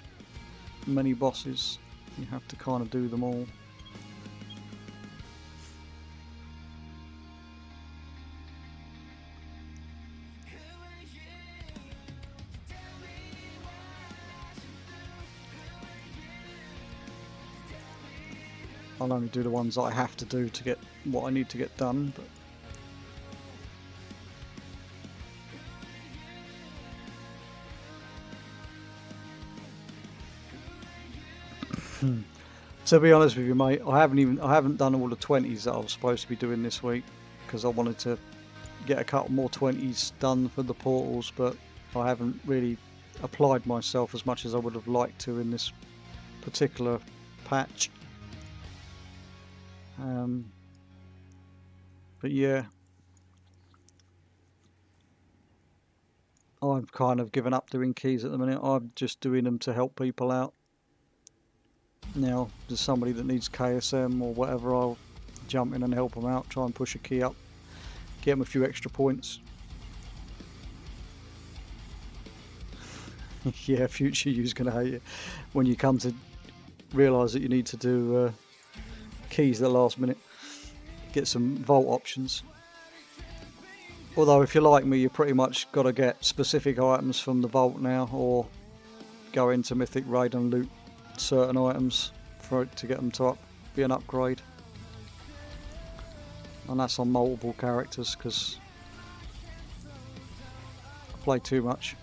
many bosses. You have to kind of do them all. I'll only do the ones that I have to do to get what I need to get done, but To be honest with you, mate, I haven't done all the 20s that I was supposed to be doing this week because I wanted to get a couple more 20s done for the portals, but I haven't really applied myself as much as I would have liked to in this particular patch. But yeah, I've kind of given up doing keys at the minute. I'm just doing them to help people out. Now, there's somebody that needs KSM or whatever, I'll jump in and help them out, try and push a key up, get them a few extra points. Yeah, future you's going to hate it when you come to realise that you need to do keys at the last minute. Get some vault options. Although if you're like me, you pretty much got to get specific items from the vault now, or go into Mythic Raid and loot certain items for it to get them to be an upgrade. And that's on multiple characters because I play too much.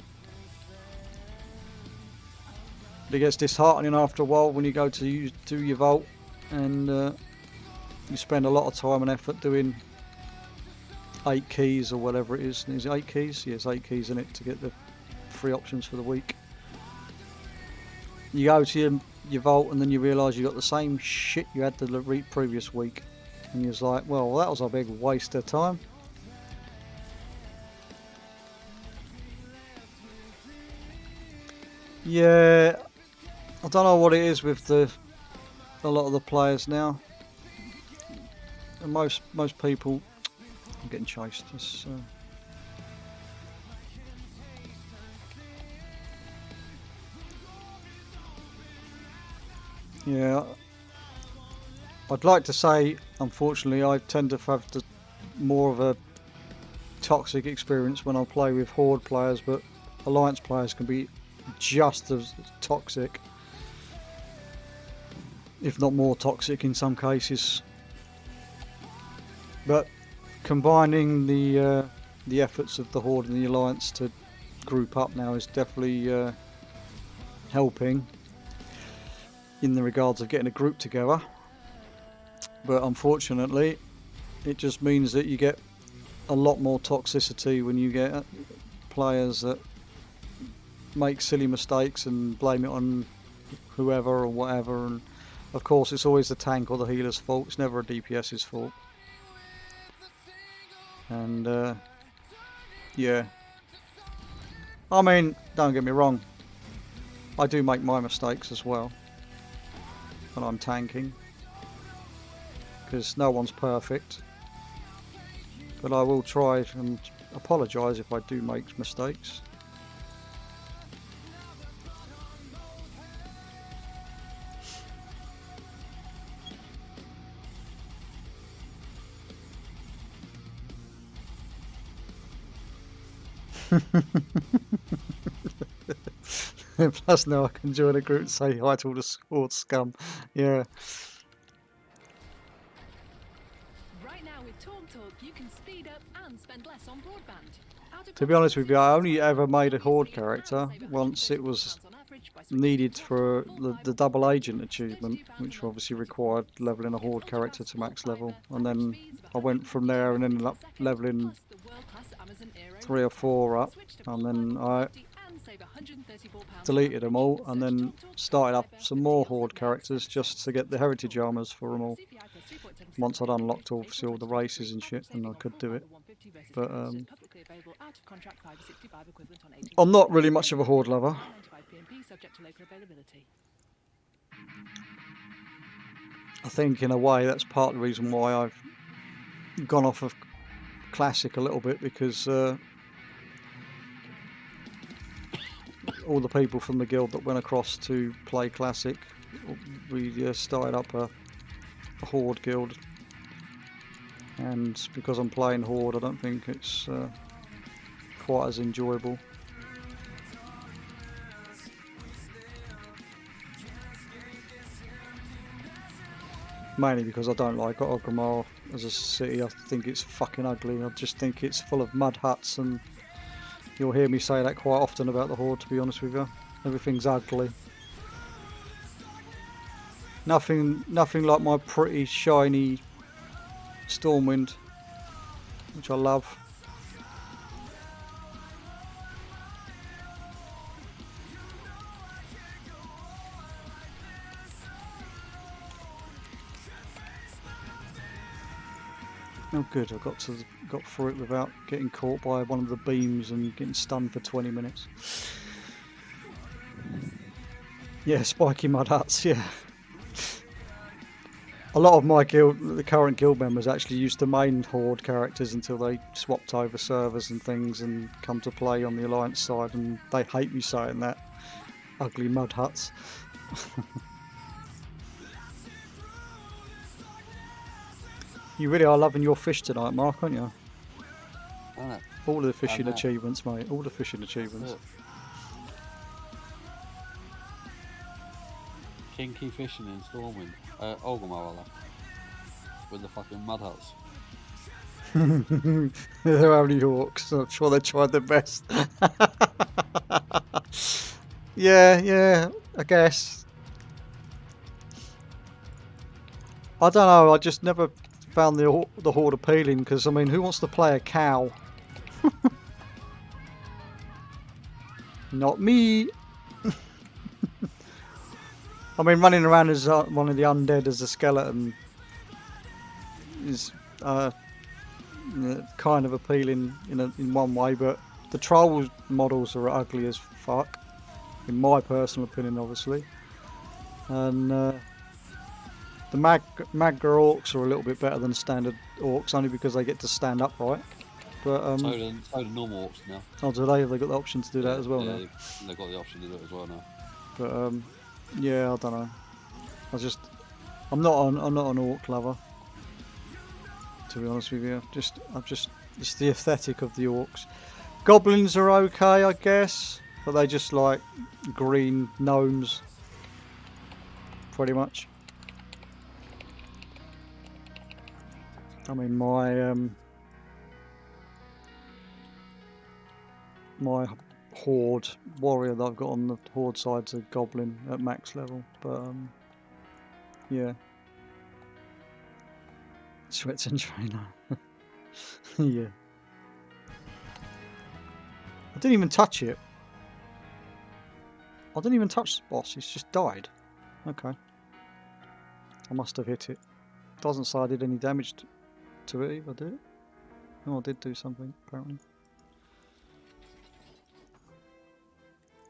But it gets disheartening after a while when you go to do your vault and you spend a lot of time and effort doing 8 keys or whatever it is. Is it 8 keys? Yes, 8 keys in it to get the free options for the week. You go to your vault and then you realise you got the same shit you had the previous week. And you're like, well, that was a big waste of time. Yeah, I don't know what it is with a lot of the players now. And most people, I'm getting chased. Yeah, I'd like to say, unfortunately, I tend to have more of a toxic experience when I play with Horde players, but Alliance players can be just as toxic, if not more toxic in some cases. But combining the efforts of the Horde and the Alliance to group up now is definitely helping in the regards of getting a group together. But unfortunately, it just means that you get a lot more toxicity when you get players that make silly mistakes and blame it on whoever or whatever. And of course, it's always the tank or the healer's fault. It's never a DPS's fault. And yeah, I mean, don't get me wrong, I do make my mistakes as well when I'm tanking, because no one's perfect, but I will try and apologise if I do make mistakes. Plus now I can join a group and say hi to all the Horde scum. Yeah. Right now with Talk, you can speed up and spend less on broadband. To be honest with you, I only ever made a Horde character once it was needed for the double agent achievement, which obviously required leveling a Horde character to max level, and then I went from there and ended up leveling 3 or 4 up, and then I deleted them all and then started up some more Horde characters just to get the heritage armors for them all. Once I'd unlocked obviously all the races and shit and I could do it. But I'm not really much of a Horde lover. I think in a way that's part of the reason why I've gone off of Classic a little bit, because all the people from the guild that went across to play Classic, we started up a Horde guild, and because I'm playing Horde I don't think it's quite as enjoyable. Mainly because I don't like Orgrimmar as a city. I think it's fucking ugly. I just think it's full of mud huts, and you'll hear me say that quite often about the Horde, to be honest with you. Everything's ugly. Nothing like my pretty shiny Stormwind, which I love. Oh good, I got through it without getting caught by one of the beams and getting stunned for 20 minutes. Yeah, spiky mud huts, yeah. A lot of my the current guild members actually used to main Horde characters until they swapped over servers and things and come to play on the Alliance side, and they hate me saying that. Ugly mud huts. You really are loving your fish tonight, Mark, aren't you? All the fishing achievements, mate. All the fishing achievements. Kinky fishing in Stormwind. Orgrimmar, with the fucking mud huts. They're only orcs. I'm sure they tried their best. Yeah, I guess. I don't know. I just never found the Horde appealing because, I mean, who wants to play a cow? Not me. I mean, running around as one of the undead as a skeleton is kind of appealing in one way, but the troll models are ugly as fuck, in my personal opinion, obviously. And the Magger orcs are a little bit better than standard orcs, only because they get to stand upright. But so do normal orcs now. Oh, do they? Have they got the option to do that as well now? They've got the option to do it as well now. But yeah, I don't know. I'm not an orc lover, to be honest with you. It's the aesthetic of the orcs. Goblins are okay, I guess, but they just like green gnomes, pretty much. I mean, my Horde warrior that I've got on the Horde side's a goblin at max level, but yeah. Sweats and trainer. Yeah. I didn't even touch it. I didn't even touch the boss, it's just died. Okay. I must have hit it. Doesn't say I did any damage to it either, did it? Oh, I did do something, apparently.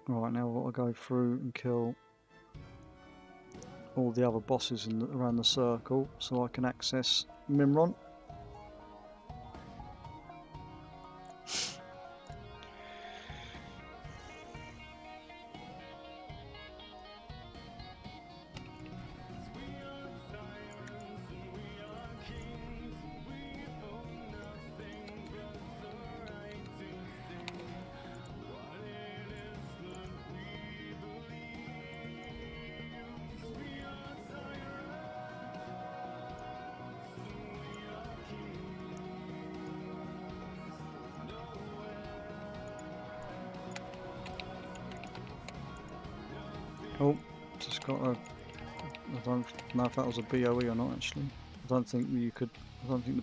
Right, now I've got to go through and kill all the other bosses around the circle so I can access Mimron. Oh, just got a... I don't know if that was a BOE or not, actually. I don't think the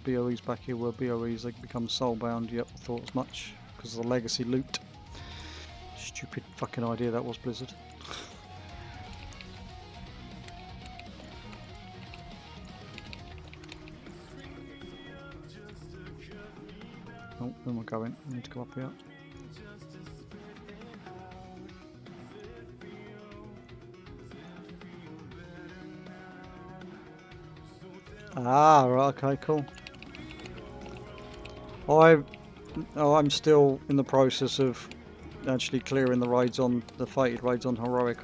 BOEs back here were BOEs. They become soulbound. Yep, I thought as much because of the legacy loot. Stupid fucking idea that was, Blizzard. Oh, where am I going? I need to go up here. Ah, right, okay, cool. I'm still in the process of actually clearing the raids on the fated raids on heroic.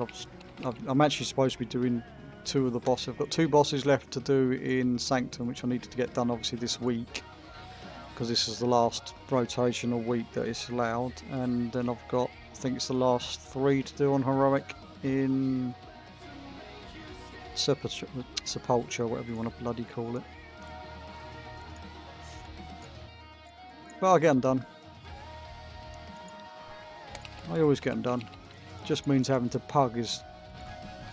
I'm actually supposed to be doing 2 of the bosses. I've got 2 bosses left to do in Sanctum, which I needed to get done obviously this week because this is the last rotational week that it's allowed, and then I've got, I think it's the last 3 to do on heroic in Sepulture, whatever you want to bloody call it. Well, I'll get them done. I always get them done. Just means having to pug is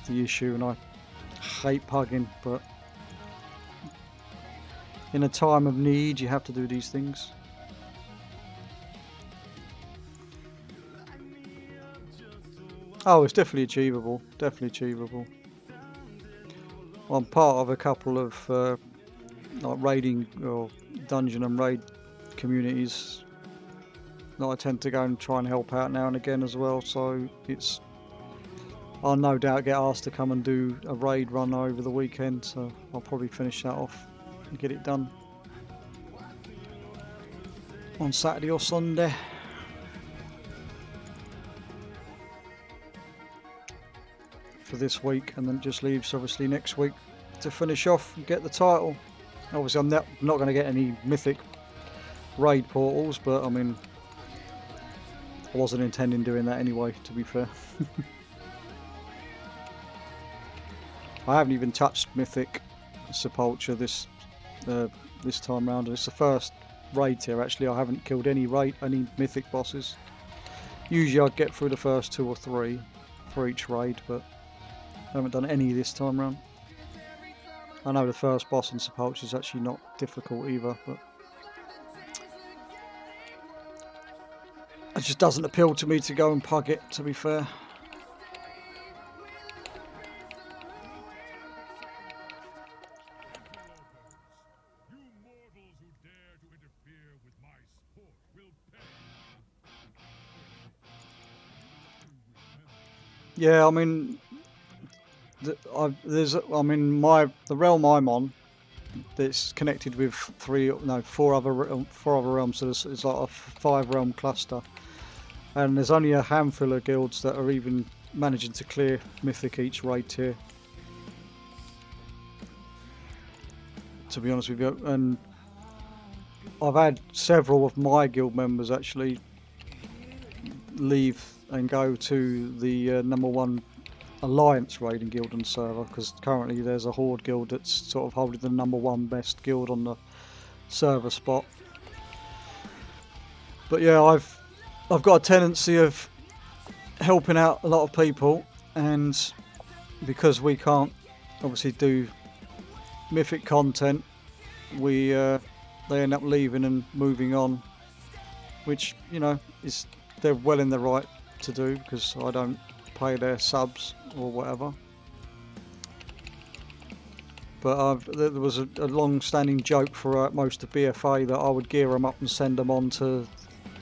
the issue, and I hate pugging, but in a time of need, you have to do these things. Oh, it's definitely achievable. Definitely achievable. I'm part of a couple of like raiding or dungeon and raid communities that I tend to go and try and help out now and again as well. So I'll no doubt get asked to come and do a raid run over the weekend. So I'll probably finish that off and get it done on Saturday or Sunday. For this week, and then it just leaves obviously next week to finish off and get the title. Obviously I'm not going to get any mythic raid portals, but I mean I wasn't intending doing that anyway, to be fair. I haven't even touched mythic sepulture this time round, and it's the first raid tier actually. I haven't killed any mythic bosses. Usually I'd get through the first 2 or 3 for each raid, but I haven't done any this time round. I know the first boss in Sepulture is actually not difficult either, but it just doesn't appeal to me to go and pug it, to be fair. Yeah, I mean, the realm I'm on, that's connected with 4 other realms, so it's like a 5 realm cluster, and there's only a handful of guilds that are even managing to clear mythic each raid tier, to be honest with you. And I've had several of my guild members actually leave and go to the #1 Alliance raiding guild on the server, because currently there's a Horde guild that's sort of holding the #1 best guild on the server spot. But yeah, I've got a tendency of helping out a lot of people, and because we can't obviously do mythic content, they end up leaving and moving on, which, you know, they're well in the right to do, because I don't pay their subs or whatever. But there was a long-standing joke for most of BFA that I would gear them up and send them on to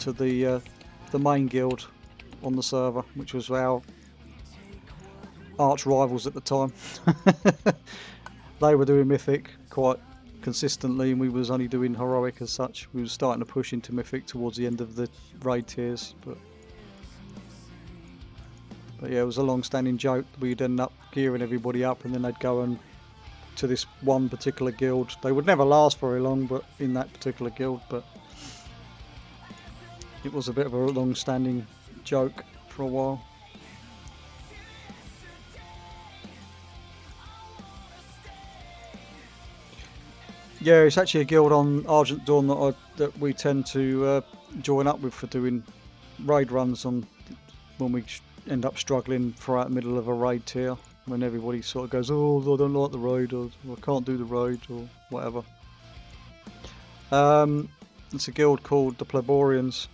the main guild on the server, which was our arch rivals at the time. They were doing mythic quite consistently, and we was only doing heroic as such. We were starting to push into mythic towards the end of the raid tiers, but yeah, it was a long-standing joke. We'd end up gearing everybody up, and then they'd go and to this one particular guild. They would never last very long, but in that particular guild. But it was a bit of a long-standing joke for a while. Yeah, it's actually a guild on Argent Dawn that we tend to join up with for doing raid runs on when we end up struggling throughout the middle of a raid tier, when everybody sort of goes, oh, I don't like the raid, or I can't do the raid, or whatever. It's a guild called the Pleborians.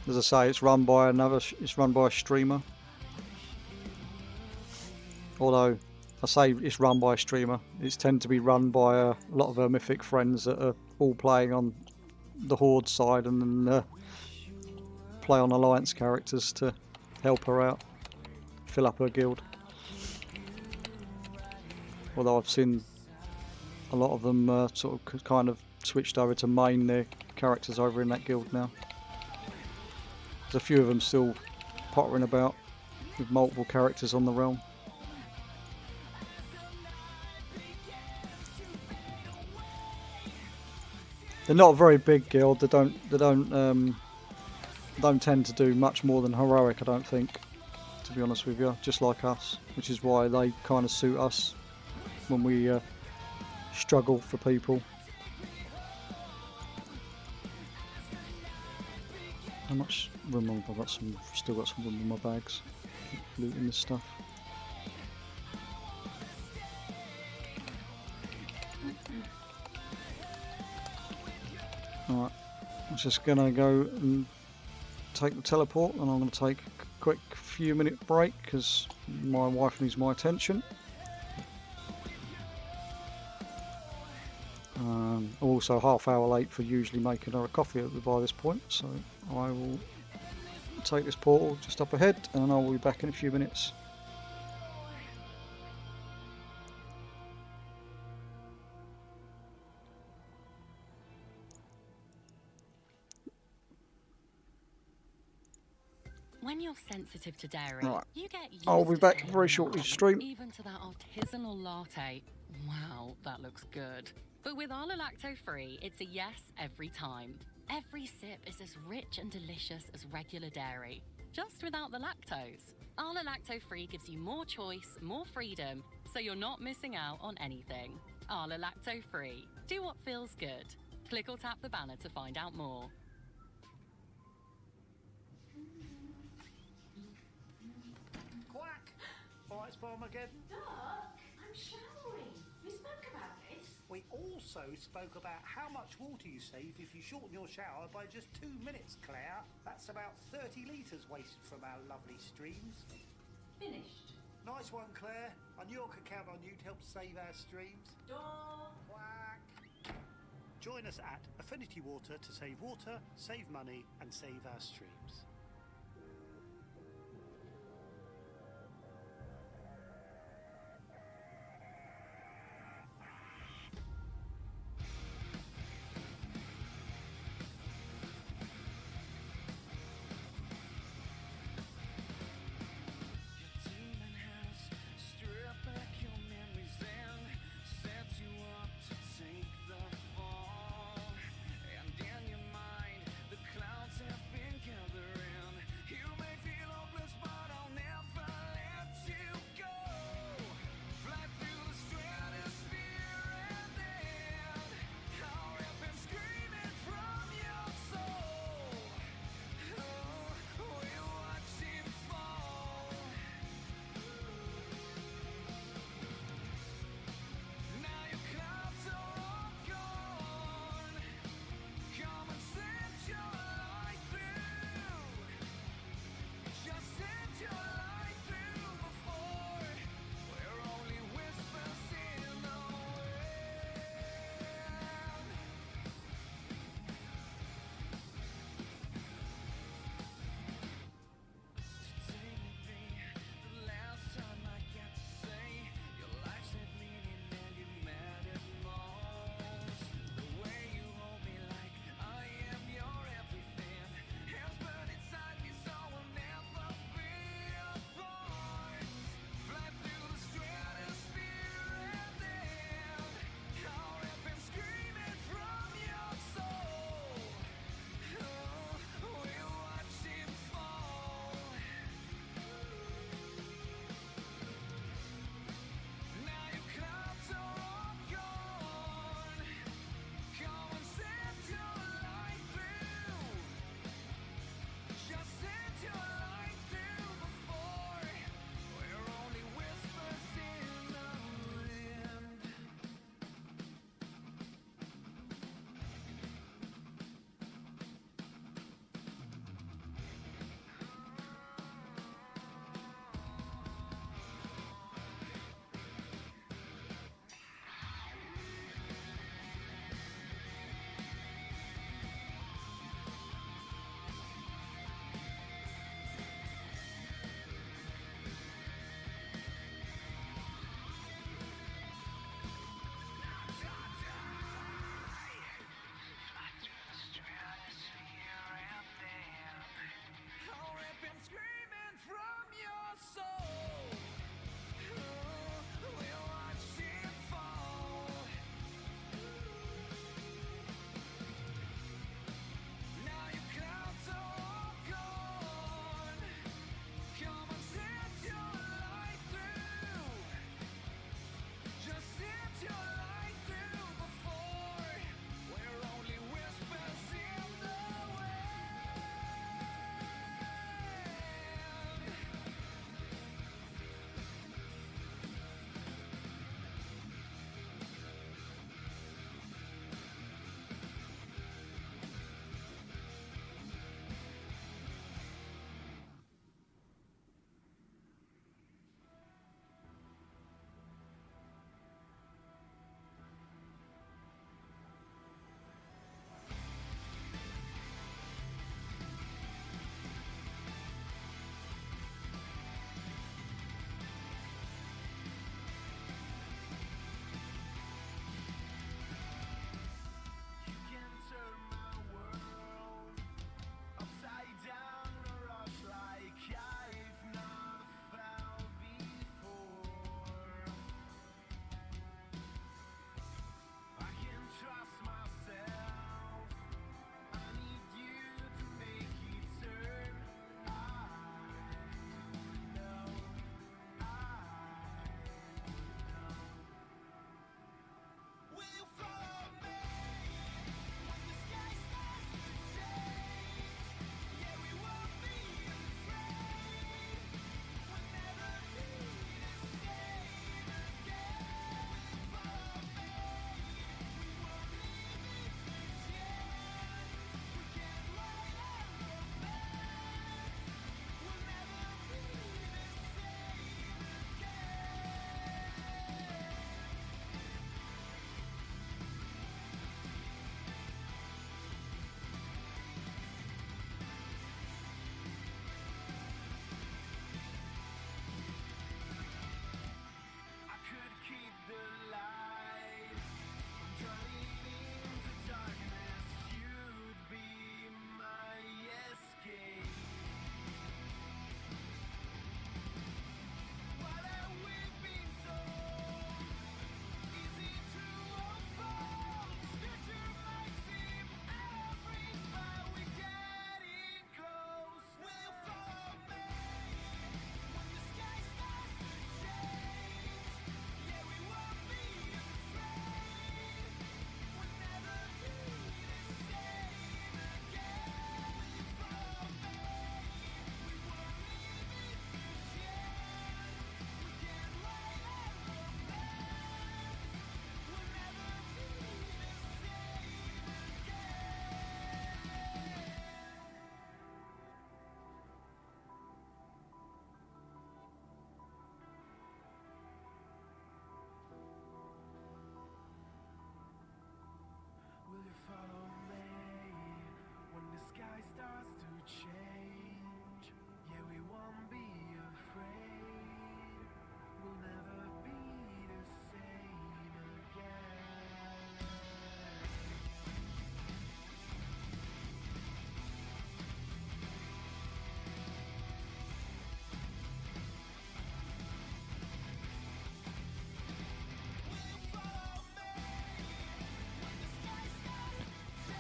As I say, it's run by a streamer. Although I say it's run by a streamer, it's tend to be run by a lot of her mythic friends that are all playing on the Horde side, and then play on Alliance characters to help her out, fill up her guild. Although I've seen a lot of them sort of kind of switched over to main their characters over in that guild now. There's a few of them still pottering about with multiple characters on the realm. They're not a very big guild. They don't tend to do much more than heroic, I don't think, to be honest with you, just like us, which is why they kind of suit us when we struggle for people. How much room have I got? Still got some room in my bags. Keep looting this stuff. Alright, I'm just going to go and take the teleport, and I'm going to take a quick few minute break because my wife needs my attention. Also half hour late for usually making her a coffee by this point, so I will take this portal just up ahead and I will be back in a few minutes. When you're sensitive to dairy, Right. you get used I'll be to back saying very shortly no, to stream. even to that artisanal latte. Wow, that looks good. But with Arla Lacto Free, it's a yes every time. Every sip is as rich and delicious as regular dairy, just without the lactose. Arla Lacto Free gives you more choice, more freedom, so you're not missing out on anything. Arla Lacto Free. Do what feels good. Click or tap the banner to find out more. Quack! Alright, Sparmageddon. Doc, I'm showering. We spoke about this. We also spoke about how much water you save if you shorten your shower by just 2 minutes, Claire. That's about 30 litres wasted from our lovely streams. Finished. Nice one, Claire. I knew I could count on you to help save our streams. Door. Quack! Join us at Affinity Water to save water, save money, and save our streams. And in your mind, the clouds have been gathering.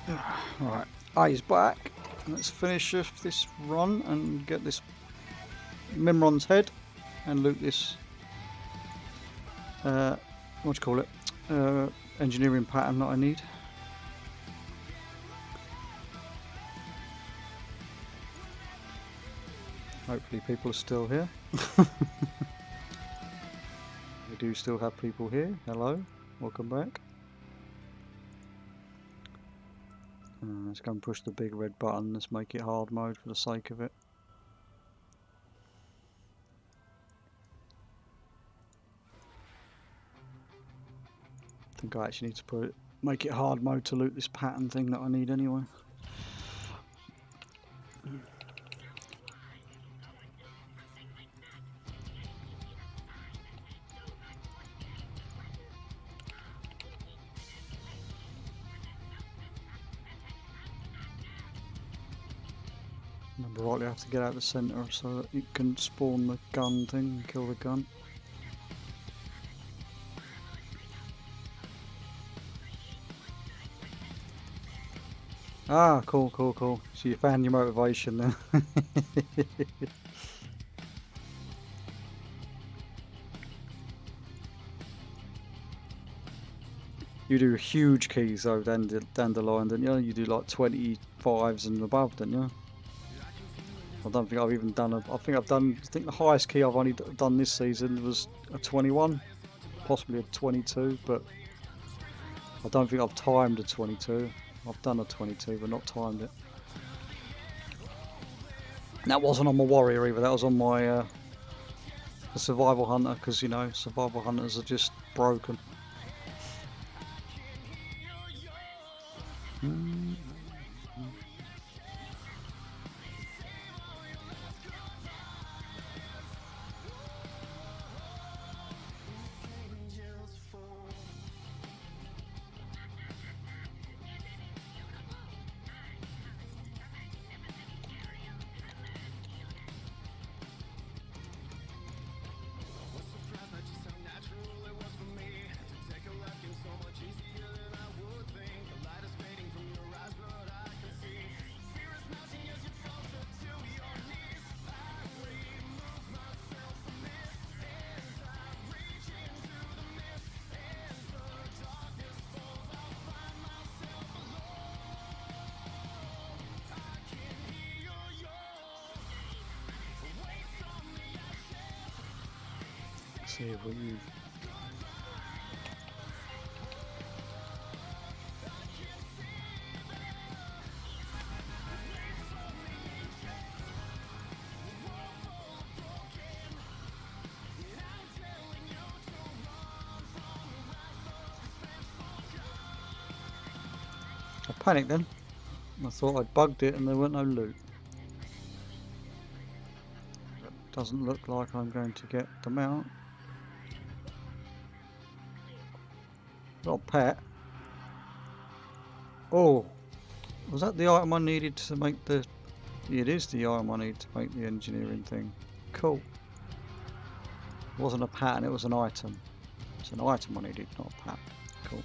Right, A's back. Let's finish off this run and get this Mimron's head and loot this, what do you call it, engineering pattern that I need. Hopefully people are still here. We do still have people here. Hello, welcome back. Let's go and push the big red button. Let's make it hard mode for the sake of it. I think I actually need to make it hard mode to loot this pattern thing that I need anyway. Remember rightly, I have to get out the centre so that it can spawn the gun thing and kill the gun. Ah, cool, cool, cool. So you found your motivation then. You do huge keys though, Dandelion, don't you? You do like 25s and above, don't you? I don't think I've even done I think the highest key I've only done this season was a 21, possibly a 22, but I don't think I've timed a 22. I've done a 22 but not timed it. And that wasn't on my warrior either, that was on my the survival hunter, because you know, survival hunters are just broken. See if we use. I panicked then. I thought I'd bugged it and there weren't no loot. Doesn't look like I'm going to get the mount. Got a pet. Oh, was that the item I needed to make the... It is the item I need to make the engineering thing. Cool. It wasn't a pattern, it was an item. It's an item I needed, not a pattern. Cool.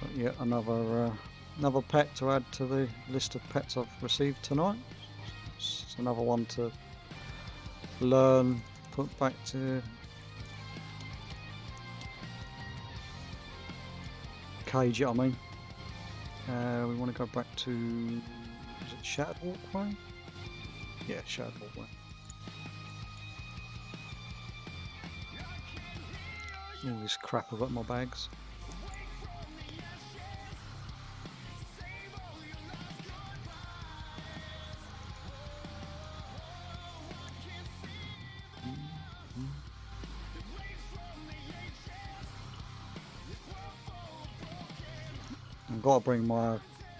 But yet another pet to add to the list of pets I've received tonight. It's another one to learn, put back to cage it, I mean. We want to go back to, is it Shattered Walkway? Yeah, Shattered Walkway. All this crap I've got in my bags.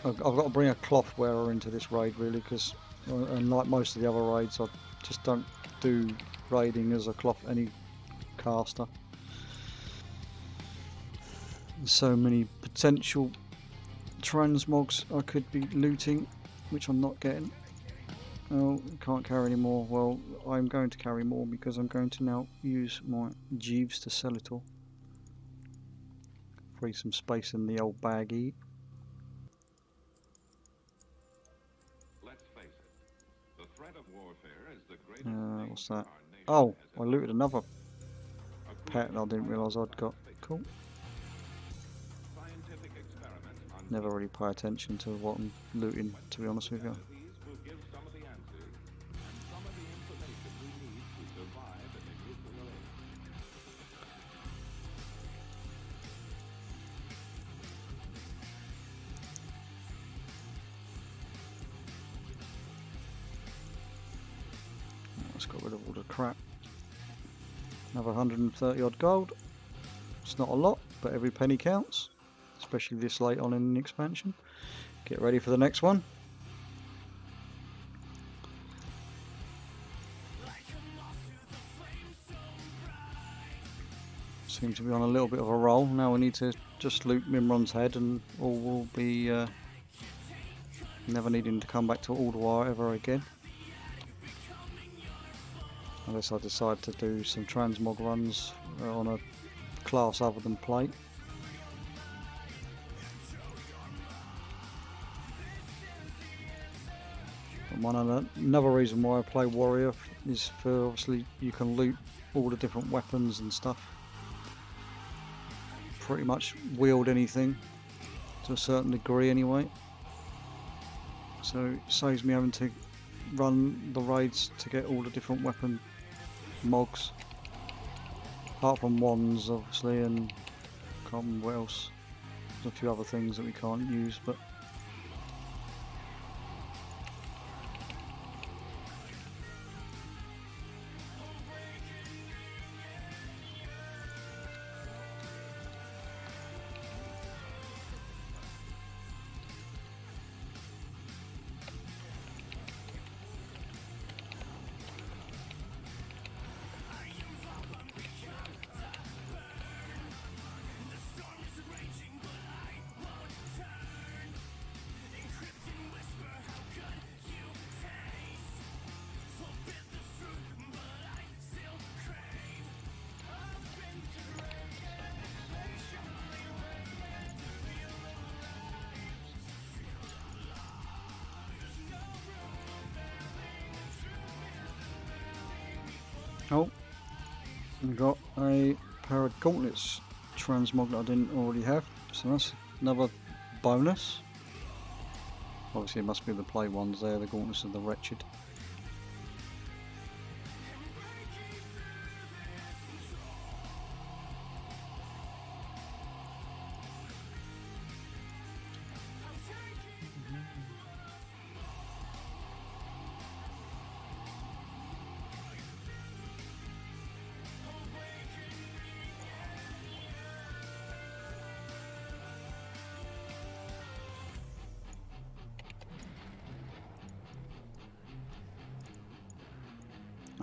I've got to bring a cloth wearer into this raid really, because unlike most of the other raids, I just don't do raiding as any caster. There's so many potential transmogs I could be looting, which I'm not getting. Oh, can't carry any more. Well, I'm going to carry more because I'm going to now use my Jeeves to sell it all. Free some space in the old baggie. What's that? Oh, I looted another pet that I didn't realise I'd got. Cool. Never really pay attention to what I'm looting, to be honest with you. Let's get rid of all the crap. Another 130 odd gold. It's not a lot, but every penny counts, especially this late on in the expansion. Get ready for the next one. Seem to be on a little bit of a roll. Now we need to just loot Mimron's head and all will be never needing to come back to Alderwire ever again. Unless I decide to do some transmog runs on a class other than plate. Another reason why I play Warrior is for obviously you can loot all the different weapons and stuff. Pretty much wield anything to a certain degree anyway. So it saves me having to run the raids to get all the different weapon mogs. Apart from wands obviously, and can't remember what else. There's a few other things that we can't use, but oh, we got a pair of gauntlets transmog that I didn't already have, so that's another bonus. Obviously it must be the play ones there, the gauntlets of the wretched.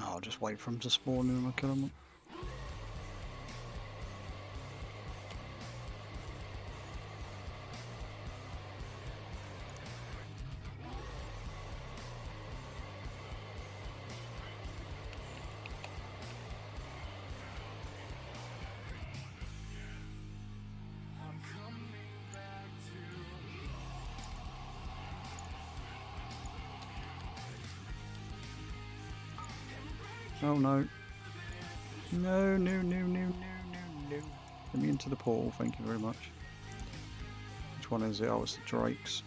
I'll just wait for them to spawn and I'll kill them. Oh no. No, no, no, no, no, no, no. Let me into the portal, thank you very much. Which one is it? Oh, it's the Drakes.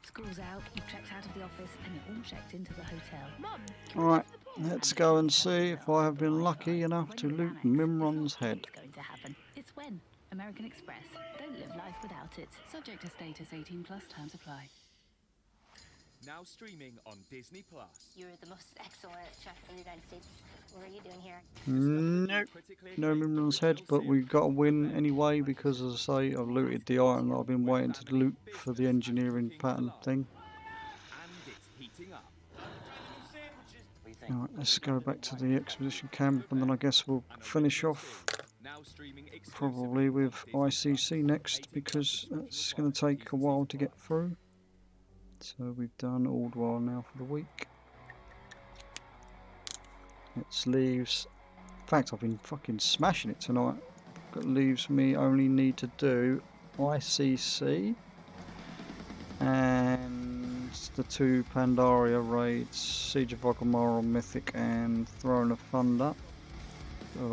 School's out, you've checked out of the office, and you're all checked into the hotel. Mum, Alright, let's go and see if I have been lucky enough to loot Mimron's head. it's going to happen. It's when American Express. Don't live life without it. Subject to status 18 plus terms apply. Now streaming on Disney Plus. You're the most excellent chef in the United States. What are you doing here? Nope. No Minions heads, but we've got to win anyway because, as I say, I've looted the item that I've been waiting to loot for the engineering pattern thing. And it's heating up. Alright, let's go back to the expedition camp and then I guess we'll finish off Now streaming probably with ICC next because it's going to take a while to get through. So we've done Aldwar now for the week. It leaves, in fact I've been fucking smashing it tonight. It leaves me only need to do ICC and the 2 Pandaria raids, Siege of Ogamaru Mythic and Throne of Thunder.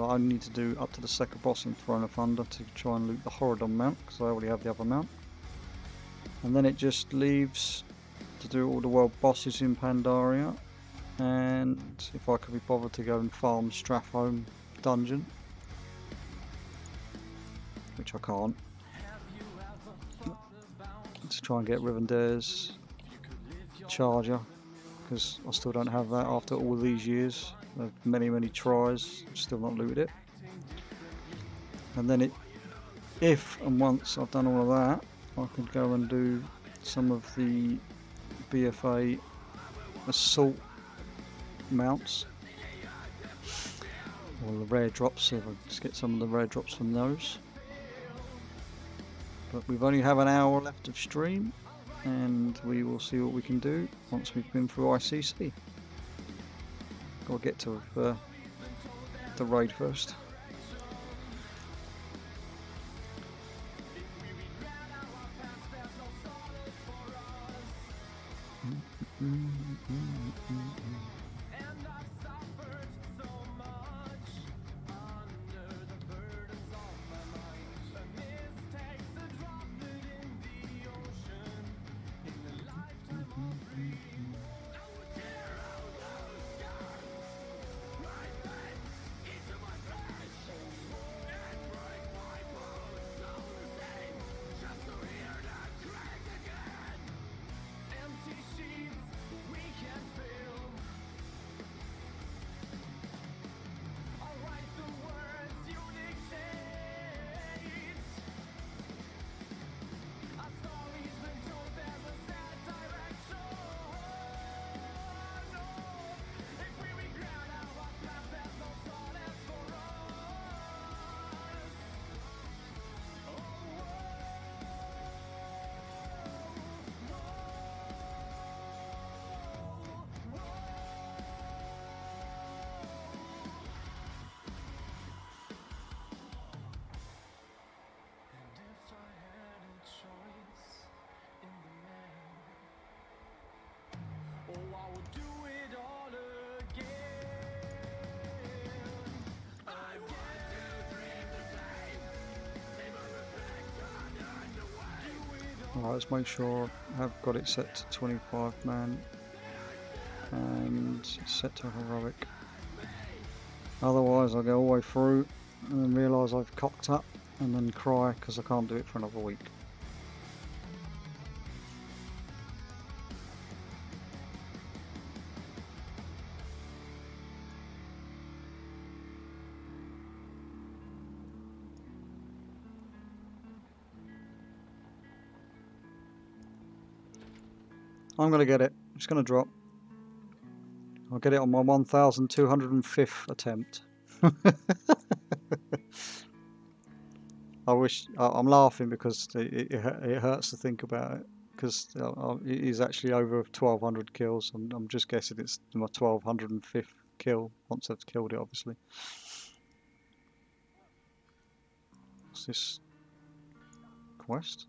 I need to do up to the second boss in Throne of Thunder to try and loot the Horadon mount because I already have the other mount. And then it just leaves to do all the world bosses in Pandaria, and if I could be bothered to go and farm Strathholm dungeon, which I can't, to try and get Rivendare's charger because I still don't have that after all these years of many tries. Still not looted it. And then if and once I've done all of that, I could go and do some of the BFA assault mounts or the rare drops, see if I can just get some of the rare drops from those. But we've only have an hour left of stream and we will see what we can do once we've been through ICC. Gotta get to the raid first. Alright, let's make sure I have got it set to 25 man and set to heroic. Otherwise I'll go all the way through and then realise I've cocked up and then cry because I can't do it for another week. I'm going to get it. It's going to drop. I'll get it on my 1205th attempt. I wish... I'm laughing because it hurts to think about it. Because it is actually over 1200 kills. I'm just guessing it's my 1205th kill. Once I've killed it, obviously. What's this? Quest?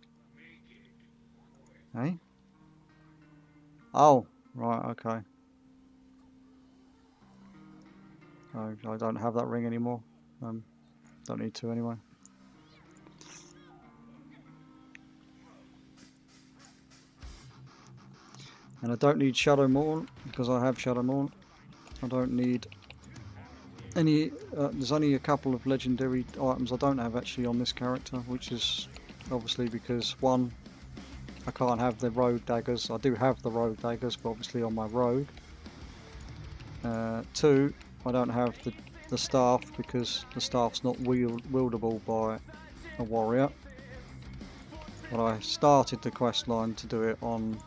Hey? Oh, right, okay. Oh, I don't have that ring anymore. Don't need to anyway. And I don't need Shadow Morn because I have Shadow Morn. I don't need any. There's only a couple of legendary items I don't have actually on this character, which is obviously because one, I can't have the rogue daggers. I do have the rogue daggers, but obviously on my rogue. 2, I don't have the staff because the staff's not wieldable by a warrior. But I started the quest line to do it on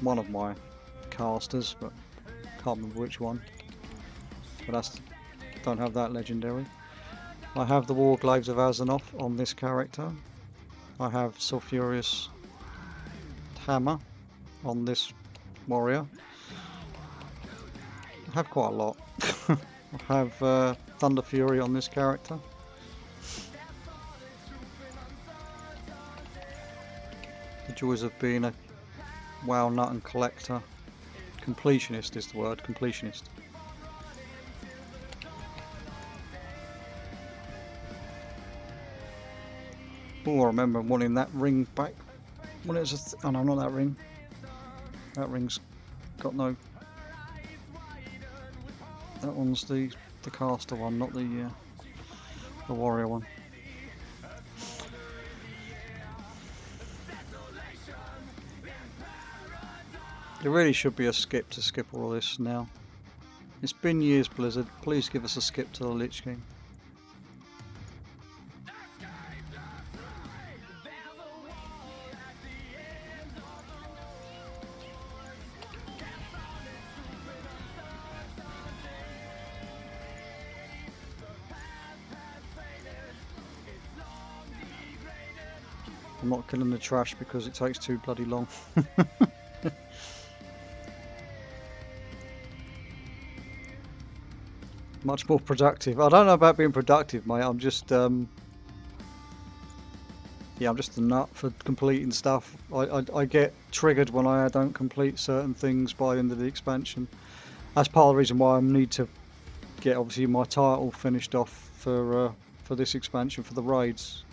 one of my casters, but can't remember which one. But don't have that legendary. I have the Warglaives of Azzinoth on this character. I have Sulfurious Hammer on this warrior. I have quite a lot. I have Thunder Fury on this character. The joys of being a WoW nut and collector. Completionist is the word, completionist. Oh, I remember wanting that ring back when it was oh no, not that ring. That ring's got no... That one's the caster one, not the warrior one. There really should be a skip to skip all of this now. It's been years, Blizzard. Please give us a skip to the Lich King. I'm not killing the trash because it takes too bloody long. Much more productive. I don't know about being productive, mate. I'm just yeah, I'm just a nut for completing stuff. I get triggered when I don't complete certain things by the end of the expansion. That's part of the reason why I need to get obviously my title finished off for this expansion for the raids.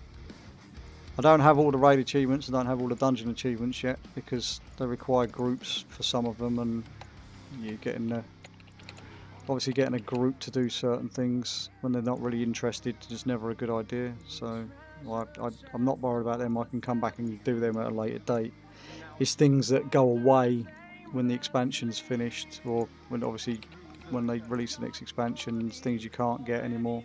I don't have all the raid achievements. I don't have all the dungeon achievements yet because they require groups for some of them, and you're getting obviously getting a group to do certain things when they're not really interested is just never a good idea. So I'm not worried about them. I can come back and do them at a later date. It's things that go away when the expansion's finished, or when obviously when they release the next expansion, it's things you can't get anymore.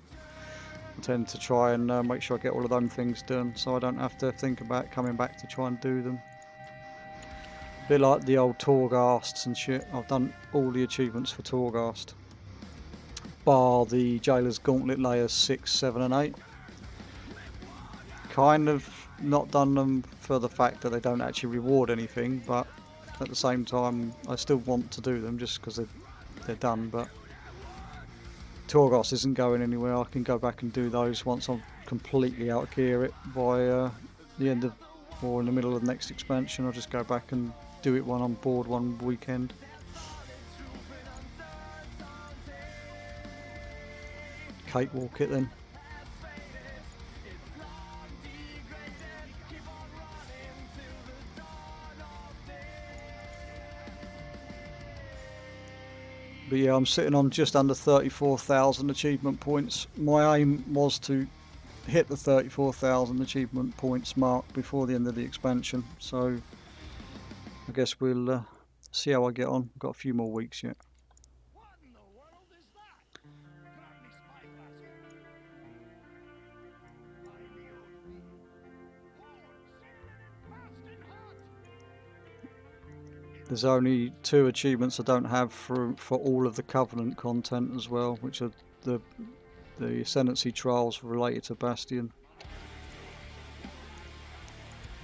I tend to try and make sure I get all of them things done so I don't have to think about coming back to try and do them. A bit like the old Torghasts and shit. I've done all the achievements for Torghast, bar the Jailer's Gauntlet layers 6, 7 and 8. Kind of not done them for the fact that they don't actually reward anything, but at the same time I still want to do them just because they're done. But Torghast isn't going anywhere. I can go back and do those once I'm completely out of gear it by the end of or in the middle of the next expansion. I'll just go back and do it when I'm bored one weekend. Cakewalk it then. But yeah, I'm sitting on just under 34,000 achievement points. My aim was to hit the 34,000 achievement points mark before the end of the expansion. So I guess we'll see how I get on. I've got a few more weeks yet. There's only 2 achievements I don't have for all of the Covenant content as well, which are the Ascendancy trials related to Bastion.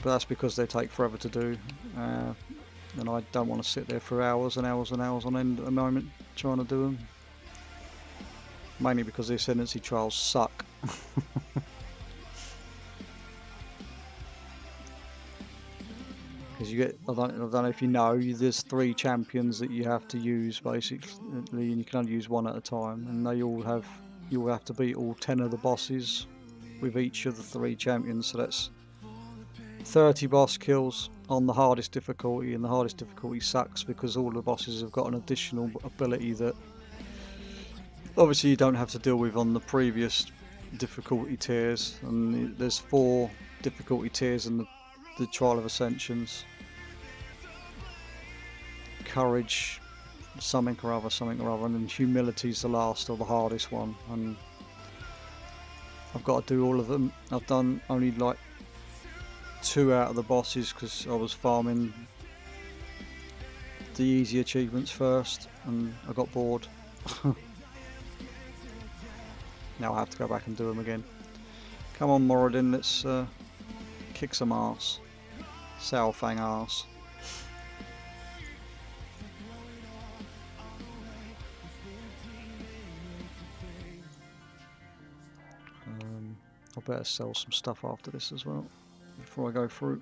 But that's because they take forever to do, and I don't want to sit there for hours and hours and hours on end at the moment trying to do them. Mainly because the Ascendancy trials suck. Because you get, I don't know if you know, there's 3 champions that you have to use basically, and you can only use one at a time, and they all have, you will have to beat all 10 of the bosses with each of the 3 champions, so that's 30 boss kills on the hardest difficulty, and the hardest difficulty sucks because all the bosses have got an additional ability that obviously you don't have to deal with on the previous difficulty tiers, and there's 4 difficulty tiers in the Trial of Ascensions. courage, something or other, and then humility's the last or the hardest one, and I've got to do all of them. I've done only like 2 out of the bosses because I was farming the easy achievements first and I got bored. Now I have to go back and do them again. Come on, Moradin, let's kick some ass. Saurfang ass. I better sell some stuff after this as well, before I go through.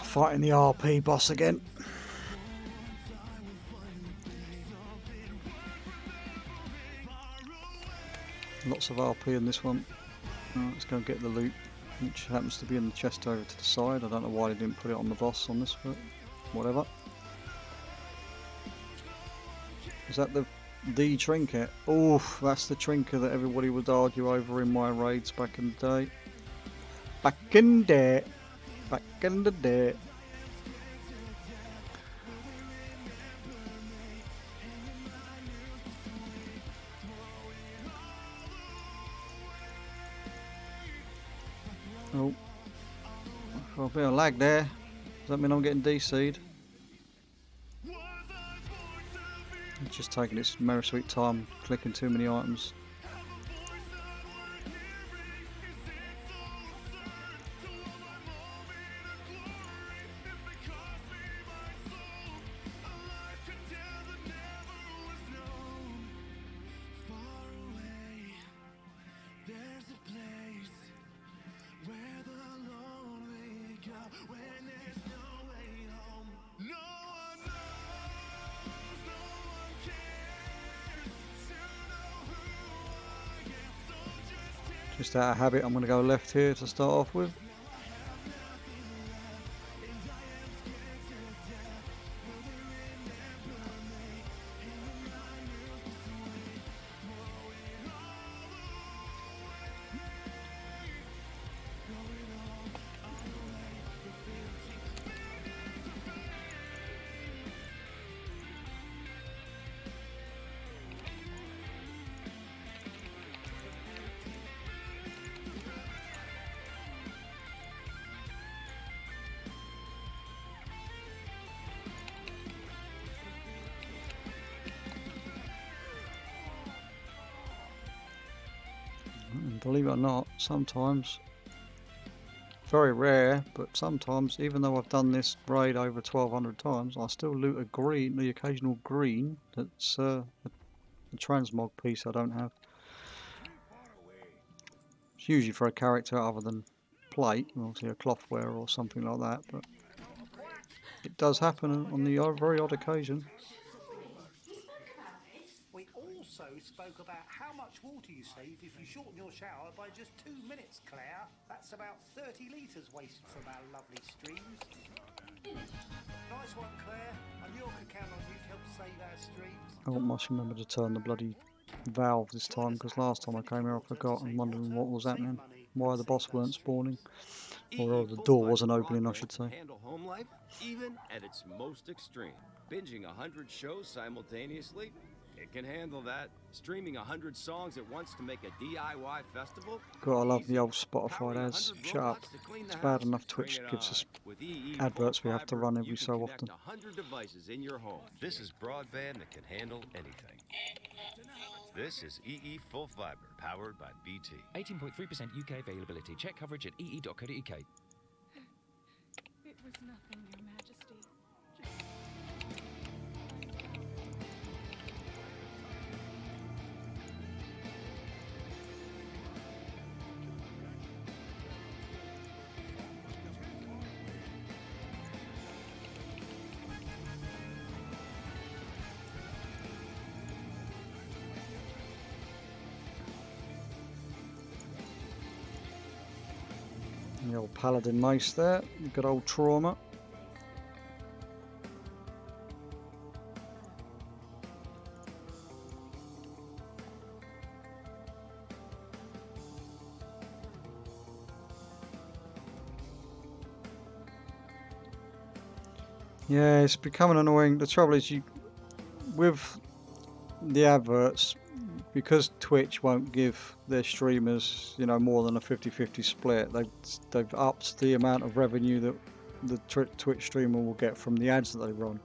Fighting the RP boss again. Lots of RP in this one. Right, let's go and get the loot, which happens to be in the chest over to the side. I don't know why they didn't put it on the boss on this, but whatever. Is that the trinket? Oof, that's the trinket that everybody would argue over in my raids back in the day. Back in the day. Back in the day. Oh, got a bit of lag there. Does that mean I'm getting DC'd? It's just taking its merry sweet time, clicking too many items. Just out of habit, I'm going to go left here to start off with. And believe it or not, sometimes, very rare, but sometimes, even though I've done this raid over 1200 times, I still loot a green, the occasional green, that's a transmog piece I don't have. It's usually for a character other than plate, obviously a cloth wearer or something like that, but it does happen on the very odd occasion. We also spoke about how much water you save if you shorten your shower by just 2 minutes, Claire. That's about 30 litres wasted from our lovely streams. Nice one, Claire. I knew I could count on you to help save our streams. I must remember to turn the bloody valve this time, because last time I came here I forgot and wondering what was happening, why the boss weren't spawning, or the door wasn't opening I should say. Handle home life even at its most extreme. Binging 100 shows simultaneously? It can handle that. Streaming 100 songs at once to make a DIY festival? Gotta love the old Spotify ads. Shut up. It's bad enough Twitch gives us adverts we have to run every so often. 100 devices in your home. This is broadband that can handle anything. This is EE Full Fiber, powered by BT. 18.3% UK availability. Check coverage at ee.co.uk. It was nothing, Your Majesty. The old paladin mace there, good old trauma. Yeah, it's becoming annoying. The trouble is, with the adverts, because Twitch won't give their streamers, more than a 50-50 split. They've upped the amount of revenue that the Twitch streamer will get from the ads that they run,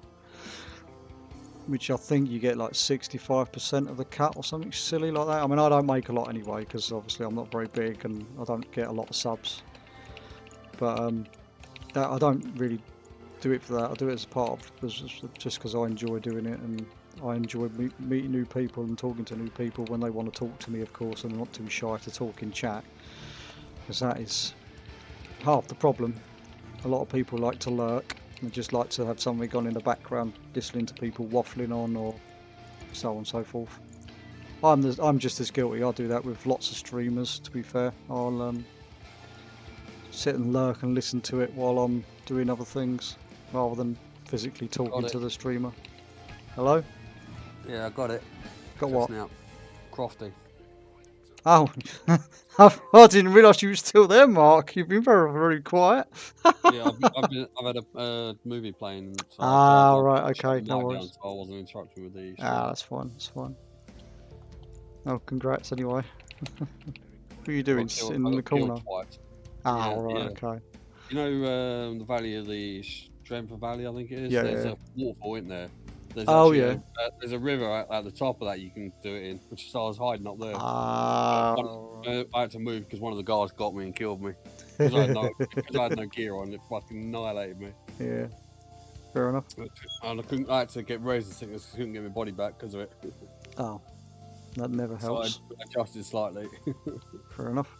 which I think you get like 65% of the cut or something silly like that. I mean, I don't make a lot anyway because obviously I'm not very big and I don't get a lot of subs. But I don't really do it for that. I do it as part of just because I enjoy doing it, and I enjoy meeting new people and talking to new people when they want to talk to me, of course, and not too shy to talk in chat, because that is half the problem. A lot of people like to lurk and just like to have something on in the background, listening to people waffling on or so on and so forth. I'm just as guilty. I do that with lots of streamers, to be fair. I'll sit and lurk and listen to it while I'm doing other things, rather than physically talking to the streamer. Hello? Yeah, I got it. Got just what? Now. Crofty. Oh, I didn't realise you were still there, Mark. You've been very, very quiet. Yeah, I've had a movie playing. So right, okay, no worries. Down, so I wasn't interrupting with the. That's fine. That's fine. Oh, congrats anyway. What are you doing? In the corner? Right, okay. You know the Valley of the Strength Valley, I think it is. Yeah, There's yeah. a waterfall in there. There's there's a river at the top of that you can do it in, which I was hiding up there. I had to move because one of the guards got me and killed me because I had no gear on. It fucking annihilated me. Yeah, fair enough. And I had to get razor sickness because I couldn't get my body back because of it. Oh, that never helps. So I adjusted slightly. Fair enough.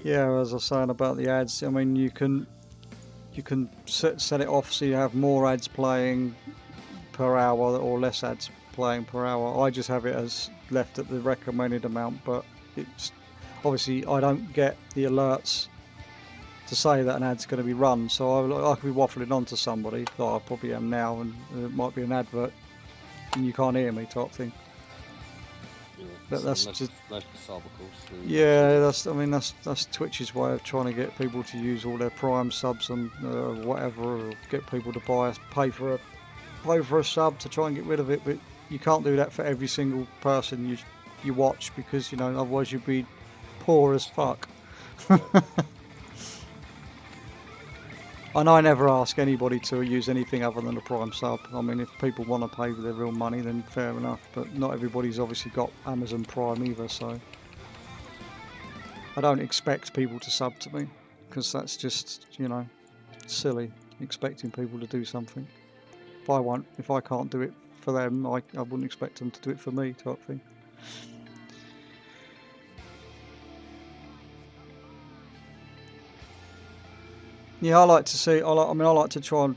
Yeah, as I was saying about the ads, I mean, you can set it off so you have more ads playing per hour or less ads playing per hour. I just have it as left at the recommended amount, but it's obviously I don't get the alerts to say that an ad's going to be run, so I could be waffling on to somebody, like I probably am now, and it might be an advert and you can't hear me type thing. But that's just yeah. That's Twitch's way of trying to get people to use all their Prime subs and whatever, or get people to pay for a sub to try and get rid of it. But you can't do that for every single person you watch, because otherwise you'd be poor as fuck. And I never ask anybody to use anything other than a Prime sub. I mean, if people want to pay with their real money, then fair enough. But not everybody's obviously got Amazon Prime either, so I don't expect people to sub to me, because that's just, silly, expecting people to do something. If I can't do it for them, I wouldn't expect them to do it for me, type thing. Yeah, I like to try and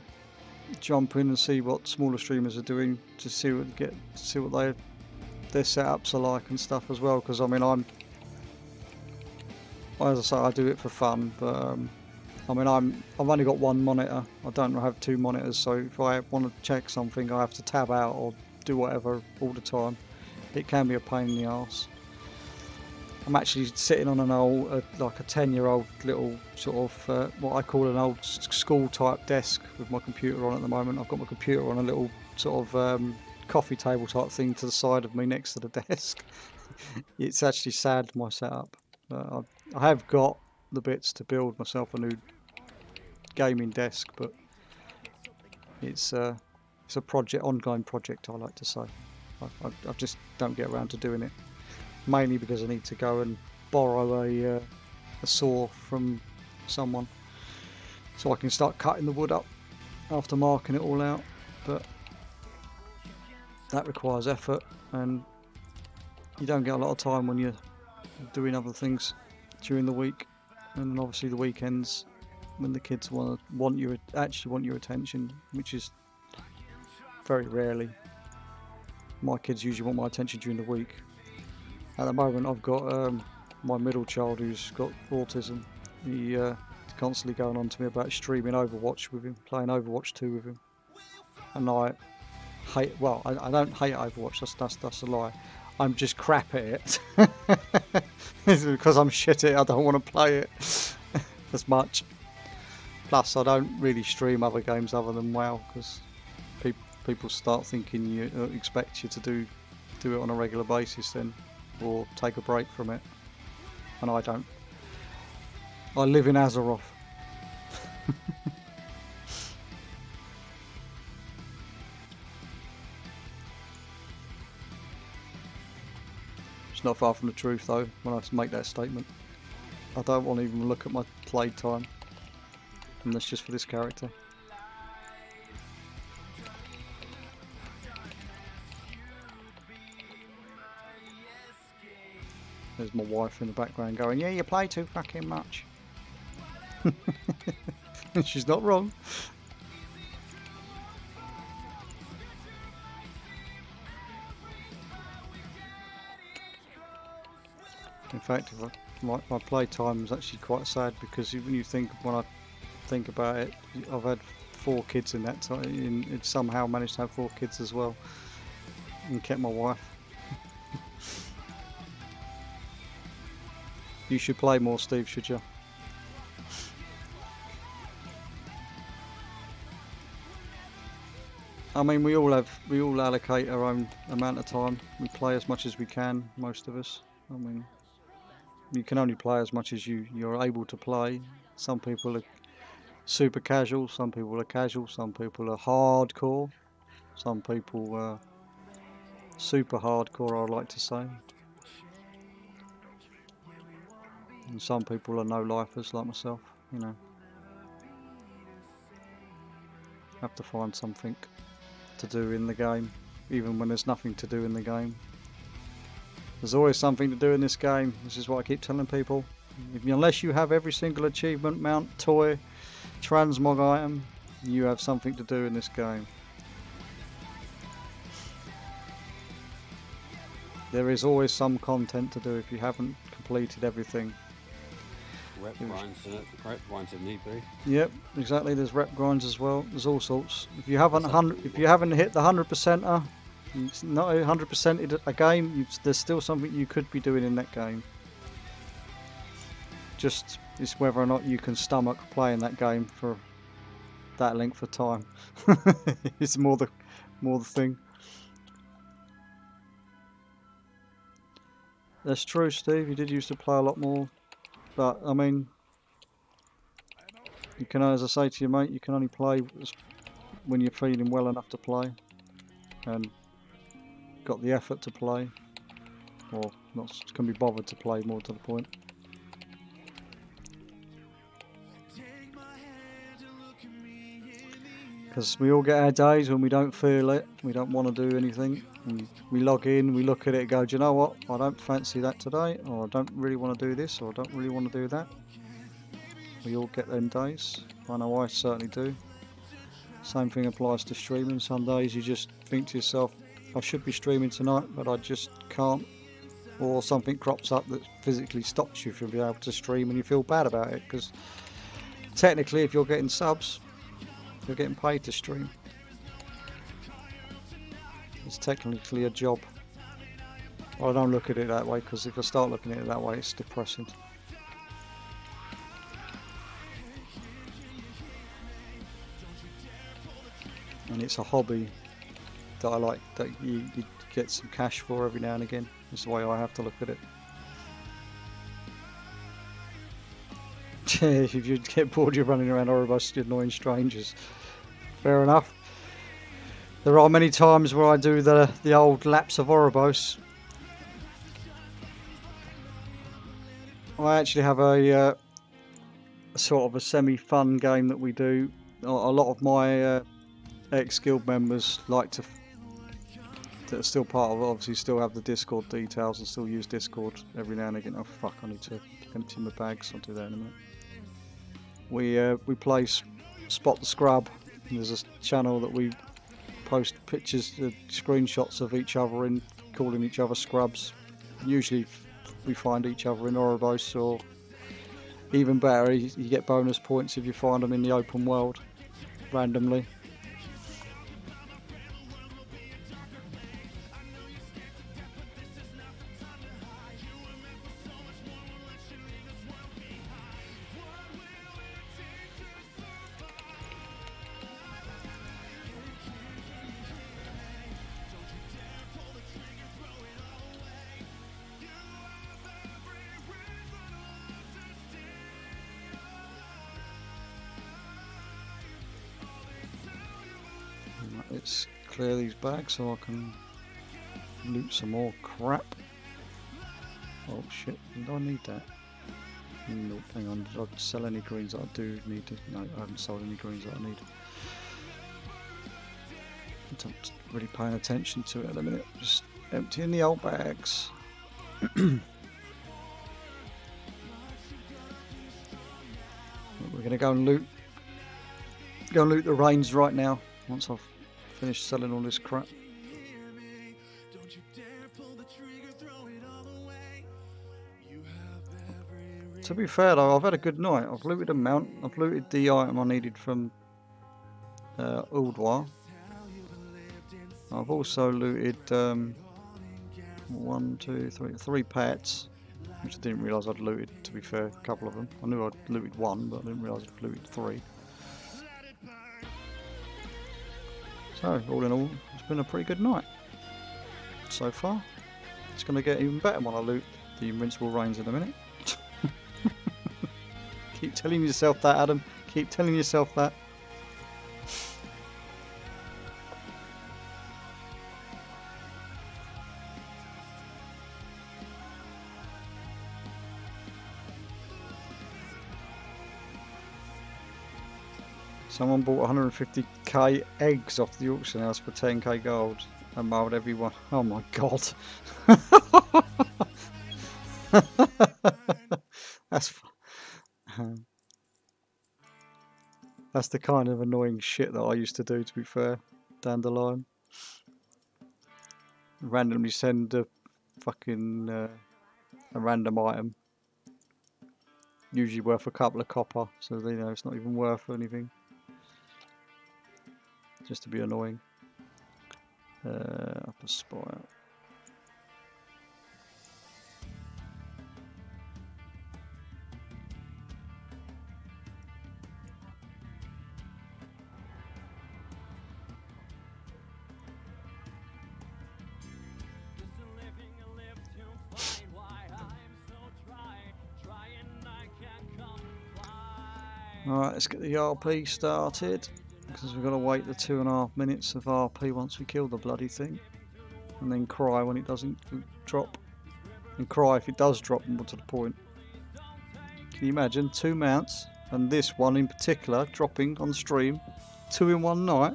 jump in and see what smaller streamers are doing, to see what their setups are like and stuff as well. Because I mean, as I say, I do it for fun, but I mean, I've only got one monitor. I don't have two monitors, so if I want to check something, I have to tab out or do whatever all the time. It can be a pain in the arse. I'm actually sitting on an old, like a 10-year-old little sort of, what I call an old school type desk with my computer on at the moment. I've got my computer on a little sort of coffee table type thing to the side of me next to the desk. It's actually sad, my setup. I have got the bits to build myself a new gaming desk, but it's a ongoing project, I like to say. I just don't get around to doing it. Mainly because I need to go and borrow a saw from someone, so I can start cutting the wood up after marking it all out. But that requires effort, and you don't get a lot of time when you're doing other things during the week, and then obviously the weekends when the kids want your attention, which is very rarely. My kids usually want my attention during the week. At the moment, I've got my middle child who's got autism, he constantly going on to me about streaming Overwatch with him, playing Overwatch 2 with him. And I hate, well, I don't hate Overwatch, that's a lie. I'm just crap at it. It's because I'm shit at it, I don't want to play it as much. Plus, I don't really stream other games other than WoW, because people start thinking you expect you to do it on a regular basis then, or take a break from it. And I don't. I live in Azeroth. It's not far from the truth though when I make that statement. I don't want to even look at my play time, and that's just for this character. There's my wife in the background going, yeah, you play too fucking much. She's not wrong. In fact, my play time is actually quite sad, because when I think about it, I've had 4 kids in that time. It somehow managed to have 4 kids as well, and kept my wife. You should play more, Steve, should you? I mean, we all allocate our own amount of time. We play as much as we can, most of us. I mean, you can only play as much as you're able to play. Some people are super casual, some people are casual, some people are hardcore, some people are super hardcore, I'd like to say. And some people are no-lifers like myself, you know. Have to find something to do in the game, even when there's nothing to do in the game. There's always something to do in this game. This is what I keep telling people. Unless you have every single achievement, mount, toy, transmog item, you have something to do in this game. There is always some content to do if you haven't completed everything. Rep grinds if need be. Yep, exactly. There's rep grinds as well. There's all sorts. If you haven't hit the 100%er, it's not 100%ed a game, there's still something you could be doing in that game. Just it's whether or not you can stomach playing that game for that length of time. It's more the thing. That's true, Steve. You did used to play a lot more, but I mean, you can, as I say to you, mate, you can only play when you're feeling well enough to play, and got the effort to play, or not can be bothered to play, more to the point. Because we all get our days when we don't feel it, we don't want to do anything, and we log in, we look at it and go, do you know what, I don't fancy that today, or I don't really want to do this, or I don't really want to do that. We all get them days. I know I certainly do. Same thing applies to streaming. Some days you just think to yourself, I should be streaming tonight, but I just can't. Or something crops up that physically stops you from being able to stream, and you feel bad about it, because technically if you're getting subs, you're getting paid to stream. It's technically a job. I don't look at it that way, because if I start looking at it that way, it's depressing. And it's a hobby that I like, that you get some cash for every now and again. That's the way I have to look at it. If you get bored, you're running around Oribus, annoying strangers. Fair enough. There are many times where I do the old laps of Oribos. I actually have a sort of a semi-fun game that we do. A lot of my ex-guild members like that are still part of it, obviously still have the Discord details and still use Discord every now and again. Oh fuck, I need to empty my bags, I'll do that in a minute. We play Spot the Scrub. There's a channel that we post pictures, screenshots of each other in, calling each other scrubs. Usually we find each other in Ouroboros, or even better, you get bonus points if you find them in the open world randomly. Let's clear these bags so I can loot some more crap. Oh shit, did I need that? Nope, hang on, did I sell any greens that I do need to? No, I haven't sold any greens that I need. I'm not really paying attention to it at the minute, just emptying the old bags. We're going to go and loot the range right now, once I've finished selling all this crap. To be fair though, I've had a good night. I've looted a mount, I've looted the item I needed from Uldwar. I've also looted 3 pets, which I didn't realise I'd looted, to be fair, a couple of them. I knew I'd looted 1, but I didn't realise I'd looted 3. So, all in all, it's been a pretty good night so far. It's going to get even better when I loot the Invincible Reigns in a minute. Keep telling yourself that, Adam. Keep telling yourself that. Someone bought 150k eggs off the auction house for 10k gold and mailed everyone. Oh my god. That's the kind of annoying shit that I used to do, to be fair, down the line. Randomly send a fucking a random item, usually worth a couple of copper, so you know it's not even worth anything, just to be annoying. Upper spire. Alright, let's get the RP started, because we've got to wait the 2.5 minutes of RP once we kill the bloody thing, and then cry when it doesn't drop, and cry if it does drop more to the point. Can you imagine 2 mounts, and this one in particular dropping on stream, 2 in one night?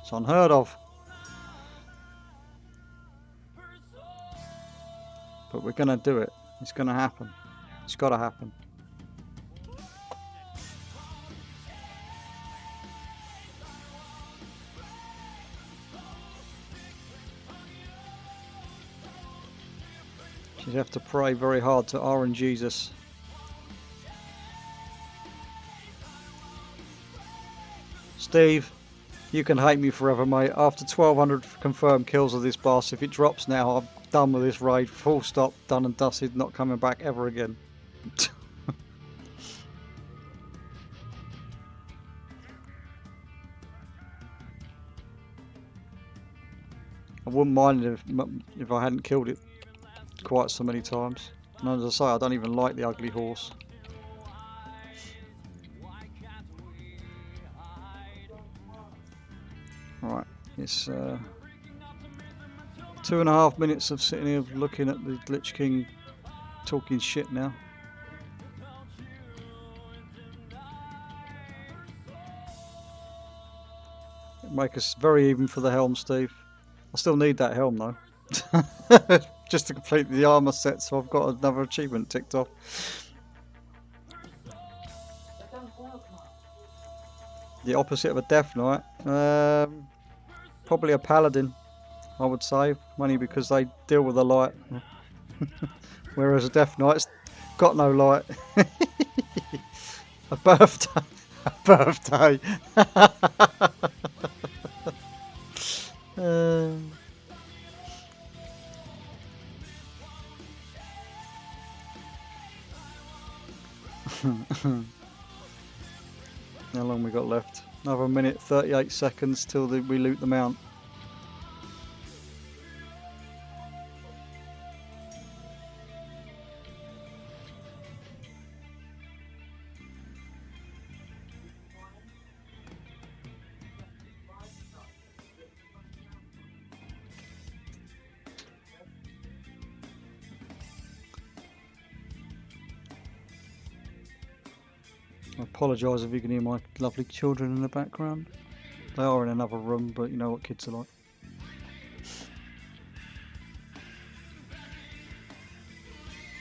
It's unheard of. But we're going to do it. It's going to happen. It's got to happen. You have to pray very hard to Orange Jesus. Steve, you can hate me forever, mate. After 1200 confirmed kills of this boss, if it drops now, I'm done with this raid. Full stop, done and dusted, not coming back ever again. I wouldn't mind if I hadn't killed it quite so many times. And as I say, I don't even like the ugly horse. Right, it's 2.5 minutes of sitting here looking at the Lich King talking shit now. Make us very even for the helm, Steve. I still need that helm though. Just to complete the armour set, so I've got another achievement ticked off. The opposite of a Death Knight? Probably a Paladin, I would say. Mainly because they deal with the light. Whereas a Death Knight's got no light. A birthday. A birthday. How long we got left? Another minute, 38 seconds till we loot the mount. I apologise if you can hear my lovely children in the background. They are in another room, but you know what kids are like.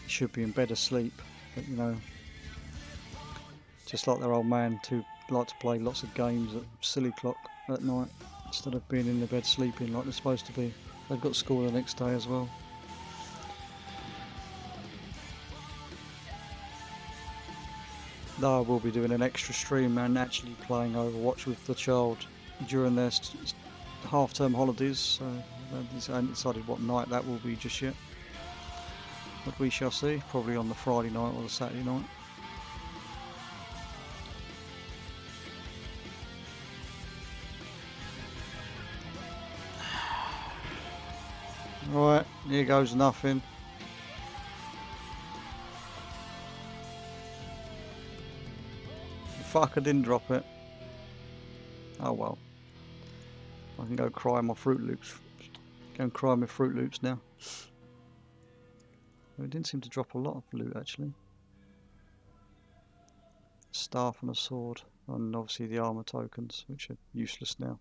Should be in bed asleep, but you know, just like their old man, too like to play lots of games at silly clock at night instead of being in the bed sleeping like they're supposed to be. They've got school the next day as well. Though I will be doing an extra stream and actually playing Overwatch with the child during their half-term holidays, so I haven't decided what night that will be just yet. But we shall see, probably on the Friday night or the Saturday night. Right, here goes nothing. Fuck, I didn't drop it. Oh well. I can go cry my Fruit Loops. Go and cry my Fruit Loops now. It didn't seem to drop a lot of loot actually. Staff and a sword, and obviously the armor tokens, which are useless now.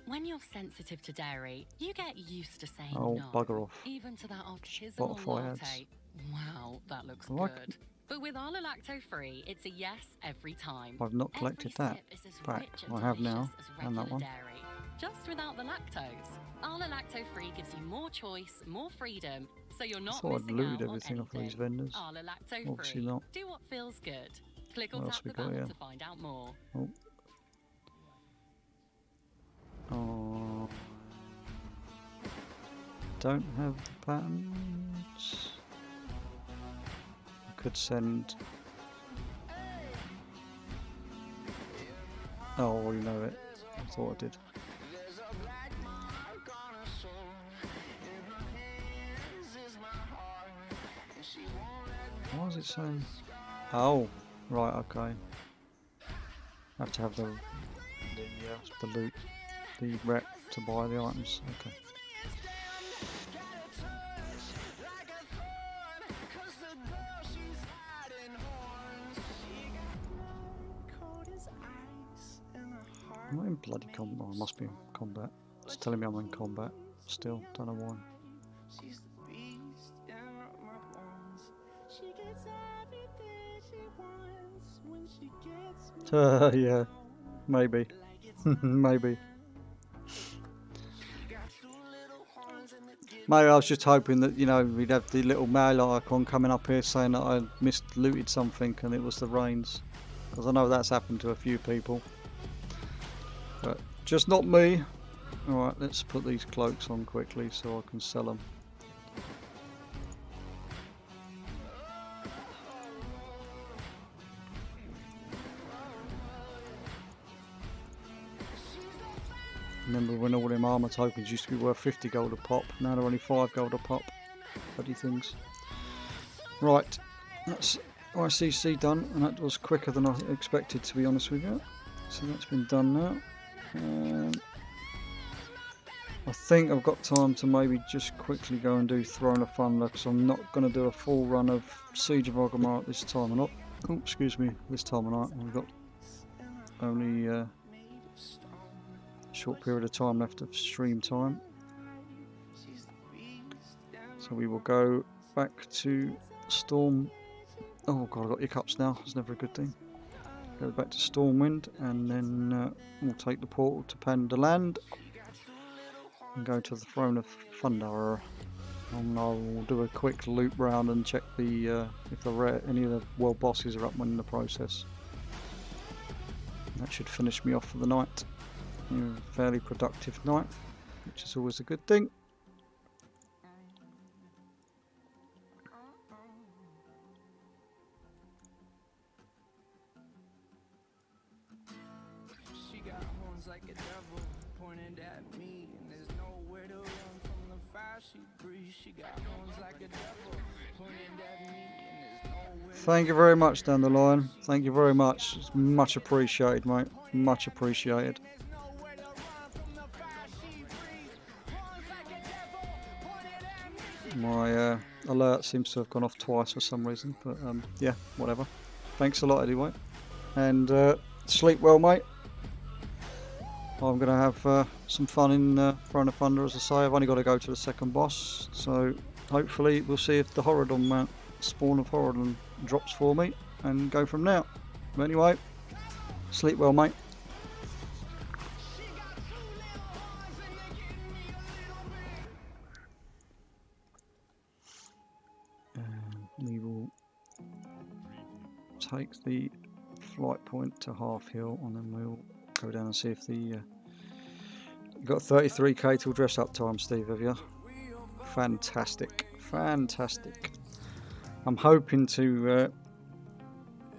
When you're sensitive to dairy, you get used to saying Oh, no. bugger off. Even to that artisanal Spotify latte. ads. Wow, that looks Like good. But with Arla Lacto Free, it's a yes every time. I've not collected that back. I have now, and that one. Dairy, just without the lactose. Arla Lacto Free gives you more choice, more freedom, so you're I not thought I'd missing looted out on everything off of anything. these vendors. Arla Lacto Obviously Free. not. Do what feels good. Click or What tap else we the got banner here? to find out more. Oh. Oh. Don't have the patterns. I could send. Oh, I already know it. I thought I did. What was it saying? Oh, right, okay. Have to have the loot, the rep to buy the items. Okay. I'm not in bloody combat. I must be in combat. It's telling me I'm in combat still. Don't know why. Yeah, maybe. Maybe. Maybe I was just hoping that, you know, we'd have the little mail icon coming up here saying that I looted something and it was the rains. Because I know that's happened to a few people. But just not me. Alright, let's put these cloaks on quickly so I can sell them. Remember when all them armor tokens used to be worth 50 gold a pop? Now they're only 5 gold a pop. Bloody things. Right, that's ICC done, and that was quicker than I expected, to be honest with you. So that's been done now. I think I've got time to maybe just quickly go and do Throne of Thunder, because I'm not going to do a full run of Siege of Orgrimmar at this time of night. Oh, excuse me, this time of night. We've got only a short period of time left of stream time. So we will go back to Storm. Oh god, I've got hiccups now. It's never a good thing. Go back to Stormwind, and then we'll take the portal to Pandaland. and go to the Throne of Thunder. And I'll do a quick loop round and check the if any of the world bosses are up in the process. That should finish me off for the night. A fairly productive night, which is always a good thing. She got horns like a devil pointed at me, and there's nowhere to run from the fire she breathes. She got horns like a devil pointed at me, and there's nowhere. Thank you very much, down the line. Thank you very much. It's much appreciated, mate. Much appreciated. My alert seems to have gone off twice for some reason, but yeah, whatever. Thanks a lot anyway, and sleep well, mate. I'm going to have some fun in Throne of Thunder, as I say. I've only got to go to the second boss, so hopefully we'll see if the Horadon spawn of Horadon drops for me, and go from there. But anyway, sleep well, mate. We will take the flight point to Half Hill, and then we'll go down and see if the you've got 33k till dress up time, Steve, have you? Fantastic, fantastic. I'm hoping to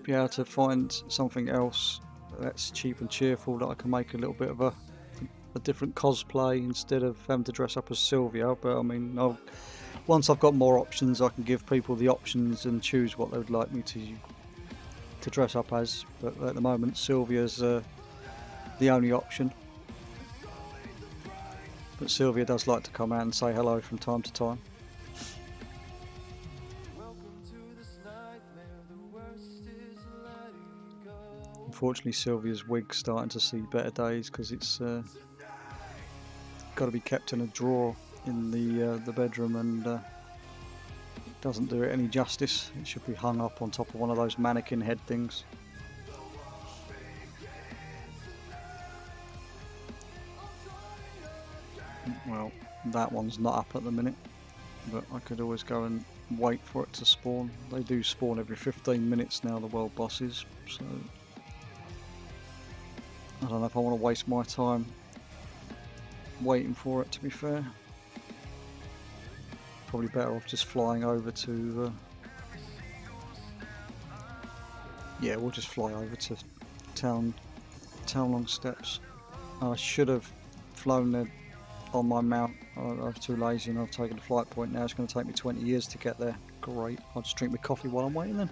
be able to find something else that's cheap and cheerful, that I can make a little bit of a different cosplay instead of having to dress up as Sylvia. But I mean, once I've got more options, I can give people the options and choose what they would like me to dress up as. But at the moment, Sylvia's the only option. But Sylvia does like to come out and say hello from time to time. Unfortunately, Sylvia's wig's starting to see better days because it's got to be kept in a drawer in the bedroom, and it doesn't do it any justice. It should be hung up on top of one of those mannequin head things. Well, that one's not up at the minute, but I could always go and wait for it to spawn. They do spawn every 15 minutes now, the world bosses, so I don't know if I want to waste my time waiting for it, to be fair. Probably better off just flying over to yeah, we'll just fly over to Townlong Steps. I should have flown there on my mount. I was too lazy and I've taken the flight point now. It's going to take me 20 years to get there. Great, I'll just drink my coffee while I'm waiting then.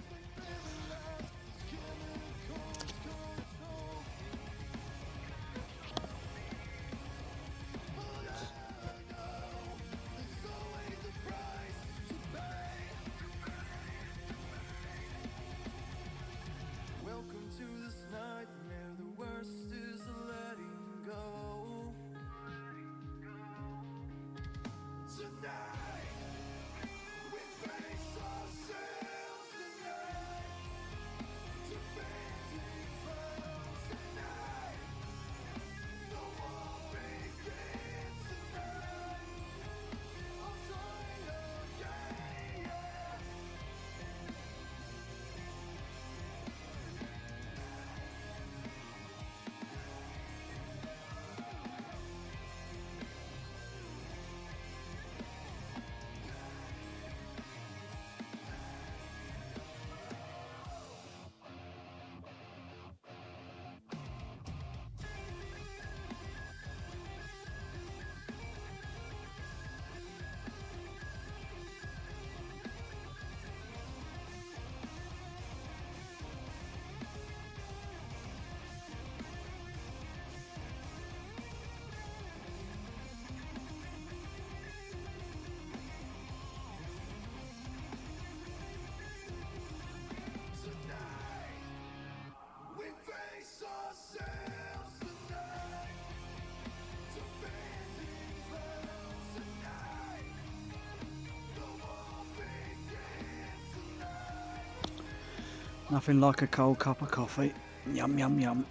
Nothing like a cold cup of coffee. Yum, yum, yum.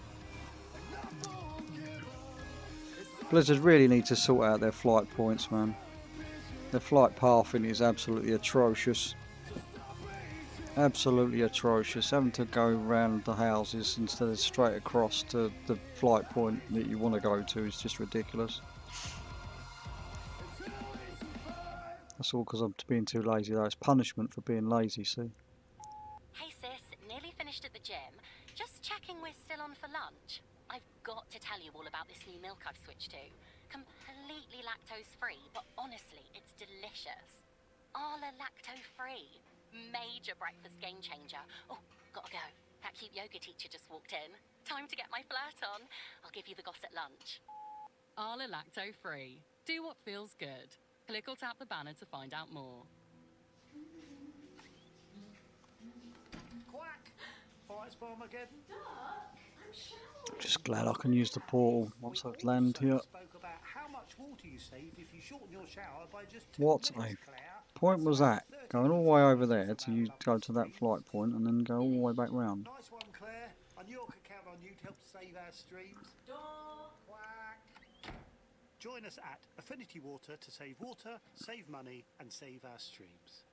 Blizzard really need to sort out their flight points, man. Their flight pathing is absolutely atrocious. Absolutely atrocious. Having to go around the houses instead of straight across to the flight point that you want to go to is just ridiculous. That's all because I'm being too lazy though. It's punishment for being lazy, see? Hey sis, nearly finished at the gym. Just checking we're still on for lunch. I've got to tell you all about this new milk I've switched to. Completely lactose-free, but honestly, it's delicious. Arla lacto-free. Major breakfast game changer. Oh, gotta go. That cute yoga teacher just walked in. Time to get my flirt on. I'll give you the goss at lunch. Arla Lacto Free. Do what feels good. Click or tap the banner to find out more. Quack! Fight bomb again. I'm just glad I can use the portal once I've landed here. Spoke about how much water you save if you shorten your shower by just 2 What minutes, a Claire. point was that? Going all the way over there to go to that flight point and then go all the way back round. Nice one, Claire. I knew I could count on you to help save our streams. Quack! Join us at Affinity Water to save water, save money, and save our streams.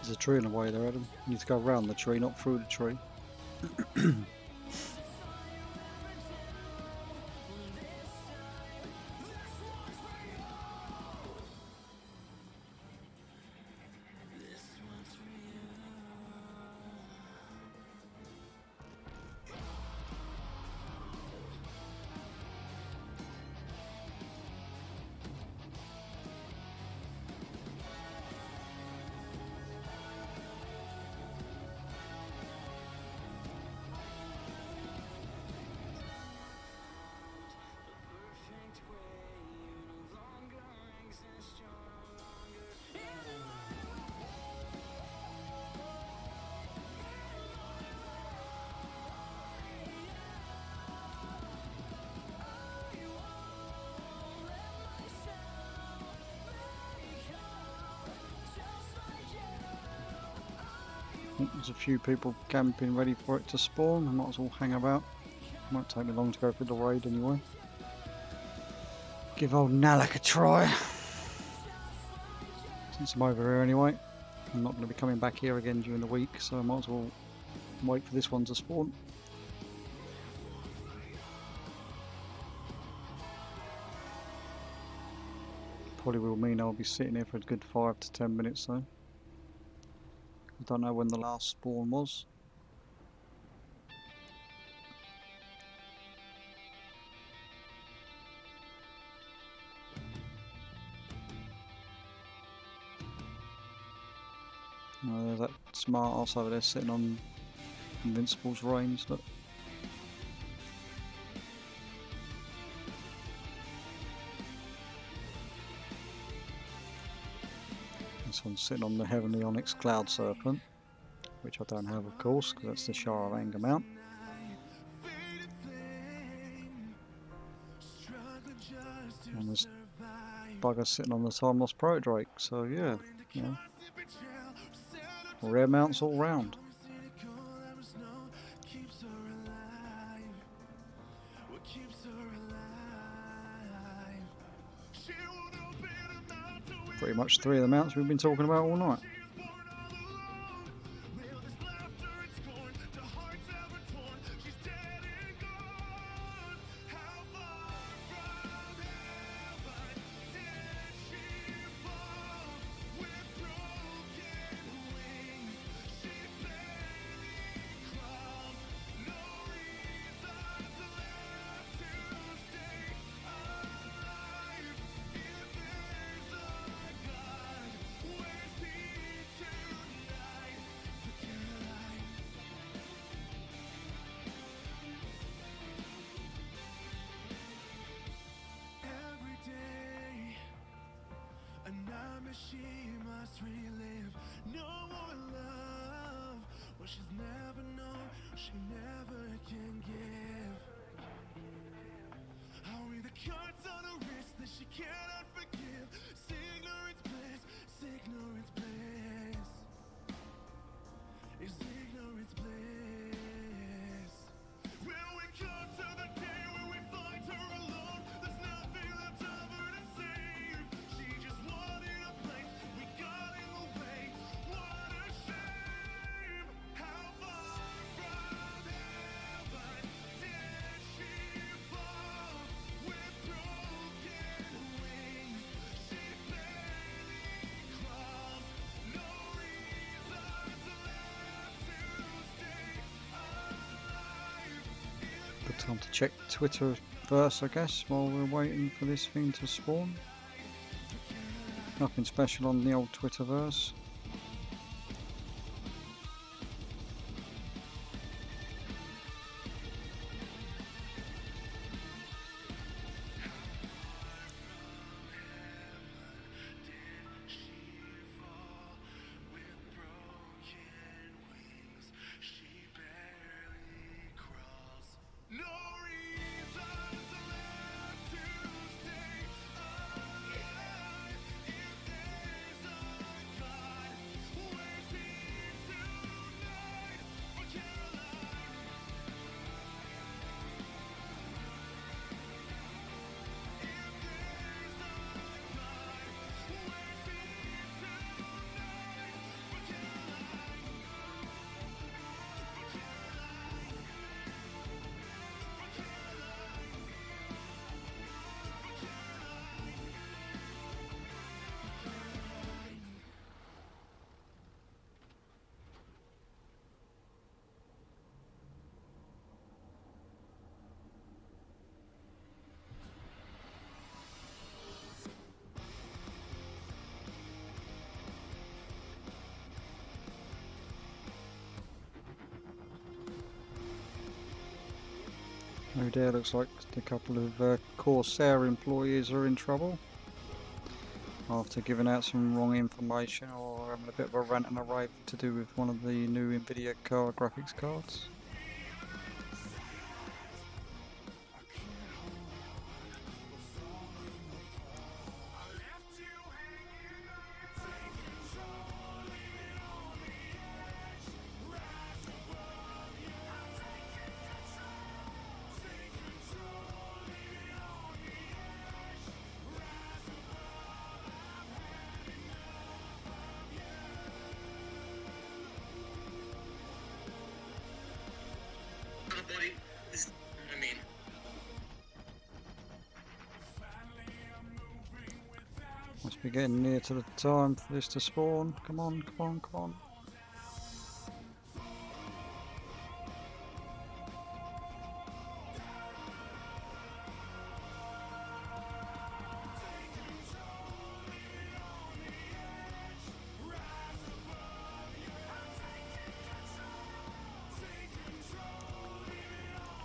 There's a tree in the way there, Adam. You need to go around the tree, not through the tree. There's a few people camping ready for it to spawn. I might as well hang about. Might take me long to go through the raid anyway. Give old Nalak a try. Since I'm over here anyway, I'm not going to be coming back here again during the week, so I might as well wait for this one to spawn. Probably will mean I'll be sitting here for a good 5 to 10 minutes though. I don't know when the last spawn was. There's that smart ass over there sitting on Invincible's range. Look. This one's sitting on the Heavenly Onyx Cloud Serpent, which I don't have, of course, because that's the Shire of Anger mount. And this bugger sitting on the Time Lost Protodrake, so yeah, you know, rare mounts all round. Pretty much 3 of the mounts we've been talking about all night. She must relive no more love. What she's never known, she never can give. I'll read the cards on her wrist that she cannot forgive. Ignorance bliss, ignorance bliss. Is ignorance bliss? Will we come to the day when we find her alone? There's nothing left of her to save. She just wanted a place, we got in the way. What a shame! How far from heaven did she fall? With broken wings, she barely crawls. No reasons left to stay alive. Good time to check Twitterverse, I guess, while we're waiting for this thing to spawn. Nothing special on the old Twitterverse. Oh dear, looks like a couple of Corsair employees are in trouble after giving out some wrong information or having a bit of a rant and a rave to do with one of the new Nvidia card graphics cards. Must be getting near to the time for this to spawn. Come on, come on, come on.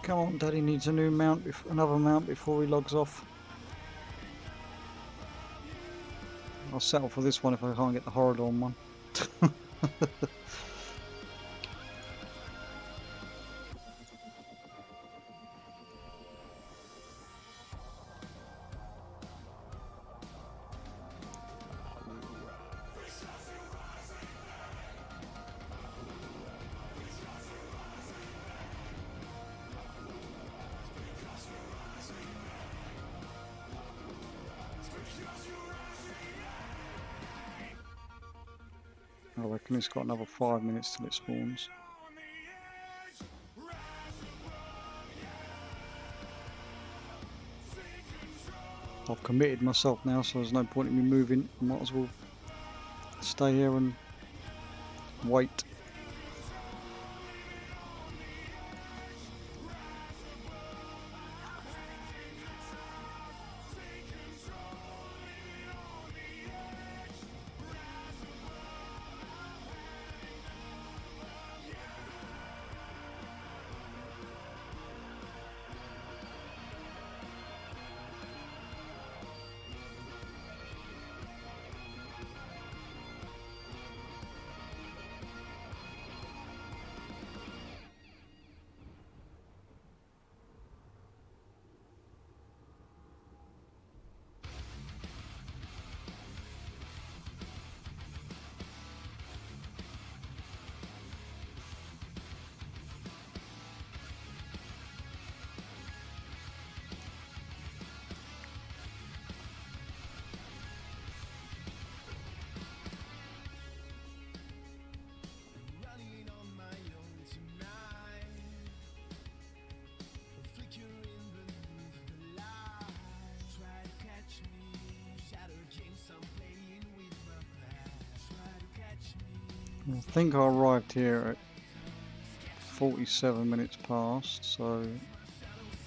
Come on, Daddy needs a new mount, another mount before he logs off. I'll settle for this one if I can't get the Horadorn one. I reckon it's got another 5 minutes till it spawns. I've committed myself now, so there's no point in me moving. I might as well stay here and wait. I think I arrived here at 47 minutes past, so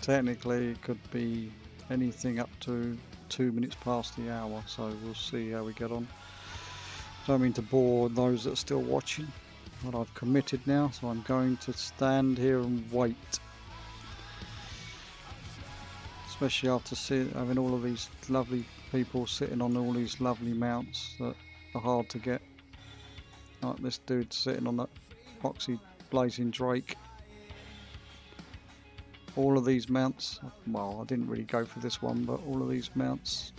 technically it could be anything up to 2 minutes past the hour, so we'll see how we get on. Don't mean to bore those that are still watching, but I've committed now, so I'm going to stand here and wait. Especially after having all of these lovely people sitting on all these lovely mounts that are hard to get. Like this dude sitting on that Foxy Blazing Drake. All of these mounts, well, I didn't really go for this one, but all of these mounts,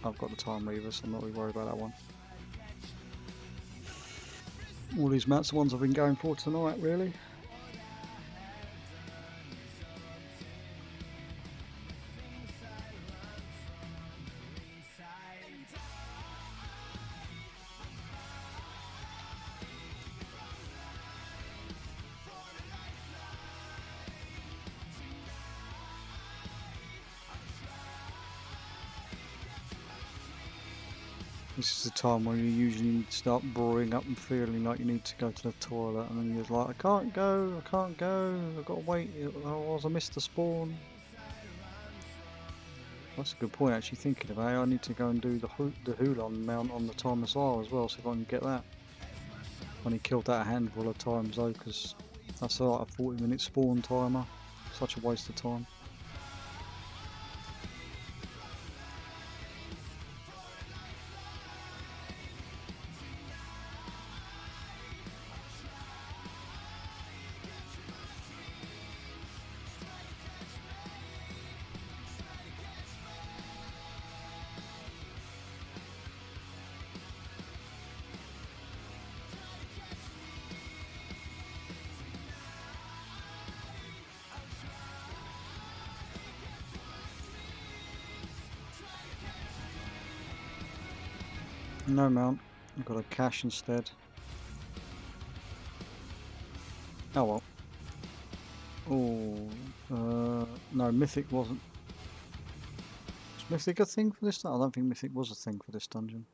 I've got the Time Reaver, so I'm not really worried about that one. All these mounts are ones I've been going for tonight, really. This is the time when you usually start boring up and feeling like you need to go to the toilet, and then you're like, I can't go, I've got to wait, otherwise I missed the spawn. That's a good point, actually, thinking about it. I need to go and do the Hulan mount on the Timesaur as well, see if I can get that. I've only killed that a handful of times though, because that's like a 40-minute spawn timer. Such a waste of time. No mount, I've got a cash instead. Oh well. Oh, no, Mythic wasn't. Was Mythic a thing for this? I don't think Mythic was a thing for this dungeon.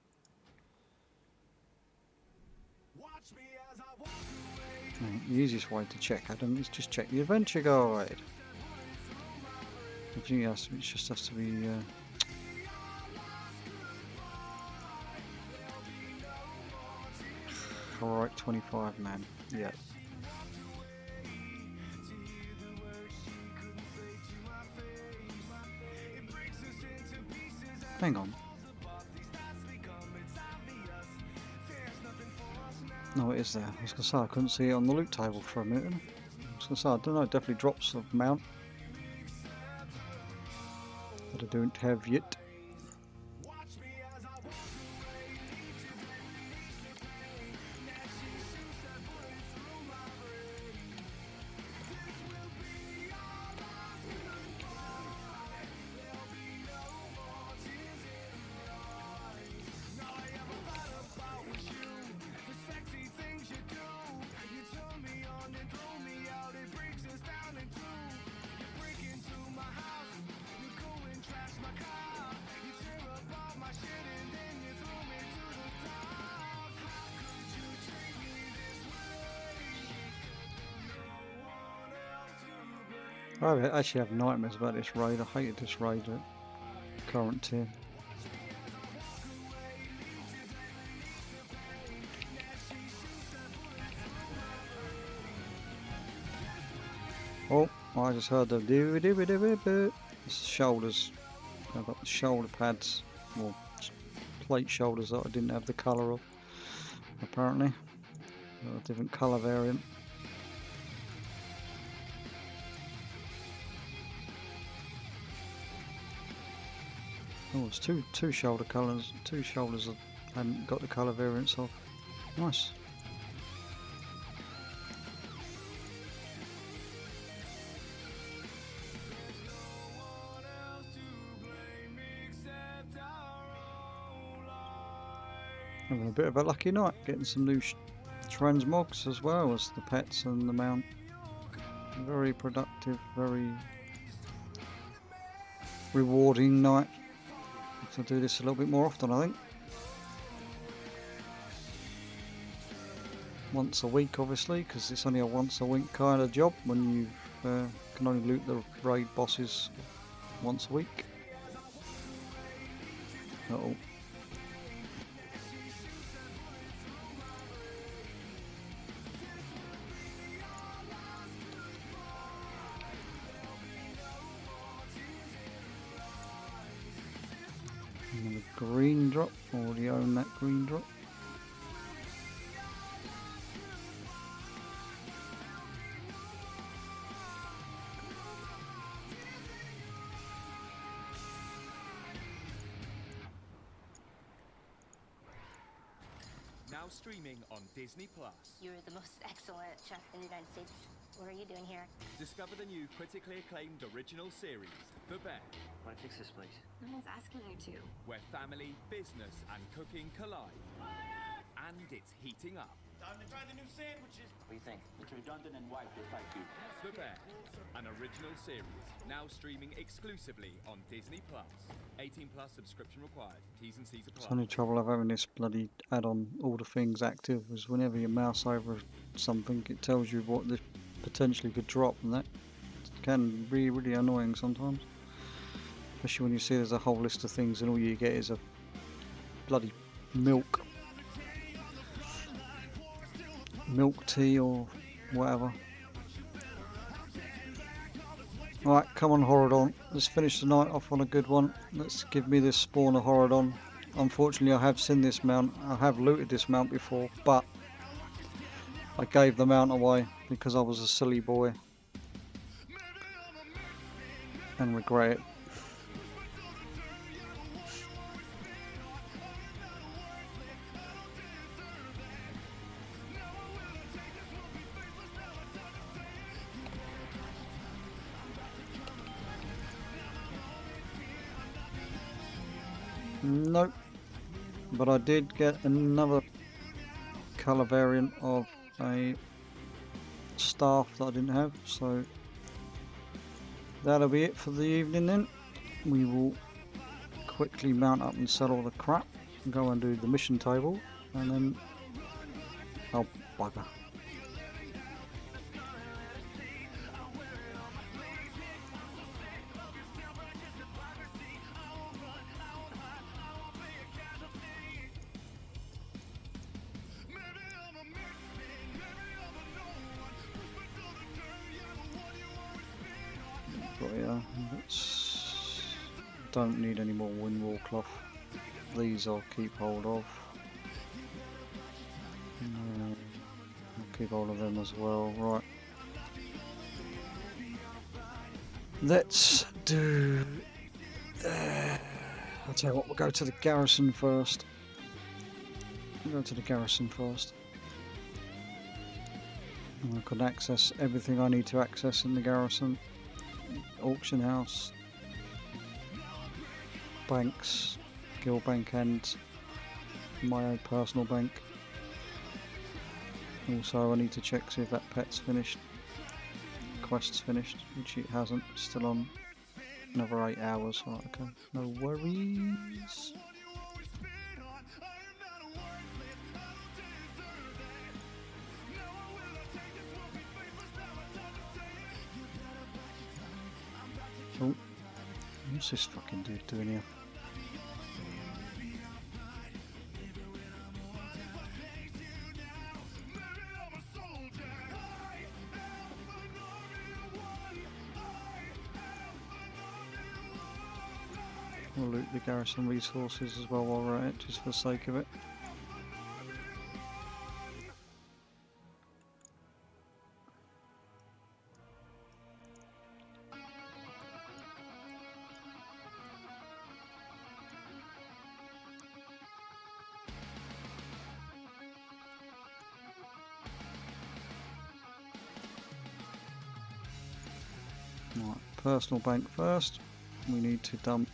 The easiest way to check Adam is just check the adventure guide. I think it just has to be. Alright, 25 man. Yeah. Hang on. No, it is there. I was going to say I couldn't see it on the loot table for a minute. I was going to say I don't know. It definitely drops the mount that I don't have yet. I actually have nightmares about this raid. I hated this raid at current tier. Oh, I just heard the do. It's shoulders. I've got the shoulder pads, or plate shoulders that I didn't have the colour of. Apparently, a different colour variant. Oh, it's two shoulder colours, two shoulders I hadn't got the colour variants of. Nice. Having a bit of a lucky night, getting some new transmogs as well as the pets and the mount. Very productive, very rewarding night. I'll do this a little bit more often, I think. Once a week, obviously, because it's only a once a week kind of job when you can only loot the raid bosses once a week. Uh-oh. And the green drop, already own that green drop. Now streaming on Disney Plus. You're the most excellent chef in the United States. What are you doing here? Discover the new critically acclaimed original series, The Bear. Want to fix this, please? No one's asking you to. Where family, business, and cooking collide. And it's heating up. Time to try the new sandwiches. What do you think? It's redundant and white, just like you. The Bear, an original series, now streaming exclusively on Disney Plus. 18 plus subscription required. T's and C's apply. It's the only trouble I've having this bloody add-on all the things active is whenever you mouse over something it tells you what this potentially could drop, and that can be really annoying sometimes. Especially when you see there's a whole list of things and all you get is a bloody milk tea or whatever. Right, come on Horodon, let's finish the night off on a good one. Let's give me this spawn of Horodon. Unfortunately I have seen this mount, I have looted this mount before, but I gave the mount away because I was a silly boy and regret it. Nope, but I did get another colour variant of a staff that I didn't have, so that'll be it for the evening then. We will quickly mount up and sell all the crap and go and do the mission table, and then oh bugger. But yeah, don't need any more windwall cloth. These I'll keep hold of. keep all of them as well. Right. Let's do... I'll tell you what, we'll go to the garrison first. We'll go to the garrison first. And I can access everything I need to access in the garrison. Auction house, banks, guild bank, and my own personal bank. Also, I need to check see if that pet's finished. Quest's finished, which it hasn't. Still on another 8 hours. Right, okay, no worries. Oh, what's this fucking dude doing here? We'll loot the garrison resources as well while we're at it, just for the sake of it. Right, personal bank first. We need to dump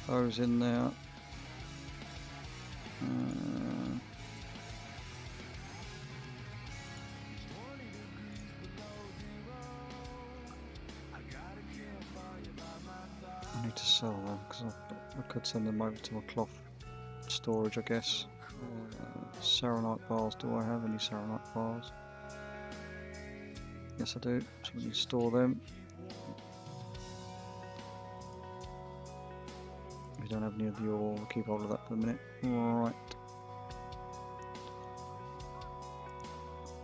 those in there. I need to sell them because I could send them over to my cloth storage, I guess. Serenite bars. Do I have any Serenite bars? Yes, I do. So we can store them. We don't have any of the ore. We'll keep hold of that for a minute. Right.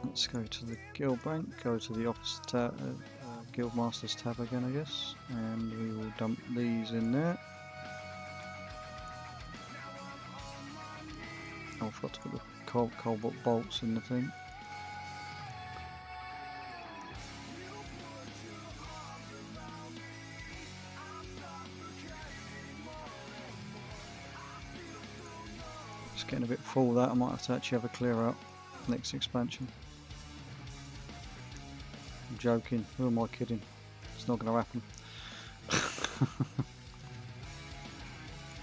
Let's go to the guild bank. Go to the office tab, guild masters tab again, I guess, and we will dump these in there. Oh, I forgot to put the cobalt bolts in the thing. It's getting a bit full of that. I might have to actually have a clear out next expansion. I'm joking. Who am I kidding? It's not going to happen.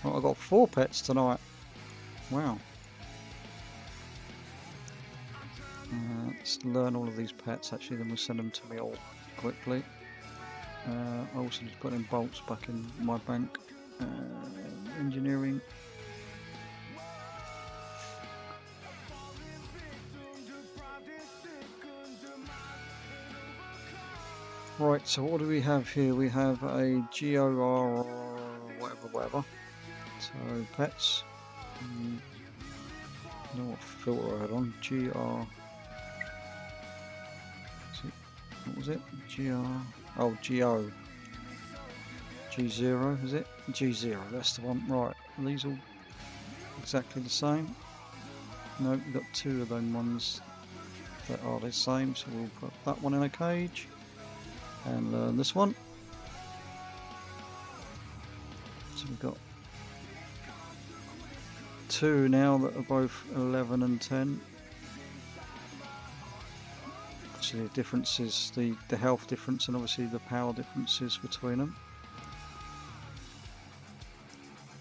Well, I've got 4 pets tonight. Wow. Let's learn all of these pets actually, then we'll send them to me all quickly. I also need to put in bolts back in my bank. Engineering. Right, so what do we have here? We have a GOR whatever. So pets. I don't know what filter I had on. GR. What was it? GR. Oh, GO. G0, is it? G0, that's the one. Right, are these all exactly the same? No, we've got 2 of them ones that are the same, so we'll put that one in a cage and learn this one. So we've got 2 now that are both 11 and 10. Actually, the difference is the health difference and obviously the power differences between them.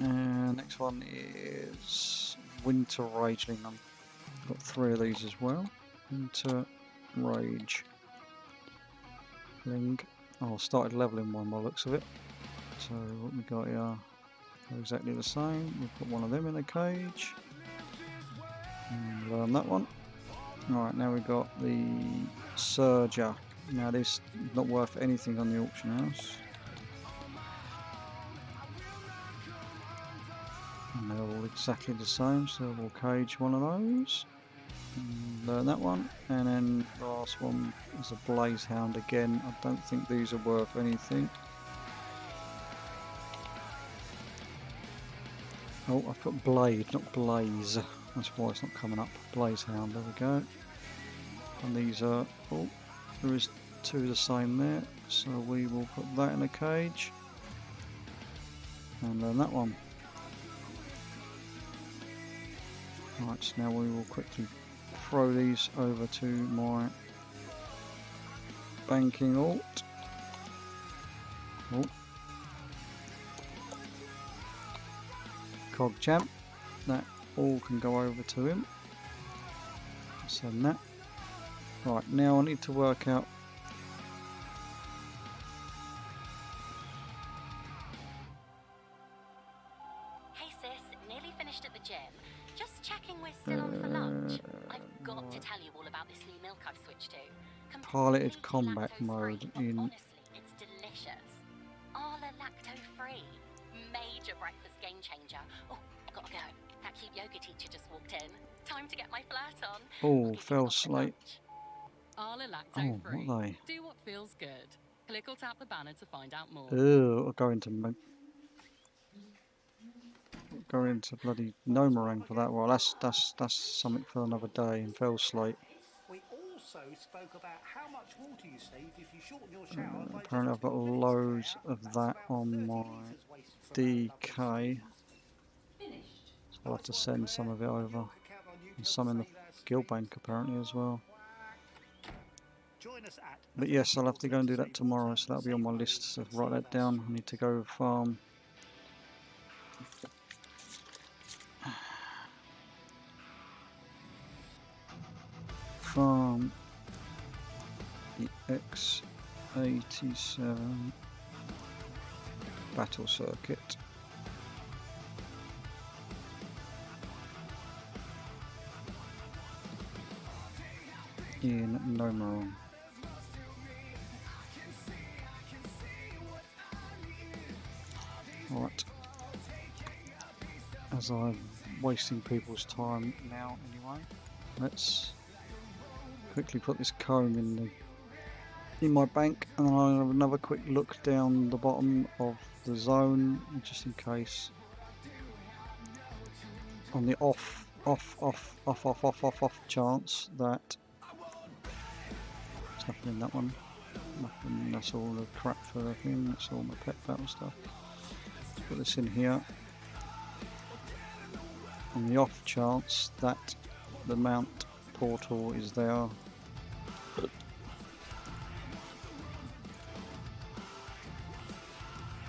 And next one is Winter Rageling. I've got 3 of these as well. Winter Rage Ling. Oh, I started leveling one by the looks of it. So what we got here are exactly the same. We'll put one of them in a cage. And learn that one. Alright, now we've got the Surger. Now this is not worth anything on the auction house. And they're all exactly the same, so we'll cage one of those. And learn that one. And then the last one is a Blaze Hound again. I don't think these are worth anything. Oh, I've put Blade, not Blaze. That's why it's not coming up. Blaze Hound, there we go. And these are, oh, there is two the same there, so we will put that in a cage. And then that one. Right, so now we will quickly throw these over to my banking alt. Oh. Cog Champ, that all can go over to him. Send that. Right, now I need to work out. Hey sis, nearly finished at the gym. Just checking we're still on for lunch. I've got to tell you all about this new milk I've switched to. Piloted combat mode in. Honestly, it's delicious. Arla lacto-free. Major breakfast game changer. Oh, gotta go. That cute yoga teacher just walked in. Time to get my flirt on. Oh, fell slate. Arla Oh, lacto-free. what are they? Do what feels good. Click or tap the banner to find out more. Ugh, I'll go into bloody no meringue for that. Well, that's something for another day. And fell slate. We also spoke about how much water you save if you shorten your shower by Apparently, I've just 2 got minutes, loads Claire. of That's that about on 30 my litres wasted from our lovely DK. Finished. So I'll have to send some of it over. And some in the guild bank apparently as well. Join us at But yes, I'll have to go and do that tomorrow, so that'll be on my list. So write that down. I need to go farm. Farm the X87 battle circuit. In Nomaron. Right. As I'm wasting people's time now anyway, let's quickly put this comb in my bank, and then I'll have another quick look down the bottom of the zone just in case on the off chance that there's nothing in that one. Nothing, that's all the crap for the thing, that's all my pet battle stuff. Put this in here. On the off chance that the mount portal is there.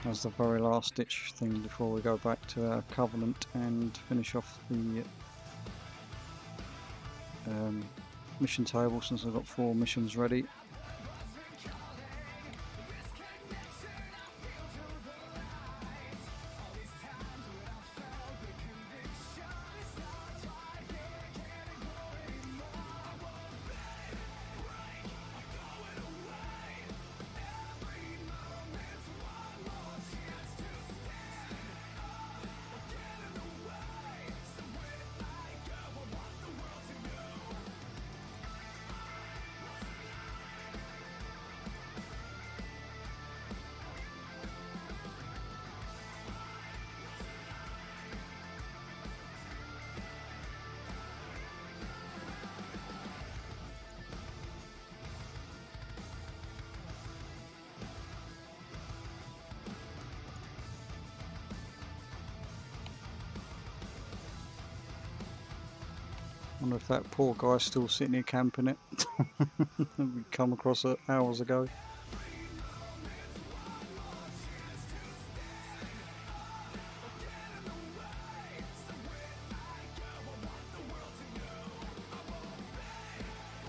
As the very last ditch thing before we go back to our Covenant and finish off the mission table, since I've got 4 missions ready. I wonder if that poor guy's still sitting here camping it. We come across it hours ago.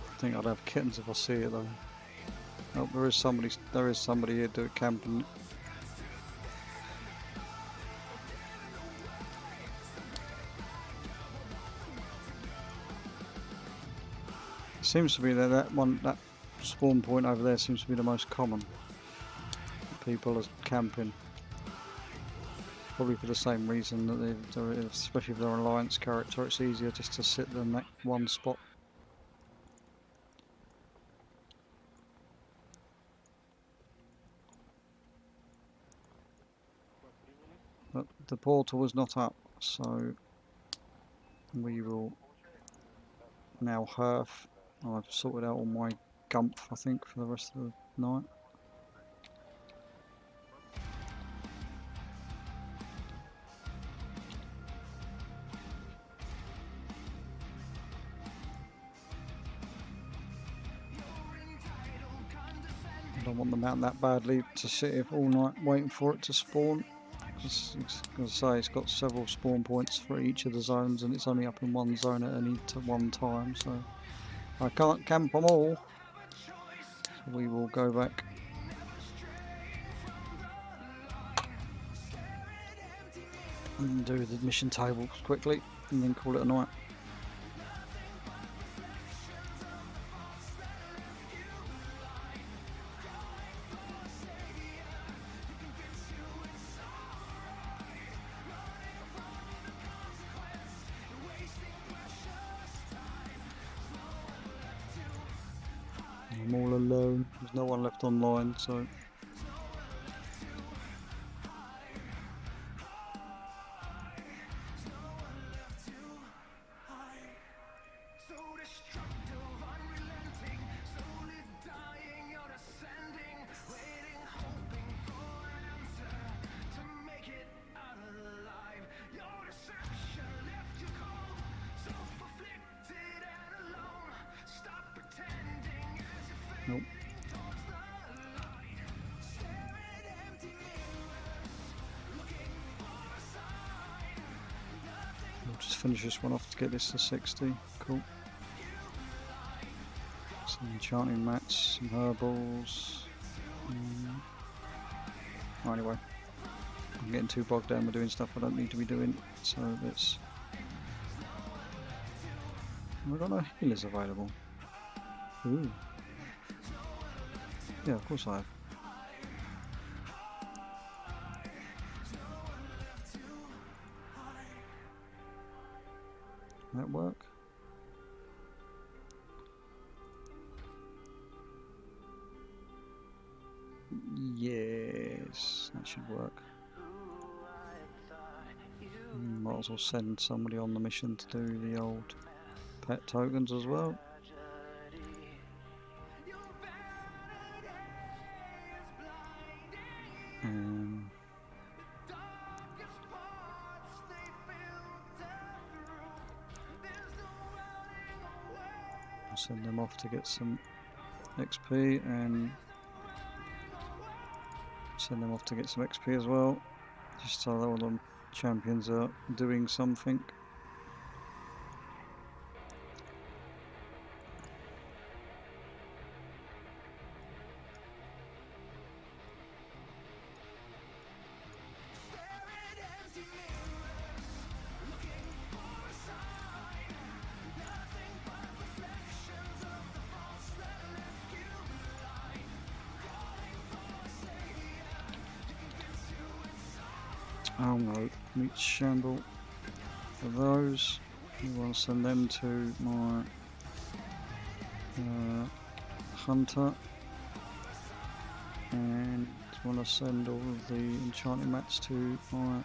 I think I'd have kittens if I see it though. Oh, there is somebody here doing camping. Seems to be that spawn point over there seems to be the most common. People are camping. Probably for the same reason that especially if they're an alliance character, it's easier just to sit in that one spot. But the portal was not up, so we will now hearth. I've sorted out all my gumph, I think, for the rest of the night. I don't want the mountain that badly to sit here all night waiting for it to spawn. As I say, it's got several spawn points for each of the zones, and it's only up in one zone at any one time, so I can't camp them all. So we will go back and do the mission tables quickly, and then call it a night. I'm all alone, there's no one left online, so nope. We'll just finish this one off to get this to 60. Cool. Some enchanting mats, some herbals. Oh, anyway, I'm getting too bogged down with doing stuff I don't need to be doing, so let's... We've got no healers available. Ooh. Yeah, of course I have. That work? Yes, that should work. Might as well send somebody on the mission to do the old pet tokens as well. I'll send them off to get some XP and send them off to get some XP as well, just so that all the champions are doing something. Oh no, meat shamble for those. We want to send them to my hunter, and want to send all of the enchanting mats to my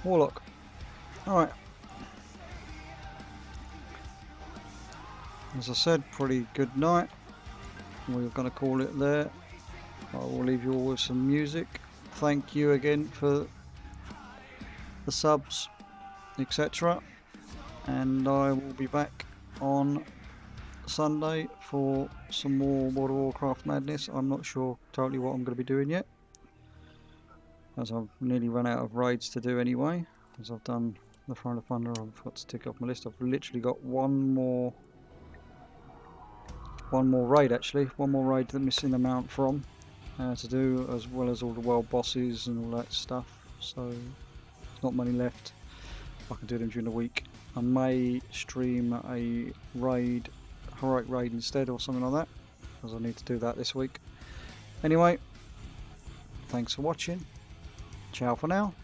warlock. Alright. As I said, pretty good night. We're going to call it there. I will leave you all with some music. Thank you again for the subs, etc. And I will be back on Sunday for some more World of Warcraft madness. I'm not sure totally what I'm going to be doing yet, as I've nearly run out of raids to do anyway. As I've done the Throne of Thunder, I've got to tick off my list. I've literally got one more raid actually, one more raid that I'm missing the mount from to do, as well as all the world bosses and all that stuff. So there's not many left. I can do them during the week. I may stream a raid, heroic raid instead, or something like that, because I need to do that this week. Anyway, thanks for watching. Ciao for now.